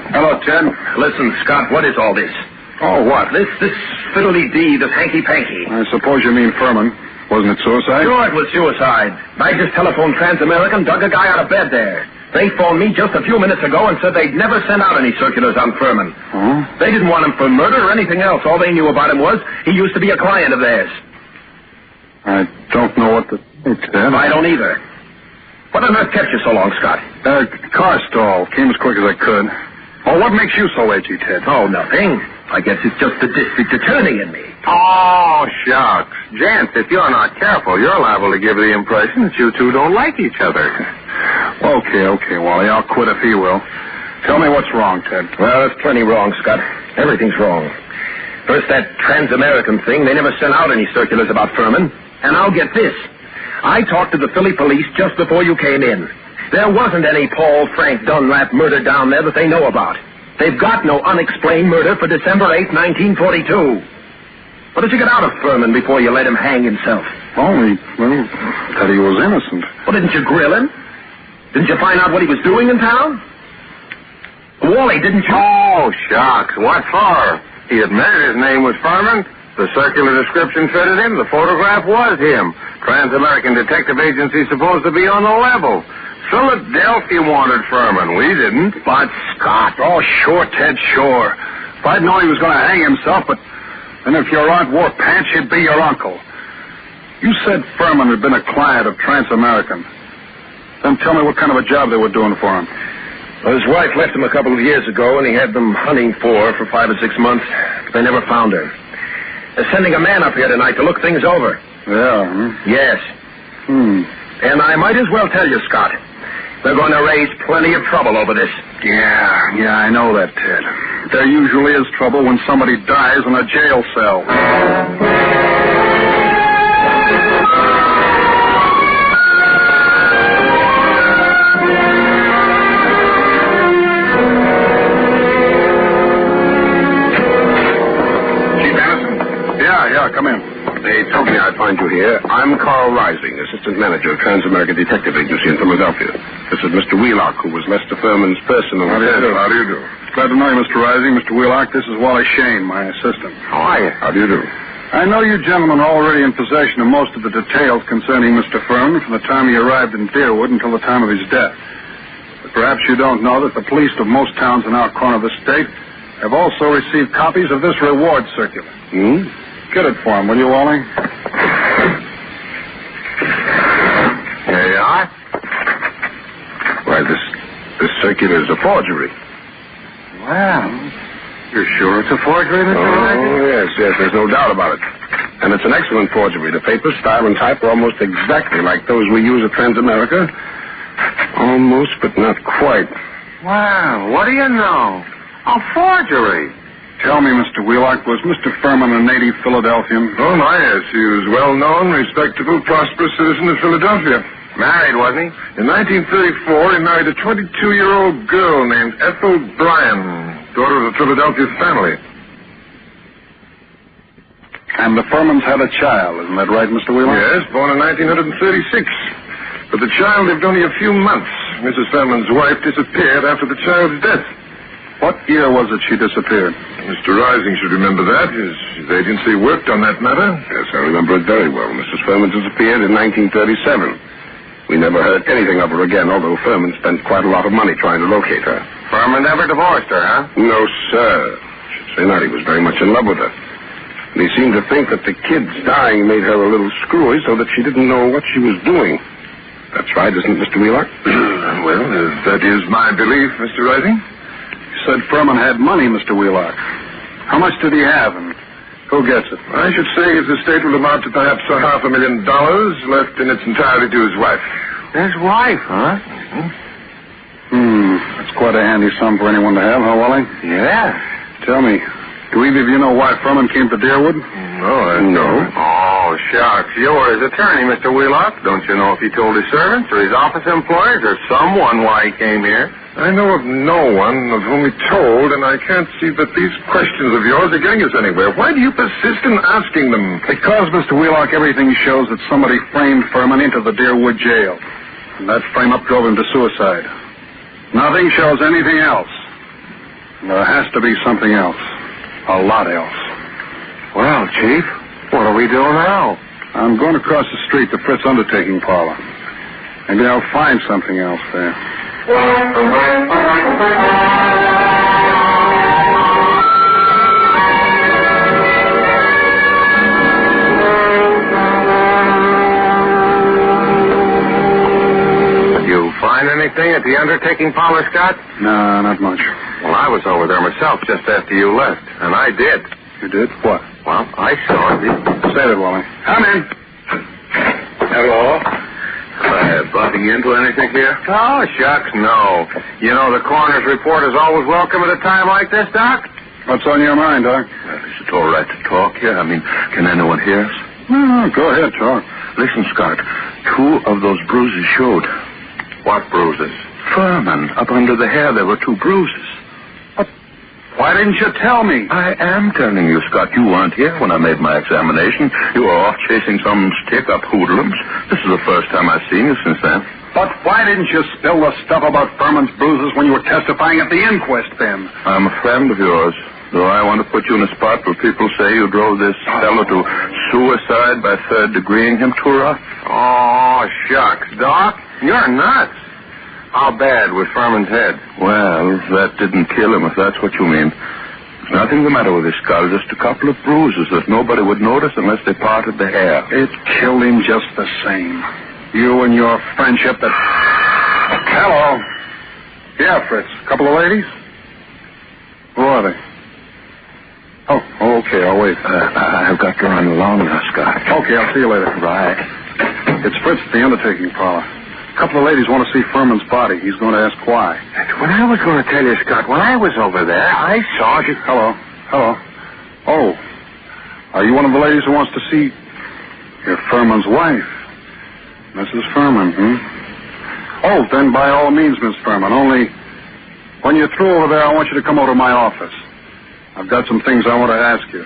Hello, Ted. Listen, Scott, what is all this? Oh, what? This fiddly-dee, this hanky-panky. I suppose you mean Furman. Wasn't it suicide? Sure, it was suicide. I just telephoned Trans-American, dug a guy out of bed there. They phoned me just a few minutes ago and said they'd never sent out any circulars on Furman. Oh? They didn't want him for murder or anything else. All they knew about him was he used to be a client of theirs. I don't know what to think, Ted. I don't either. What on earth kept you so long, Scott? Car stall. Came as quick as I could. Oh, what makes you so edgy, Ted? Oh, nothing. I guess it's just the district attorney in me. Oh, shucks. Gents, if you're not careful, you're liable to give the impression that you two don't like each other. Okay, Wally. I'll quit if he will. Tell me what's wrong, Ted. Well, there's plenty wrong, Scott. Everything's wrong. First, that Trans-American thing. They never sent out any circulars about Furman. And I'll get this. I talked to the Philly police just before you came in. There wasn't any Paul Frank Dunlap murder down there that they know about. They've got no unexplained murder for December 8th, 1942. What did you get out of Furman before you let him hang himself? That he was innocent. Well, didn't you grill him? Didn't you find out what he was doing in town? Wally, didn't you? Oh, shucks. What for? He admitted his name was Furman. The circular description fitted him. The photograph was him. Trans-American Detective Agency supposed to be on the level. Philadelphia wanted Furman. We didn't. But Scott. Oh, sure, Ted, sure. If I'd known he was going to hang himself, but then if your aunt wore pants, she'd be your uncle. You said Furman had been a client of Trans-American. Then tell me what kind of a job they were doing for him. Well, his wife left him a couple of years ago, and he had them hunting for her for 5 or 6 months. But they never found her. They're sending a man up here tonight to look things over. Yeah, huh? Yes. And I might as well tell you, Scott, they're going to raise plenty of trouble over this. Yeah, I know that, Ted. There usually is trouble when somebody dies in a jail cell. Come in. They told me I'd find you here. I'm Carl Rising, Assistant Manager of Trans-American Detective Agency in Philadelphia. This is Mr. Wheelock, who was Lester Furman's personal... How do you do? Glad to know you, Mr. Rising. Mr. Wheelock, this is Wally Shane, my assistant. How are you? How do you do? I know you gentlemen are already in possession of most of the details concerning Mr. Furman from the time he arrived in Deerwood until the time of his death. But perhaps you don't know that the police of most towns in our corner of the state have also received copies of this reward circular. Get it for him, will you, Wally? Here you are. Why, this circular is a forgery. Wow. You're sure it's a forgery, Mr. Rising? Oh, yes, there's no doubt about it. And it's an excellent forgery. The paper, style, and type are almost exactly like those we use at Trans-America. Almost, but not quite. Wow, what do you know? A forgery. Tell me, Mr. Wheelock, was Mr. Furman a native Philadelphian? Oh, my, yes. He was well-known, respectable, prosperous citizen of Philadelphia. Married, wasn't he? In 1934, he married a 22-year-old girl named Ethel Bryan, daughter of a Philadelphia family. And the Furmans had a child, isn't that right, Mr. Wheelock? Yes, born in 1936. But the child lived only a few months. Mrs. Furman's wife disappeared after the child's death. What year was it she disappeared? Mr. Rising should remember that. His agency worked on that matter. Yes, I remember it very well. Mrs. Furman disappeared in 1937. We never heard anything of her again, although Furman spent quite a lot of money trying to locate her. Furman never divorced her, huh? No, sir. I should say not. He was very much in love with her. And he seemed to think that the kid's dying made her a little screwy so that she didn't know what she was doing. That's right, isn't it, Mr. Wheelock? Well, that is my belief, Mr. Rising. You said Furman had money, Mr. Wheelock. How much did he have, and who gets it? I should say his estate will amount to perhaps $500,000 left in its entirety to his wife. His wife, huh? That's quite a handy sum for anyone to have, huh, Wally? Yeah. Tell me, do either of you know why Furman came to Deerwood? No. Oh, shucks. You were his attorney, Mr. Wheelock. Don't you know if he told his servants or his office employees or someone why he came here? I know of no one of whom he told, and I can't see that these questions of yours are getting us anywhere. Why do you persist in asking them? Because, Mr. Wheelock, everything shows that somebody framed Furman into the Deerwood jail. And that frame-up drove him to suicide. Nothing shows anything else. There has to be something else. A lot else. Well, Chief, what do we do now? I'm going across the street to Fritz Undertaking Parlor. Maybe I'll find something else there. Anything at the undertaking parlor, Scott? No, not much. Well, I was over there myself just after you left, and I did. You did? What? Well, I saw it. Say it, Wally. Come in. Hello? Bumping into anything here? Oh, shucks, no. You know, the coroner's report is always welcome at a time like this, Doc. What's on your mind, Doc? Is it all right to talk here? I mean, can anyone hear us? No, go ahead, talk. Listen, Scott, 2 of those bruises showed. What bruises? Furman, up under the hair, there were 2 bruises. Why didn't you tell me? I am telling you, Scott. You weren't here when I made my examination. You were off chasing some stick-up hoodlums. This is the first time I've seen you since then. But why didn't you spill the stuff about Furman's bruises when you were testifying at the inquest, then? I'm a friend of yours, though I want to put you in a spot where people say you drove this fellow to suicide by 3rd degreeing him too rough. Oh, shucks, Doc. You're nuts. How bad was Furman's head? Well, that didn't kill him, if that's what you mean. There's nothing the matter with his skull, just a couple of bruises that nobody would notice unless they parted the hair. It killed him just the same. You and your friendship that... Hello. Yeah, Fritz. Couple of ladies? Who are they? Oh, okay, I'll wait. I've got to run along now, Scott. Okay, I'll see you later. Right. It's Fritz at the undertaking parlor. A couple of ladies want to see Furman's body. He's going to ask why. That's what I was going to tell you, Scott. When I was over there, I saw you. Hello. Oh. Are you one of the ladies who wants to see... You're Furman's wife. Mrs. Furman, Oh, then by all means, Miss Furman. Only when you're through over there, I want you to come over to my office. I've got some things I want to ask you.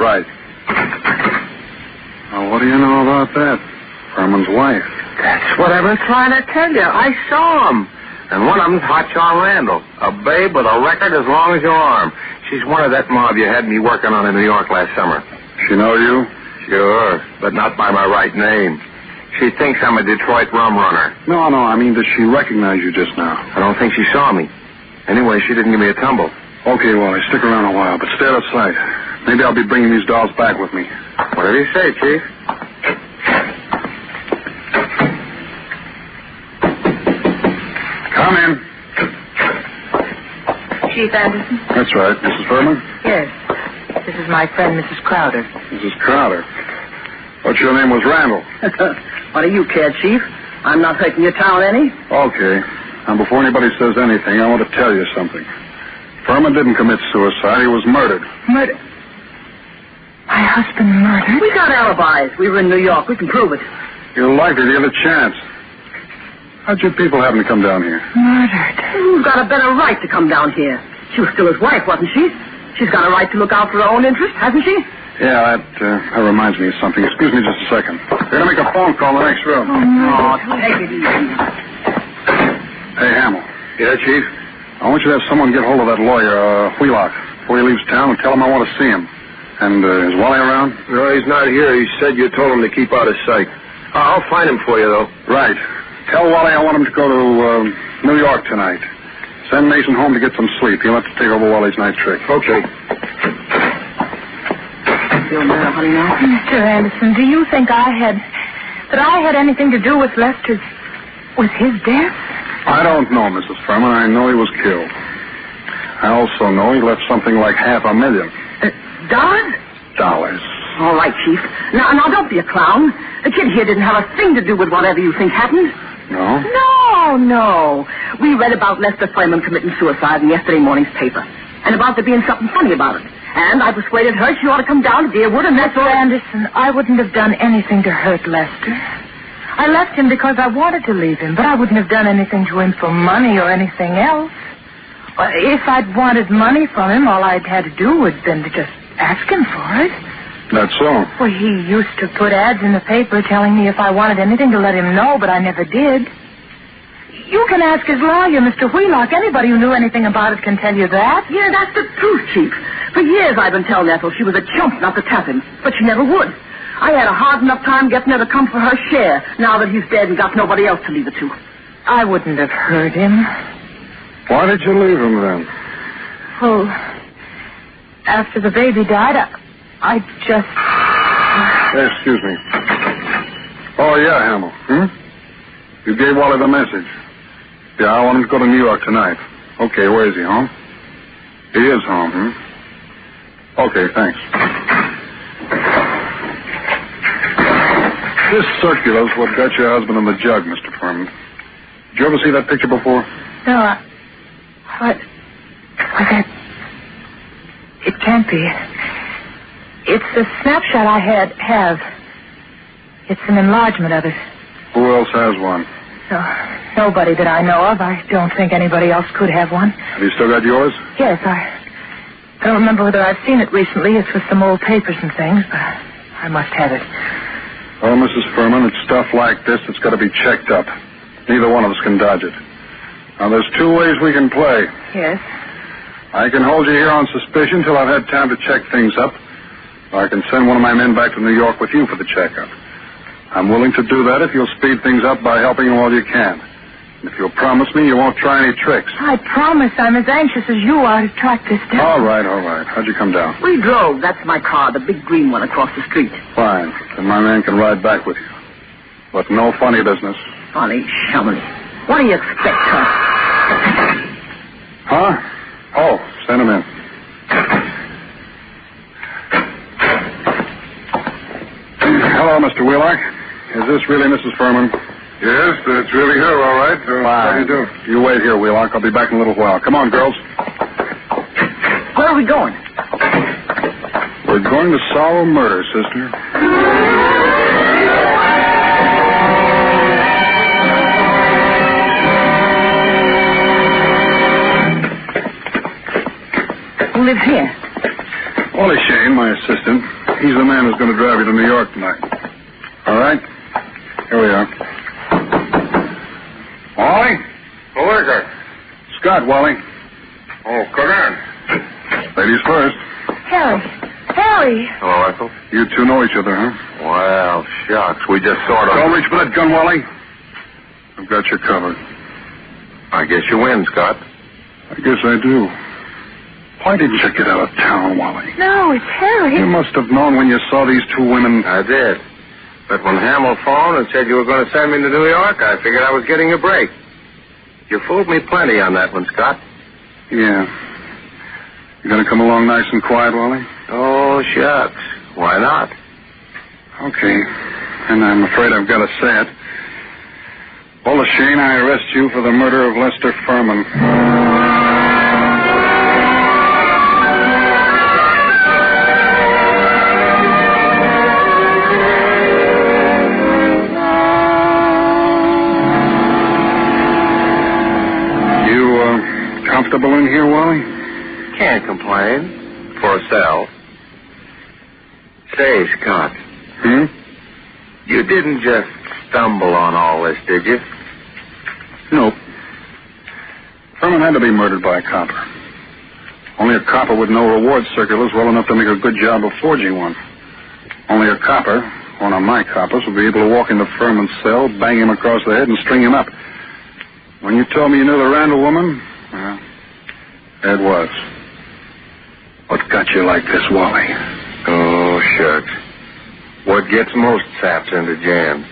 Right. Now, what do you know about that? Furman's wife. That's what I've been trying to tell you. I saw him. And one of them's Hotshot Randall, a babe with a record as long as your arm. She's one of that mob you had me working on in New York last summer. She know you? Sure, but not by my right name. She thinks I'm a Detroit rum runner. No, I mean, does she recognize you just now? I don't think she saw me. Anyway, she didn't give me a tumble. Okay, Wally, stick around a while, but stay out of sight. Maybe I'll be bringing these dolls back with me. Whatever you say, Chief. Come in. Chief Anderson? That's right. Mrs. Furman? Yes. This is my friend, Mrs. Crowder. Mrs. Crowder. What's your name was Randall? What do you care, Chief? I'm not hurting your town any. Okay. Now, before anybody says anything, I want to tell you something. Furman didn't commit suicide. He was murdered. Murdered? My husband murdered? We got alibis. We were in New York. We can prove it. You're likely to get a chance. How'd your people happen to come down here? Murdered? Who's got a better right to come down here? She was still his wife, wasn't she? She's got a right to look out for her own interest, hasn't she? Yeah, that reminds me of something. Excuse me just a second. They're going to make a phone call in the next room. Oh, no. Take it easy. Hey, Hamill. Yeah, Chief? I want you to have someone get hold of that lawyer, Wheelock, before he leaves town and tell him I want to see him. And is Wally around? No, he's not here. He said you told him to keep out of sight. I'll find him for you, though. Right. Tell Wally I want him to go to New York tonight. Send Mason home to get some sleep. He'll have to take over Wally's night trick. Okay. Feel better, honey, now? Mr. Anderson, do you think I had anything to do with Lester's, with his death? I don't know, Mrs. Furman. I know he was killed. I also know he left something like $500,000. Dollars? Dollars. All right, Chief. Now, don't be a clown. The kid here didn't have a thing to do with whatever you think happened. No? No. We read about Lester Furman committing suicide in yesterday morning's paper. And about there being something funny about it. And I persuaded her she ought to come down to Deerwood and that's all. Mr. Anderson, I wouldn't have done anything to hurt Lester. I left him because I wanted to leave him, but I wouldn't have done anything to him for money or anything else. If I'd wanted money from him, all I'd had to do would have been to just ask him for it. That's so. Well, he used to put ads in the paper telling me if I wanted anything to let him know, but I never did. You can ask his lawyer, Mr. Wheelock. Anybody who knew anything about it can tell you that. Yeah, that's the truth, Chief. For years I've been telling Ethel she was a chump not to tap him, but she never would. I had a hard enough time getting her to come for her share now that he's dead and got nobody else to leave it to. I wouldn't have hurt him. Why did you leave him then? Oh, after the baby died, I just... Hey, excuse me. Oh, yeah, Hamill. You gave Wally the message. Yeah, I want him to go to New York tonight. Okay, where is he, home? He is home, Okay, thanks. This circular's what got your husband in the jug, Mr. Furman. Did you ever see that picture before? No, It can't be. It's the snapshot I have. It's an enlargement of it. Who else has one? No, nobody that I know of. I don't think anybody else could have one. Have you still got yours? Yes, I don't remember whether I've seen it recently. It's with some old papers and things, but I must have it. Oh, Mrs. Furman, it's stuff like this that's got to be checked up. Neither one of us can dodge it. Now, there's two ways we can play. Yes? I can hold you here on suspicion till I've had time to check things up. Or I can send one of my men back to New York with you for the checkup. I'm willing to do that if you'll speed things up by helping all you can. And if you'll promise me you won't try any tricks. I promise I'm as anxious as you are to track this down. All right. How'd you come down? We drove. That's my car, the big green one across the street. Fine. Then my man can ride back with you. But no funny business. Funny, shummy. What do you expect, huh? Huh? Oh, send him in. Hello, Mr. Wheelock. Is this really Mrs. Furman? Yes, that's really her, all right. How do you do? You wait here, Wheelock. I'll be back in a little while. Come on, girls. Where are we going? We're going to solve a murder, sister. Who lives here? Wally Shane, my assistant. He's the man who's going to drive you to New York tonight. All right? Here we are. Wally? Who is it? Scott, Wally. Oh, come in. Ladies first. Harry. Hello, Ethel. You two know each other, huh? Well, shucks. We just sort of... Don't reach for that gun, Wally. I've got you covered. I guess you win, Scott. I guess I do. Why didn't you get out of town, Wally? No, it's Harry. You must have known when you saw these two women. I did. But when Hamill phoned and said you were going to send me to New York, I figured I was getting a break. You fooled me plenty on that one, Scott. Yeah. You going to come along nice and quiet, Wally? Oh, shucks. Why not? Okay. And I'm afraid I've got to say it. Wally Shane, I arrest you for the murder of Lester Furman. Comfortable in here, Wally? Can't complain. For a cell. Say, Scott. You didn't just stumble on all this, did you? Nope. Furman had to be murdered by a copper. Only a copper with no reward circulars well enough to make a good job of forging one. Only a copper, one of my coppers, would be able to walk into Furman's cell, bang him across the head, and string him up. When you told me you knew the Randall woman, well, there it was. What got you like this, Wally? Oh, shucks. What gets most saps into jams?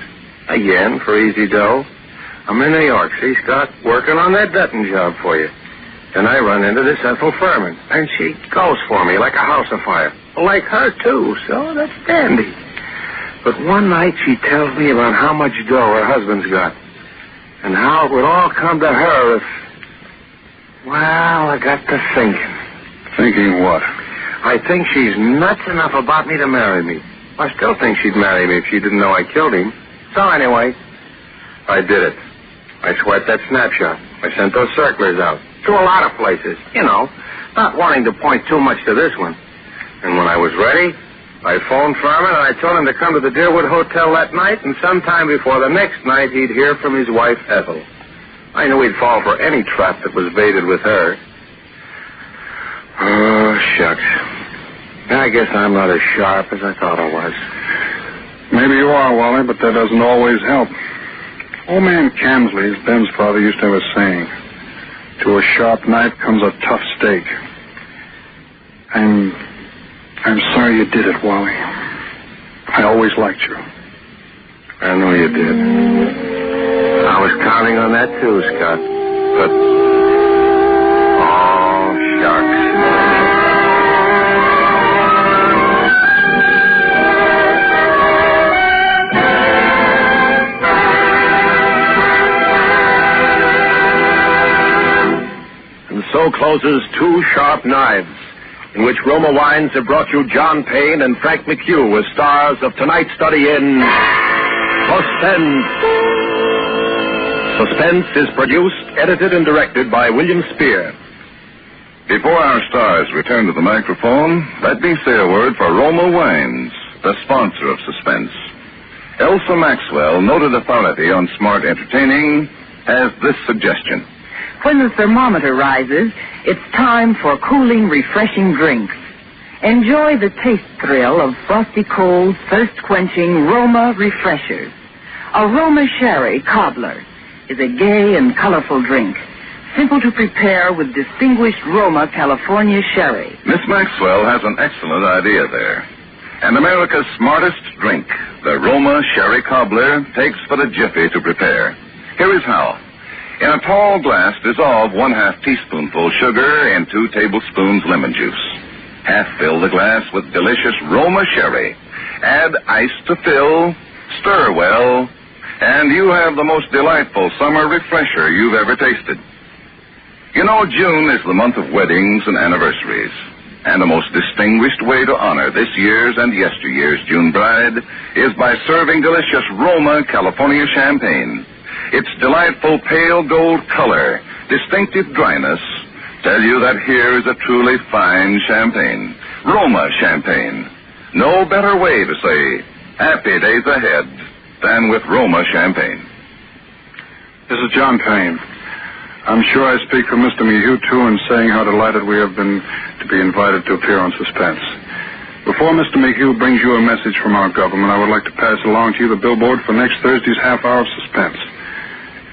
Again, for easy dough. I'm in New York, see, Scott, working on that Dutton job for you. Then I run into this Ethel Furman, and she goes for me like a house afire. Like her, too, so that's dandy. But one night she tells me about how much dough her husband's got, and how it would all come to her if... Well, I got to thinking. Thinking what? I think she's nuts enough about me to marry me. I still think she'd marry me if she didn't know I killed him. So anyway, I did it. I swiped that snapshot. I sent those circulars out. To a lot of places, you know, not wanting to point too much to this one. And when I was ready, I phoned Furman and I told him to come to the Deerwood Hotel that night, and sometime before the next night he'd hear from his wife, Ethel. I knew he'd fall for any trap that was baited with her. Oh, shucks. I guess I'm not as sharp as I thought I was. Maybe you are, Wally, but that doesn't always help. Old man Camsley, Ben's father, used to have a saying. To a sharp knife comes a tough steak. I'm sorry you did it, Wally. I always liked you. I know you did. I was counting on that too, Scott. But... oh, shucks. And so closes Two Sharp Knives, in which Roma Wines have brought you John Payne and Frank McHugh as stars of tonight's study in Suspense. Suspense is produced, edited, and directed by William Spear. Before our stars return to the microphone, let me say a word for Roma Wines, the sponsor of Suspense. Elsa Maxwell, noted authority on smart entertaining, has this suggestion. When the thermometer rises, it's time for cooling, refreshing drinks. Enjoy the taste thrill of frosty cold, thirst-quenching Roma refreshers. A Roma Sherry Cobbler is a gay and colorful drink, simple to prepare with distinguished Roma California Sherry. Miss Maxwell has an excellent idea there. And America's smartest drink, the Roma Sherry Cobbler, takes but a jiffy to prepare. Here is how. In a tall glass, dissolve 1/2 teaspoonful sugar and 2 tablespoons lemon juice. Half fill the glass with delicious Roma Sherry. Add ice to fill, stir well, and you have the most delightful summer refresher you've ever tasted. You know, June is the month of weddings and anniversaries. And the most distinguished way to honor this year's and yesteryear's June bride is by serving delicious Roma California champagne. Its delightful pale gold color, distinctive dryness, tell you that here is a truly fine champagne. Roma champagne. No better way to say happy days ahead than with Roma champagne. This is John Payne. I'm sure I speak for Mr. Mayhew, too, in saying how delighted we have been to be invited to appear on Suspense. Before Mr. Mayhew brings you a message from our government, I would like to pass along to you the billboard for next Thursday's half hour of Suspense.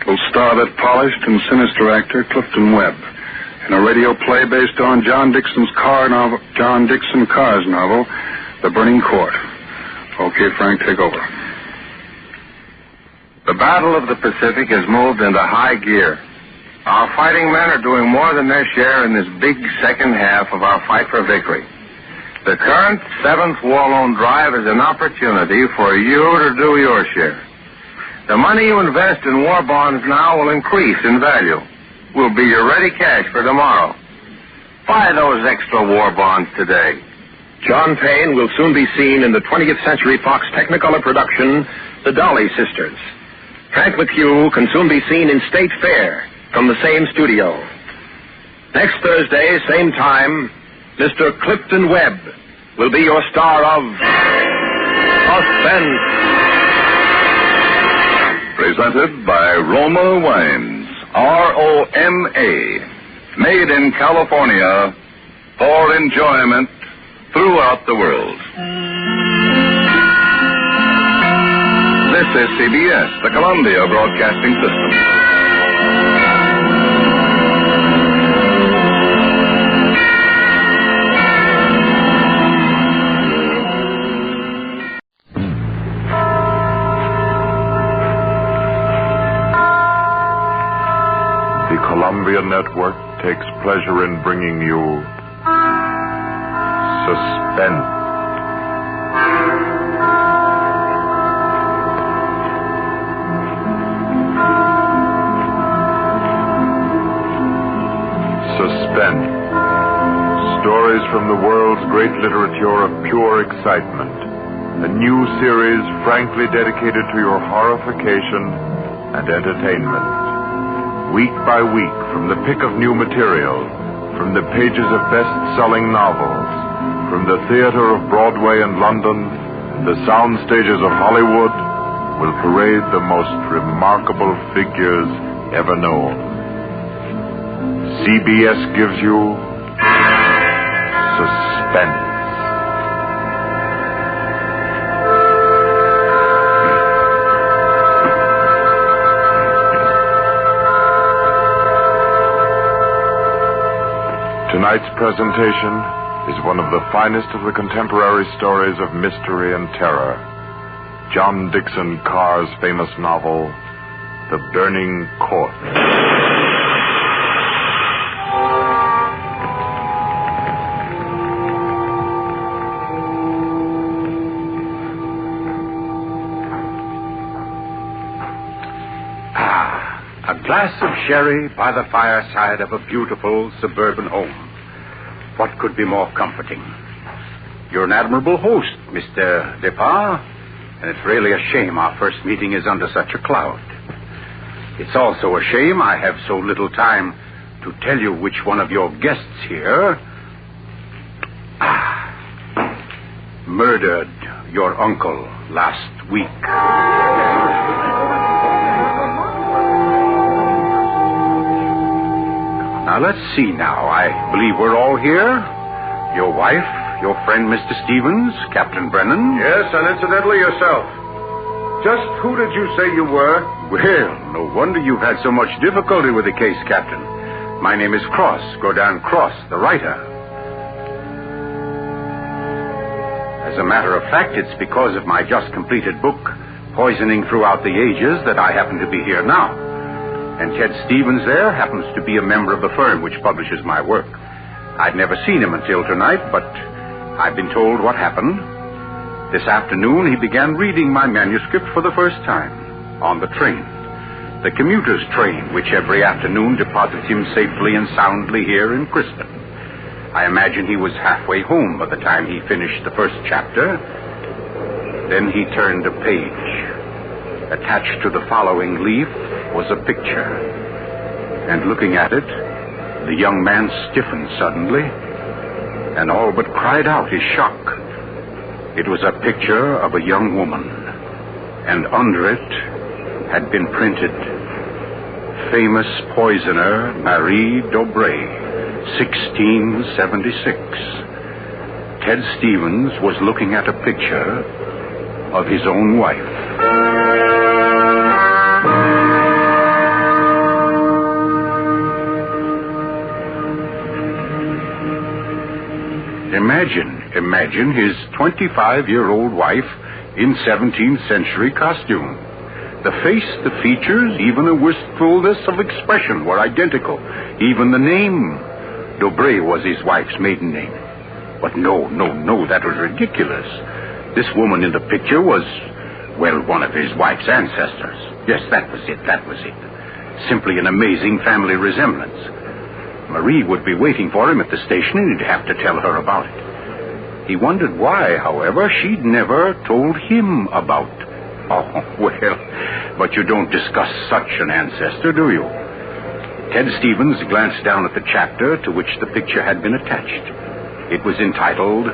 It will star that polished and sinister actor, Clifton Webb, in a radio play based on John Dixon Carr's novel, The Burning Court. Okay, Frank, take over. The Battle of the Pacific has moved into high gear. Our fighting men are doing more than their share in this big second half of our fight for victory. The current 7th War Loan Drive is an opportunity for you to do your share. The money you invest in war bonds now will increase in value. Will be your ready cash for tomorrow. Buy those extra war bonds today. John Payne will soon be seen in the 20th Century Fox Technicolor production, The Dolly Sisters. Frank McHugh can soon be seen in State Fair from the same studio. Next Thursday, same time, Mr. Clifton Webb will be your star of Suspense. Presented by Roma Wines, R-O-M-A, made in California for enjoyment throughout the world. This is CBS, the Columbia Broadcasting System. The Columbia Network takes pleasure in bringing you Suspense. Suspense. Stories from the world's great literature of pure excitement. A new series frankly dedicated to your horrification and entertainment. Week by week, from the pick of new material, from the pages of best-selling novels, from the theater of Broadway and London, the sound stages of Hollywood, will parade the most remarkable figures ever known. CBS gives you Suspense. Tonight's presentation is one of the finest of the contemporary stories of mystery and terror. John Dickson Carr's famous novel, The Burning Court. A glass of sherry by the fireside of a beautiful suburban home. What could be more comforting? You're an admirable host, Mr. Depard, and it's really a shame our first meeting is under such a cloud. It's also a shame I have so little time to tell you which one of your guests here murdered your uncle last week. Now, let's see now. I believe we're all here. Your wife, your friend, Mr. Stevens, Captain Brennan. Yes, and incidentally yourself. Just who did you say you were? Well, no wonder you've had so much difficulty with the case, Captain. My name is Cross, Godin Cross, the writer. As a matter of fact, it's because of my just completed book, Poisoning Throughout the Ages, that I happen to be here now. And Ted Stevens there happens to be a member of the firm which publishes my work. I'd never seen him until tonight, but I've been told what happened. This afternoon, he began reading my manuscript for the first time on the train. The commuter's train, which every afternoon deposits him safely and soundly here in Crispin. I imagine he was halfway home by the time he finished the first chapter. Then he turned a page. Attached to the following leaf was a picture. And looking at it, the young man stiffened suddenly and all but cried out his shock. It was a picture of a young woman, and under it had been printed, Famous Poisoner Marie Dobré, 1676. Ted Stevens was looking at a picture of his own wife. Imagine his 25-year-old wife in 17th century costume. The face, the features, even a wistfulness of expression were identical. Even the name, Dobré, was his wife's maiden name. But no, that was ridiculous. This woman in the picture was, well, one of his wife's ancestors. Yes, that was it. Simply an amazing family resemblance. Marie would be waiting for him at the station, and he'd have to tell her about it. He wondered why, however, she'd never told him about. Oh, well, but you don't discuss such an ancestor, do you? Ted Stevens glanced down at the chapter to which the picture had been attached. It was entitled,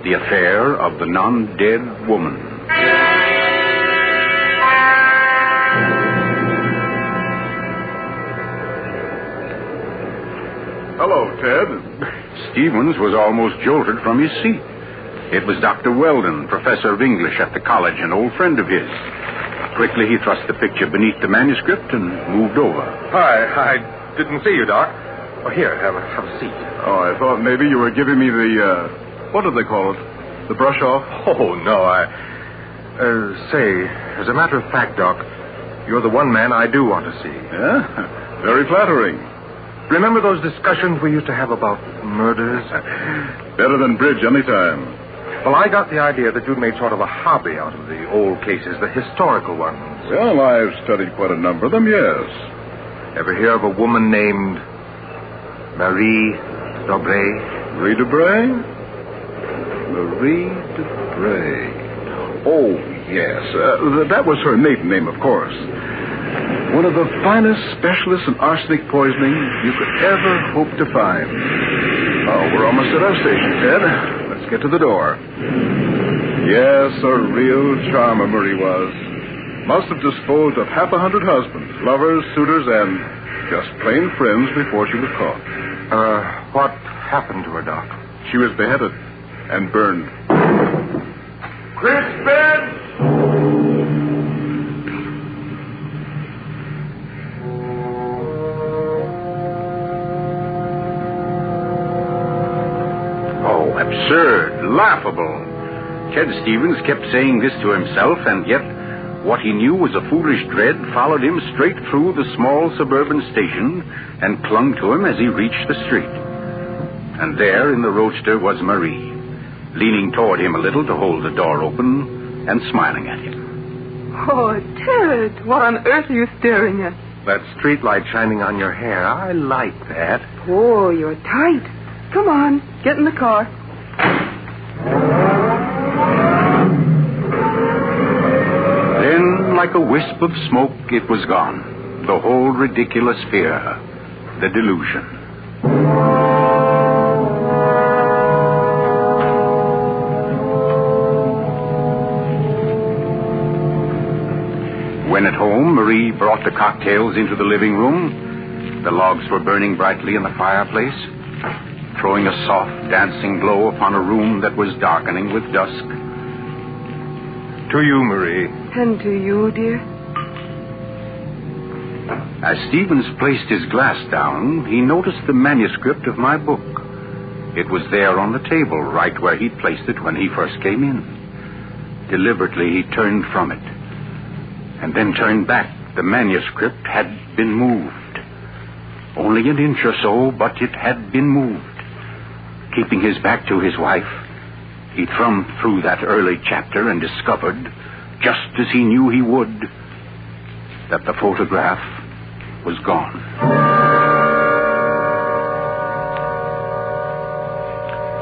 The Affair of the Non-Dead Woman. Hello, Ted. Stevens was almost jolted from his seat. It was Dr. Weldon, professor of English at the college, an old friend of his. Quickly, he thrust the picture beneath the manuscript and moved over. Hi, I didn't see you, Doc. Oh, here, have a seat. Oh, I thought maybe you were giving me the, what do they call it? The brush off? Oh, no, say, as a matter of fact, Doc, you're the one man I do want to see. Yeah? Very flattering. Remember those discussions we used to have about murders? Better than bridge anytime. Well, I got the idea that you'd made sort of a hobby out of the old cases, the historical ones. Well, I've studied quite a number of them, yes. Ever hear of a woman named Marie Dobré? Marie Dobré? Marie Dobré. Oh, yes. That was her maiden name, of course. One of the finest specialists in arsenic poisoning you could ever hope to find. Oh, we're almost at our station, Ted. Let's get to the door. Yes, a real charmer Marie was. Must have disposed of 100 husbands, lovers, suitors, and just plain friends before she was caught. What happened to her, Doc? She was beheaded and burned. Crispin! Absurd, laughable. Ted Stevens kept saying this to himself, and yet what he knew was a foolish dread followed him straight through the small suburban station and clung to him as he reached the street. And there in the roadster was Marie, leaning toward him a little to hold the door open and smiling at him. Oh, Ted, what on earth are you staring at? That streetlight shining on your hair. I like that. Oh, you're tight. Come on, get in the car. Then, like a wisp of smoke, it was gone. The whole ridiculous fear, the delusion. When at home, Marie brought the cocktails into the living room. The logs were burning brightly in the fireplace, throwing a soft, dancing glow upon a room that was darkening with dusk. To you, Marie. And to you, dear. As Stevens placed his glass down, he noticed the manuscript of my book. It was there on the table, right where he'd placed it when he first came in. Deliberately, he turned from it, and then turned back. The manuscript had been moved. Only an inch or so, but it had been moved. Keeping his back to his wife, he thumbed through that early chapter and discovered, just as he knew he would, that the photograph was gone.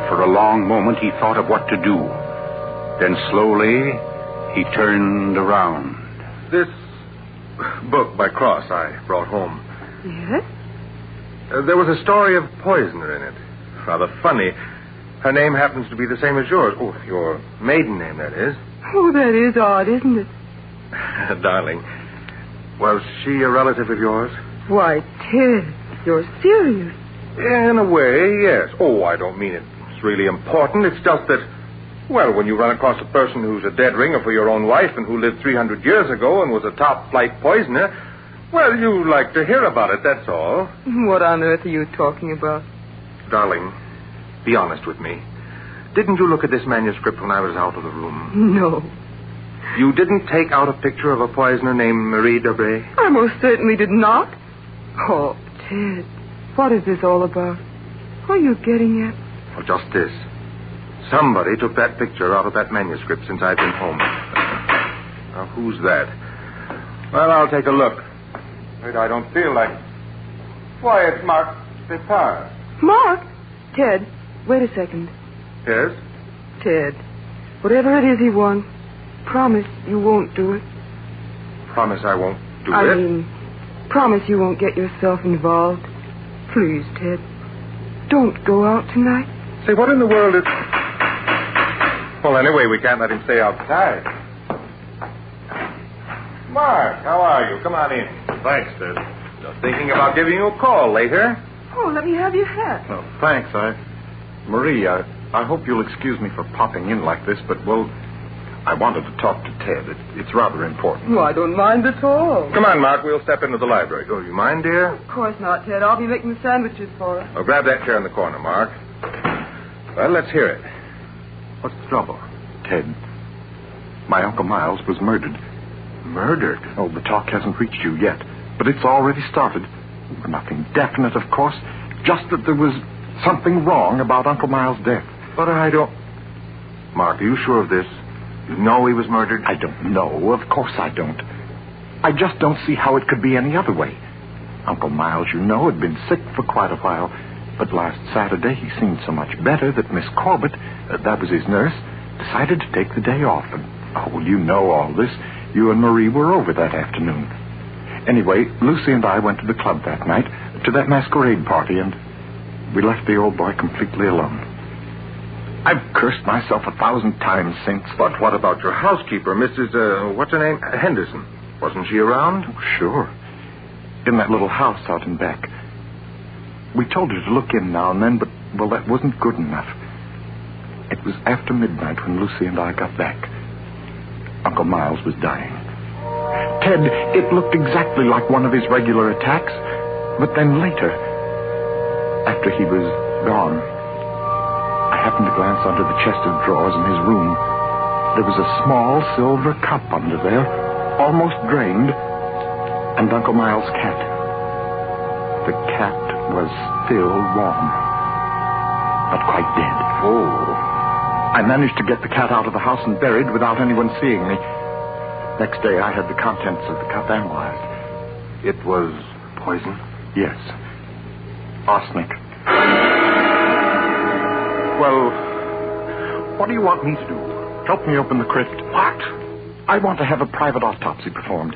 For a long moment, he thought of what to do. Then slowly, he turned around. This book by Cross I brought home. Yes? There was a story of poisoner in it. Rather funny. Her name happens to be the same as yours. Oh, your maiden name, that is. Oh, that is odd, isn't it? Darling, was she a relative of yours? Why, Ted, you're serious. In a way, yes. Oh, I don't mean it's really important. It's just that, well, when you run across a person who's a dead ringer for your own wife and who lived 300 years ago and was a top-flight poisoner, well, you like to hear about it, that's all. What on earth are you talking about? Darling, be honest with me. Didn't you look at this manuscript when I was out of the room? No. You didn't take out a picture of a poisoner named Marie Dobré? I most certainly did not. Oh, Ted, what is this all about? What are you getting at? Well, just this. Somebody took that picture out of that manuscript since I've been home. Now, who's that? Well, I'll take a look. Wait, I don't feel like... Why, it's Mark Pepard. Mark? Ted, wait a second. Yes? Ted, whatever it is he wants, promise you won't do it. Promise I won't do it? I mean, promise you won't get yourself involved. Please, Ted, don't go out tonight. Say, what in the world is... Well, anyway, we can't let him stay outside. Mark, how are you? Come on in. Thanks, Ted. Just thinking about giving you a call later. Oh, let me have your hat. Well, thanks. Marie, I hope you'll excuse me for popping in like this, but, well, I wanted to talk to Ted. It's rather important. Oh, I don't mind at all. Come on, Mark. We'll step into the library. Oh, you mind, dear? Of course not, Ted. I'll be making the sandwiches for us. Oh, grab that chair in the corner, Mark. Well, let's hear it. What's the trouble? Ted, my Uncle Miles was murdered. Murdered? Oh, the talk hasn't reached you yet, but it's already started. Nothing definite, of course. Just that there was something wrong about Uncle Miles' death. But I don't... Mark, are you sure of this? You know he was murdered? I don't know. Of course I don't. I just don't see how it could be any other way. Uncle Miles, you know, had been sick for quite a while, but last Saturday he seemed so much better that Miss Corbett, that was his nurse, decided to take the day off. And, oh, you know all this. You and Marie were over that afternoon. Anyway, Lucy and I went to the club that night, to that masquerade party, and we left the old boy completely alone. I've cursed myself 1,000 times since. But what about your housekeeper, Mrs., what's her name? Henderson. Wasn't she around? Oh, sure. In that little house out in back. We told her to look in now and then, but, well, that wasn't good enough. It was after midnight when Lucy and I got back. Uncle Miles was dying. Ted, it looked exactly like one of his regular attacks, but then later, after he was gone, I happened to glance under the chest of drawers in his room. There was a small silver cup under there, almost drained, and Uncle Miles' cat. The cat was still warm, but quite dead. Oh. I managed to get the cat out of the house and buried without anyone seeing me. Next day, I had the contents of the cup analyzed. It was poison? Yes. Arsenic. Well, what do you want me to do? Help me open the crypt. What? I want to have a private autopsy performed.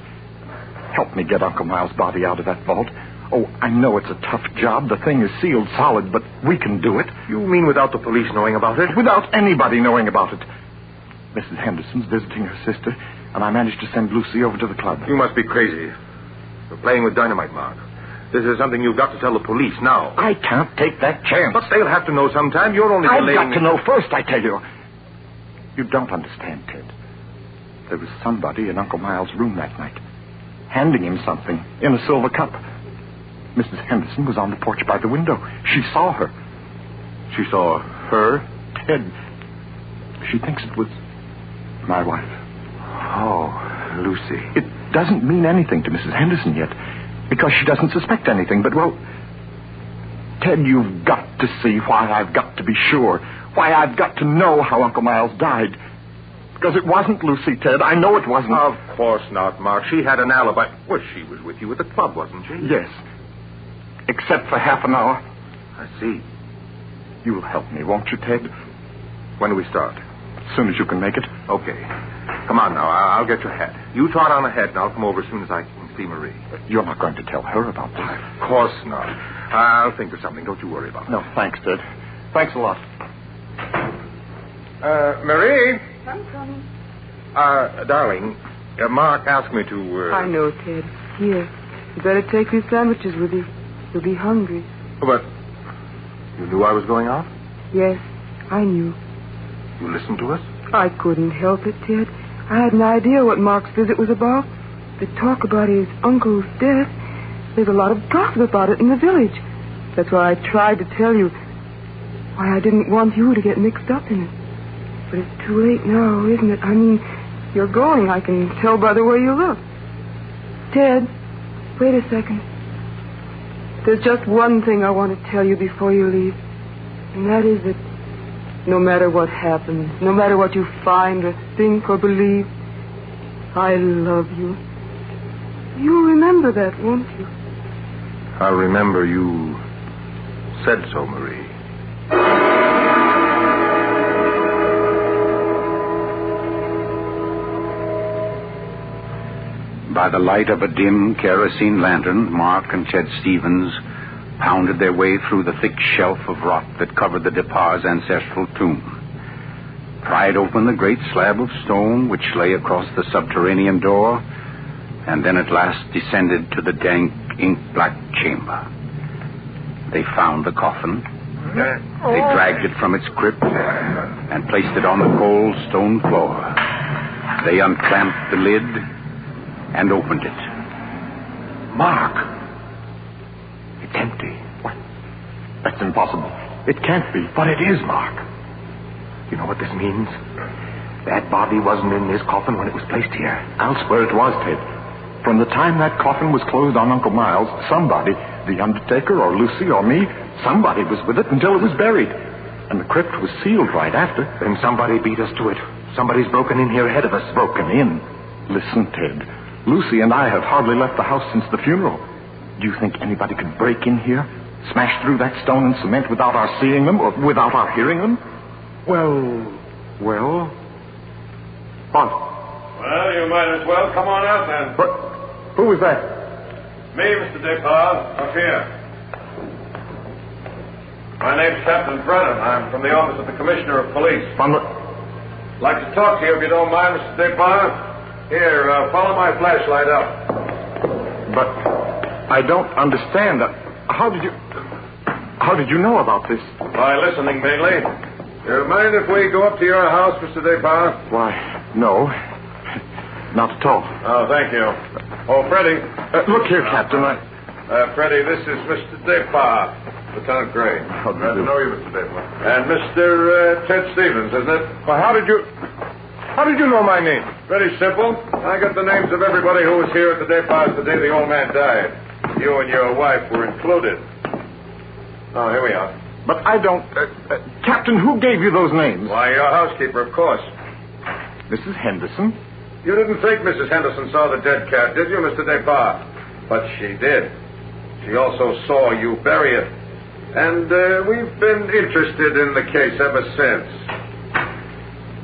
Help me get Uncle Miles' body out of that vault. Oh, I know it's a tough job. The thing is sealed solid, but we can do it. You mean without the police knowing about it? Without anybody knowing about it. Mrs. Henderson's visiting her sister, and I managed to send Lucy over to the club. You must be crazy. You're playing with dynamite, Mark. This is something you've got to tell the police now. I can't take that chance. But they'll have to know sometime. You're only delaying... I've got to know first, I tell you. You don't understand, Ted. There was somebody in Uncle Miles' room that night, handing him something in a silver cup. Mrs. Henderson was on the porch by the window. She saw her. She saw her? Ted, she thinks it was my wife. Oh, Lucy. It doesn't mean anything to Mrs. Henderson yet, because she doesn't suspect anything. But, well, Ted, you've got to see why I've got to be sure. Why I've got to know how Uncle Miles died. Because it wasn't Lucy, Ted. I know it wasn't. Of course not, Mark. She had an alibi. Well, she was with you at the club, wasn't she? Yes. Except for half an hour. I see. You'll help me, won't you, Ted? When do we start? As soon as you can make it. Okay. Come on now. I'll get your hat. You trot on ahead, and I'll come over as soon as I can see Marie. You're not going to tell her about this. Of course not. I'll think of something. Don't you worry about it. No, thanks, Ted. Thanks a lot. Marie? I'm coming. Darling, Mark asked me to... I know, Ted. Here. You better take these sandwiches with you. You'll be hungry. But you knew I was going out? Yes, I knew. You listened to us? I couldn't help it, Ted. I had an idea what Mark's visit was about. The talk about his uncle's death. There's a lot of gossip about it in the village. That's why I tried to tell you. Why I didn't want you to get mixed up in it. But it's too late now, isn't it? I mean, you're going. I can tell by the way you look. Ted, wait a second. There's just one thing I want to tell you before you leave. And that is that no matter what happens, no matter what you find or think or believe, I love you. You'll remember that, won't you? I'll remember you said so, Marie. By the light of a dim kerosene lantern, Mark and Chet Stevens pounded their way through the thick shelf of rock that covered the Depar's ancestral tomb, pried open the great slab of stone which lay across the subterranean door, and then at last descended to the dank, ink-black chamber. They found the coffin. They dragged it from its crypt and placed it on the cold stone floor. They unclamped the lid and opened it. Mark! It's empty. What? That's impossible. It can't be. But it is, Mark. You know what this means? That body wasn't in this coffin when it was placed here. I'll swear it was, Ted. From the time that coffin was closed on Uncle Miles, somebody, the undertaker or Lucy or me, somebody was with it until it was buried. And the crypt was sealed right after. Then somebody beat us to it. Somebody's broken in here ahead of us. Broken in? Listen, Ted. Lucy and I have hardly left the house since the funeral. Do you think anybody could break in here, smash through that stone and cement without our seeing them or without our hearing them? Well... What? Well, you might as well come on out then. What? Who was that? Me, Mr. Depard, up here. My name's Captain Brennan. I'm from the office of the Commissioner of Police. I'd like to talk to you if you don't mind, Mr. Depard. Here, follow my flashlight up. But I don't understand. How did you know about this? By listening, mainly. You mind if we go up to your house, Mr. Depard? Why, no. Not at all. Oh, thank you. Oh, Freddie. Look here, Captain. Freddie, this is Mr. Depard. Lieutenant Gray. Glad to know you, Mr. Dapler. And Mr. Ted Stevens, isn't it? Well, how did you know my name? Very simple. I got the names of everybody who was here at the depot the day the old man died. You and your wife were included. Oh, here we are. But I don't... Captain, who gave you those names? Why, your housekeeper, of course. Mrs. Henderson? You didn't think Mrs. Henderson saw the dead cat, did you, Mr. Depart? But she did. She also saw you bury it. And we've been interested in the case ever since.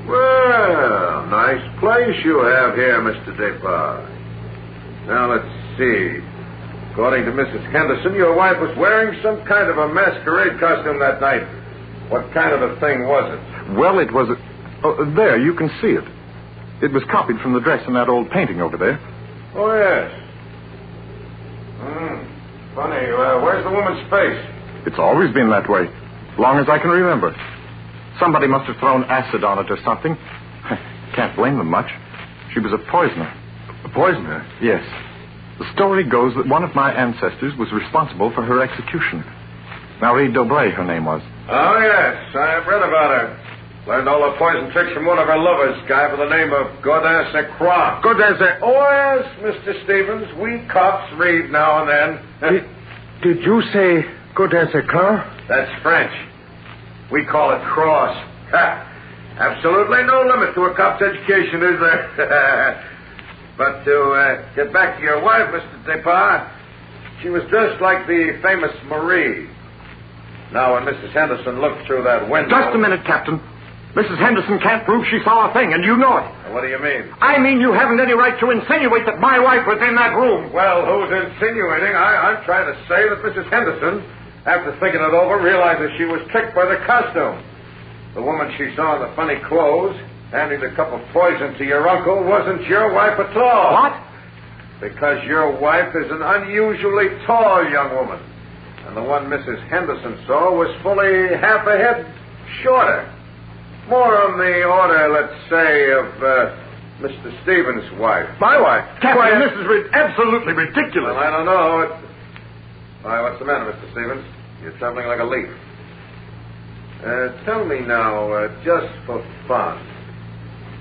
Well, nice place you have here, Mr. Depart. Now, let's see. According to Mrs. Henderson, your wife was wearing some kind of a masquerade costume that night. What kind of a thing was it? Well, it was... there, you can see it. It was copied from the dress in that old painting over there. Oh, yes. Funny. Where's the woman's face? It's always been that way, long as I can remember. Somebody must have thrown acid on it or something. Can't blame them much. She was a poisoner. A poisoner? Yes. The story goes that one of my ancestors was responsible for her execution. Marie Dobré, her name was. Oh, yes. I've read about her. Learned all the poison tricks from one of her lovers, guy by the name of Godin Croix. Godin Oh, yes, Mr. Stevens. We cops read now and then. Did you say Godin Croix? That's French. We call it cross. Absolutely no limit to a cop's education, is there? But to get back to your wife, Mr. Depart, she was dressed like the famous Marie. Now, when Mrs. Henderson looked through that window... Just a minute, Captain. Mrs. Henderson can't prove she saw a thing, and you know it. What do you mean? I mean you haven't any right to insinuate that my wife was in that room. Well, who's insinuating? I'm trying to say that Mrs. Henderson, after thinking it over, realizes she was tricked by the costume. The woman she saw in the funny clothes, handing the cup of poison to your uncle, wasn't your wife at all. What? Because your wife is an unusually tall young woman. And the one Mrs. Henderson saw was fully half a head shorter. More on the order, let's say, of Mr. Stevens' wife. My wife? Why, this is absolutely ridiculous. Well, I don't know. Why, what's the matter, Mr. Stevens? You're trembling like a leaf. Tell me now, just for fun,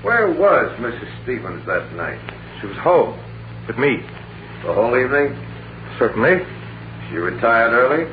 where was Mrs. Stevens that night? She was home with me. The whole evening? Certainly. She retired early?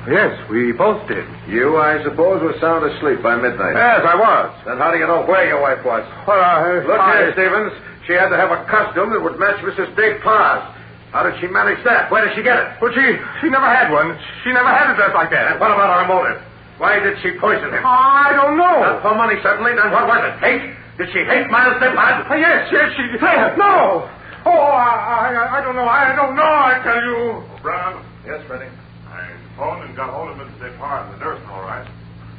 Yes, we both did. You, I suppose, were sound asleep by midnight. Yes, I was. Then how do you know where your wife was? Well, Look here, Stevens. She had to have a costume that would match Mrs. Despas. How did she manage that? Where did she get it? Well, she never had one. She never had a dress like that. And what about her motive? Why did she poison him? I don't know. Not for money, certainly. Then what was it? Hate? Did she hate Miles Despas? Yes, she did. No. Oh, I don't know. I don't know, I tell you. Brown? Yes, Freddie. I phoned and got hold of Mrs. Depart and the nurse, all right.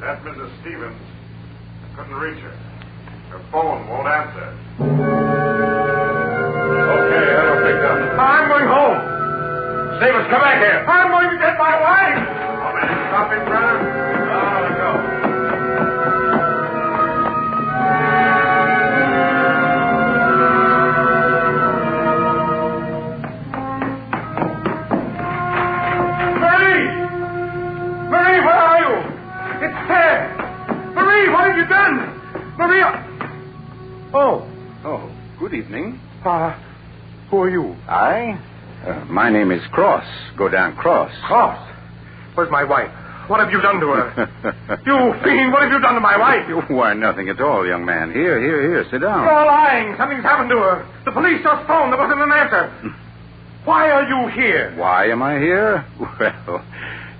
That's Mrs. Stevens. I couldn't reach her. Her phone won't answer. Okay, that'll take up. I'm going home. Stevens, come back here. I'm going to get my wife. Oh, man, stop it, brother. Let's go. Marie, where are you? It's Ted. Marie, what have you done? Maria. Oh, good evening. Who are you? My name is Cross. Godin Cross. Cross? Where's my wife? What have you done to her? You fiend, what have you done to my wife? Why, nothing at all, young man. Here, sit down. You're lying. Something's happened to her. The police just phoned. There wasn't an answer. Why are you here? Why am I here? Well,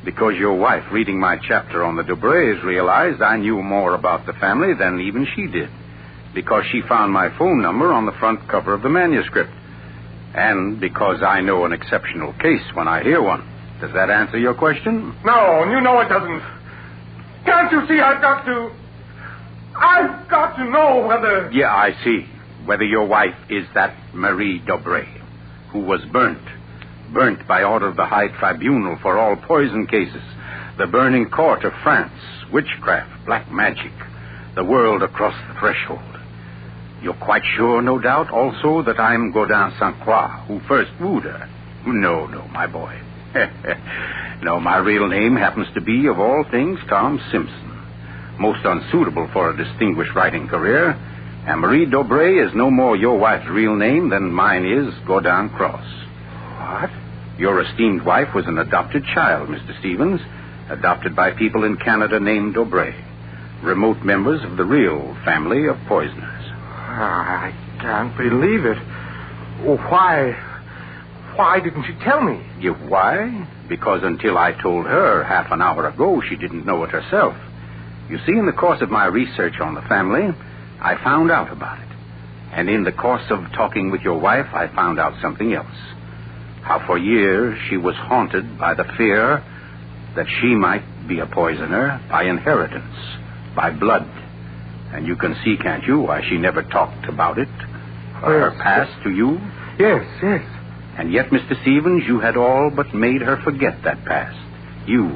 because your wife, reading my chapter on the Dobrés, realized I knew more about the family than even she did. Because she found my phone number on the front cover of the manuscript. And because I know an exceptional case when I hear one. Does that answer your question? No, you know it doesn't. Can't you see I've got to know whether... Yeah, I see. Whether your wife is that Marie Dobré, who was burnt by order of the High Tribunal for all poison cases, the burning court of France, witchcraft, black magic, the world across the threshold. You're quite sure, no doubt, also, that I'm Godin Sainte Croix, who first wooed her. No, my boy. No, my real name happens to be, of all things, Tom Simpson. Most unsuitable for a distinguished writing career. And Marie Dobré is no more your wife's real name than mine is Gordon Cross. What? Your esteemed wife was an adopted child, Mr. Stevens, adopted by people in Canada named Dobré, remote members of the real family of poisoners. I can't believe it. Why didn't you tell me? Why? Because until I told her half an hour ago, she didn't know it herself. You see, in the course of my research on the family, I found out about it. And in the course of talking with your wife, I found out something else. How for years she was haunted by the fear that she might be a poisoner by inheritance, by blood. And you can see, can't you, why she never talked about it, or her past to you? Yes. And yet, Mr. Stevens, you had all but made her forget that past. You.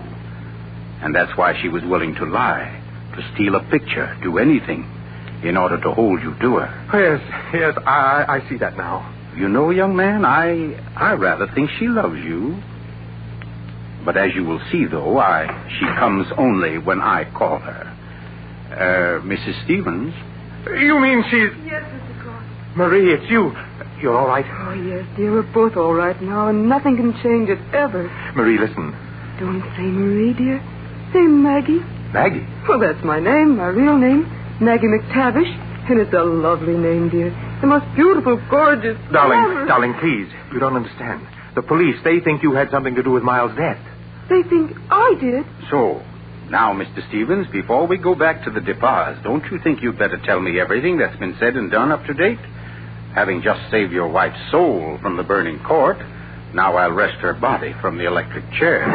And that's why she was willing to lie, to steal a picture, do anything, in order to hold you to her. Yes, I see that now. You know, young man, I rather think she loves you. But as you will see, though, she comes only when I call her. Mrs. Stevens? You mean she's... Yes, Mr. Cross. Marie, it's you. You're all right? Oh, yes, dear. We're both all right now, and nothing can change it ever. Marie, listen. Don't say Marie, dear. Say Maggie. Maggie? Well, that's my name, my real name. Maggie McTavish. And it's a lovely name, dear. The most beautiful, gorgeous... Darling, please. You don't understand. The police, they think you had something to do with Miles' death. They think I did. So, now, Mr. Stevens, before we go back to the Depas, don't you think you'd better tell me everything that's been said and done up to date? Having just saved your wife's soul from the burning court, now I'll wrest her body from the electric chair.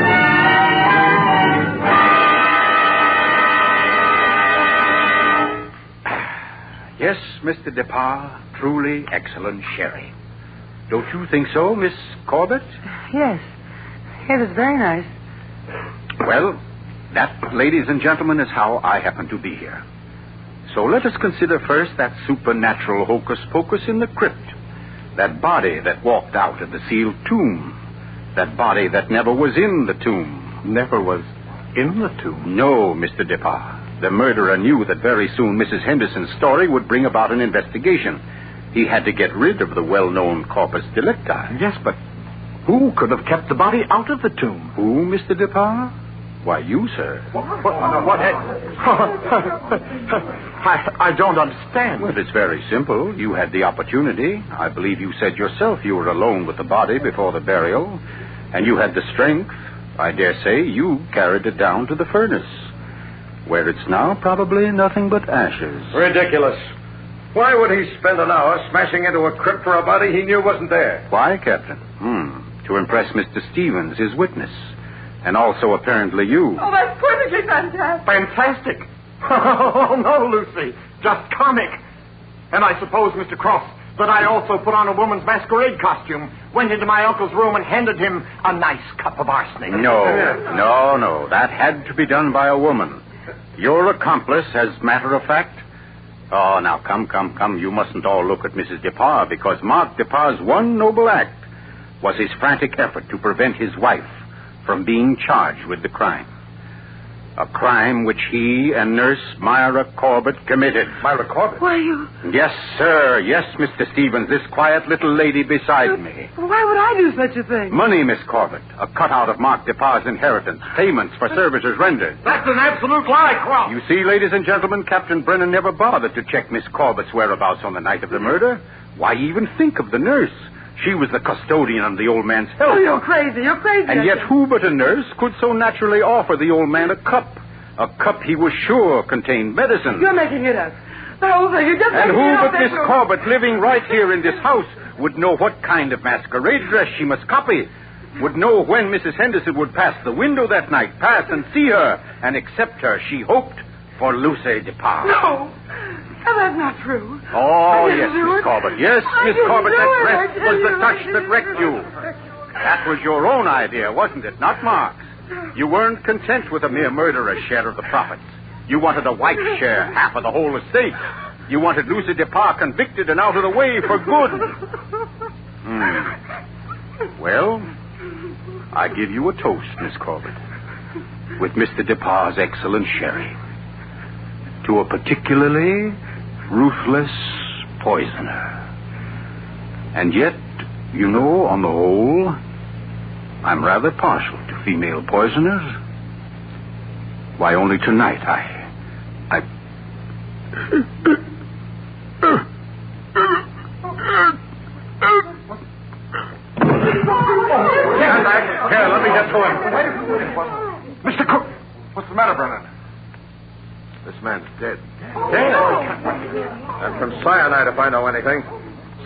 Yes, Mr. Depas, truly excellent sherry. Don't you think so, Miss Corbett? Yes. It was very nice. Well, that, ladies and gentlemen, is how I happen to be here. So let us consider first that supernatural hocus-pocus in the crypt. That body that walked out of the sealed tomb. That body that never was in the tomb. Never was in the tomb? No, Mr. Depas. The murderer knew that very soon Mrs. Henderson's story would bring about an investigation. He had to get rid of the well-known corpus delicti. Yes, but who could have kept the body out of the tomb? Who, Mr. Depas? Why, you, sir. What? I don't understand. Well, it's very simple. You had the opportunity. I believe you said yourself you were alone with the body before the burial. And you had the strength. I dare say you carried it down to the furnace, where it's now probably nothing but ashes. Ridiculous. Why would he spend an hour smashing into a crypt for a body he knew wasn't there? Why, Captain? To impress Mr. Stevens, his witness. And also, apparently, you. Oh, that's perfectly fantastic. Fantastic. Oh, no, Lucy. Just comic. And I suppose, Mr. Cross, that I also put on a woman's masquerade costume, went into my uncle's room, and handed him a nice cup of arsenic. No. That had to be done by a woman. Your accomplice, as matter of fact... Oh, now, come. You mustn't all look at Mrs. Depas, because Mark Depas' one noble act was his frantic effort to prevent his wife from being charged with the crime. A crime which he and Nurse Myra Corbett committed. Myra Corbett? Why, you... Yes, sir. Yes, Mr. Stevens, this quiet little lady beside me. Why would I do such a thing? Money, Miss Corbett. A cutout of Mark Depas' inheritance. Payments for services rendered. That's an absolute lie, Cross. You see, ladies and gentlemen, Captain Brennan never bothered to check Miss Corbett's whereabouts on the night of the murder. Why even think of the nurse? She was the custodian of the old man's health. Oh, you're crazy. And yet who but a nurse could so naturally offer the old man a cup? A cup he was sure contained medicine. You're making it up. The whole thing. You're just and making it who up. but Miss Corbett, living right here in this house, would know what kind of masquerade dress she must copy? Would know when Mrs. Henderson would pass the window that night, pass and see her, and accept her, she hoped, for Lucy Depas. No. That's not true. Oh, yes, Miss Corbett. Yes, Miss Corbett, that dress was the touch that wrecked you. That was your own idea, wasn't it? Not Mark's. You weren't content with a mere murderer's share of the profits. You wanted a wife's share, half of the whole estate. You wanted Lucy Depas convicted and out of the way for good. Well, I give you a toast, Miss Corbett, with Mr. DePauw's excellent sherry. To a particularly ruthless poisoner. And yet, you know, on the whole, I'm rather partial to female poisoners. Why, only tonight Here, let me get to him. Mr. Cook, what's the matter, Brennan? This man's dead. Dead? And from cyanide, if I know anything.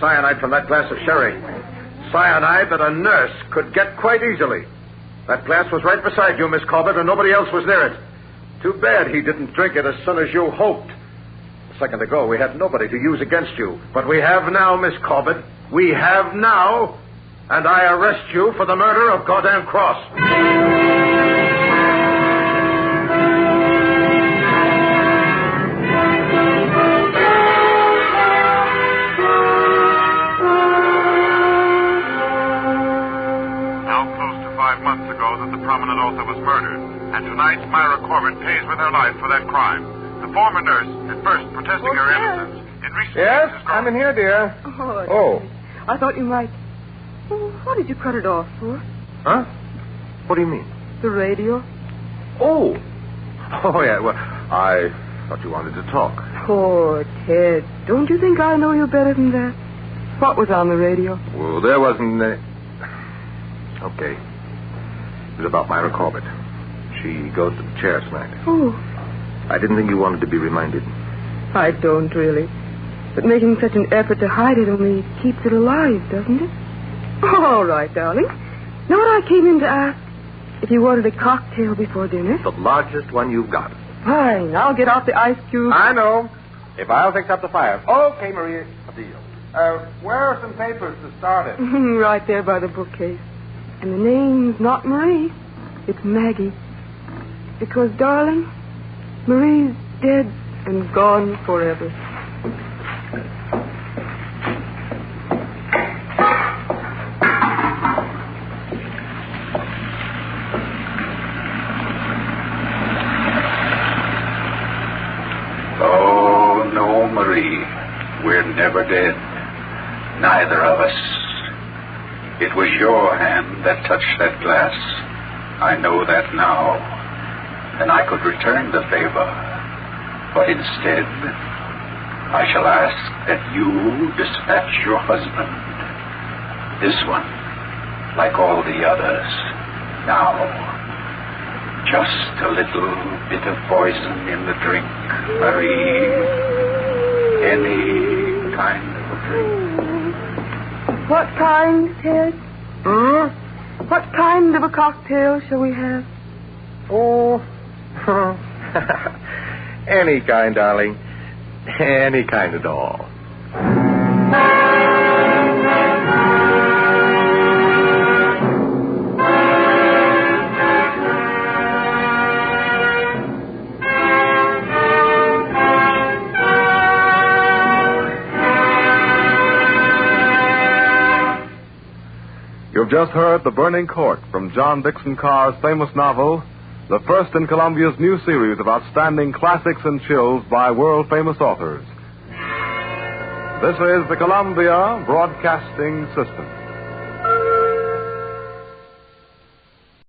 Cyanide from that glass of sherry. Cyanide that a nurse could get quite easily. That glass was right beside you, Miss Corbett, and nobody else was near it. Too bad he didn't drink it as soon as you hoped. A second ago, we had nobody to use against you. But we have now, Miss Corbett. We have now. And I arrest you for the murder of Gordon Cross. Prominent author was murdered, and tonight Myra Corbett pays with her life for that crime. The former nurse, at first protesting her innocence, in recent Yes, I'm in here, dear. Oh. I thought you might. Oh, what did you cut it off for? Huh? What do you mean? The radio. Oh, yeah, well, I thought you wanted to talk. Poor Ted. Don't you think I know you better than that? What was on the radio? Well, there wasn't any... Okay. It was about Myra Corbett. She goes to the chair tonight. Oh. I didn't think you wanted to be reminded. I don't really. But making such an effort to hide it only keeps it alive, doesn't it? All right, darling. Know what I came in to ask? If you wanted a cocktail before dinner? The largest one you've got. Fine. I'll get out the ice cube. I know. If I'll fix up the fire. Okay, Maria. A deal. Where are some papers to start it? Right there by the bookcase. And the name's not Marie. It's Maggie. Because, darling, Marie's dead and gone forever. Oh, no, Marie. We're never dead. Neither of us. It was your hand that touched that glass. I know that now. And I could return the favor. But instead, I shall ask that you dispatch your husband. This one, like all the others. Now, just a little bit of poison in the drink, Marie. Any kind of a drink. What kind, Ted? What kind of a cocktail shall we have? Oh, any kind, darling. Any kind at all. You've just heard The Burning Court from John Dixon Carr's famous novel, the first in Columbia's new series of outstanding classics and chills by world-famous authors. This is the Columbia Broadcasting System.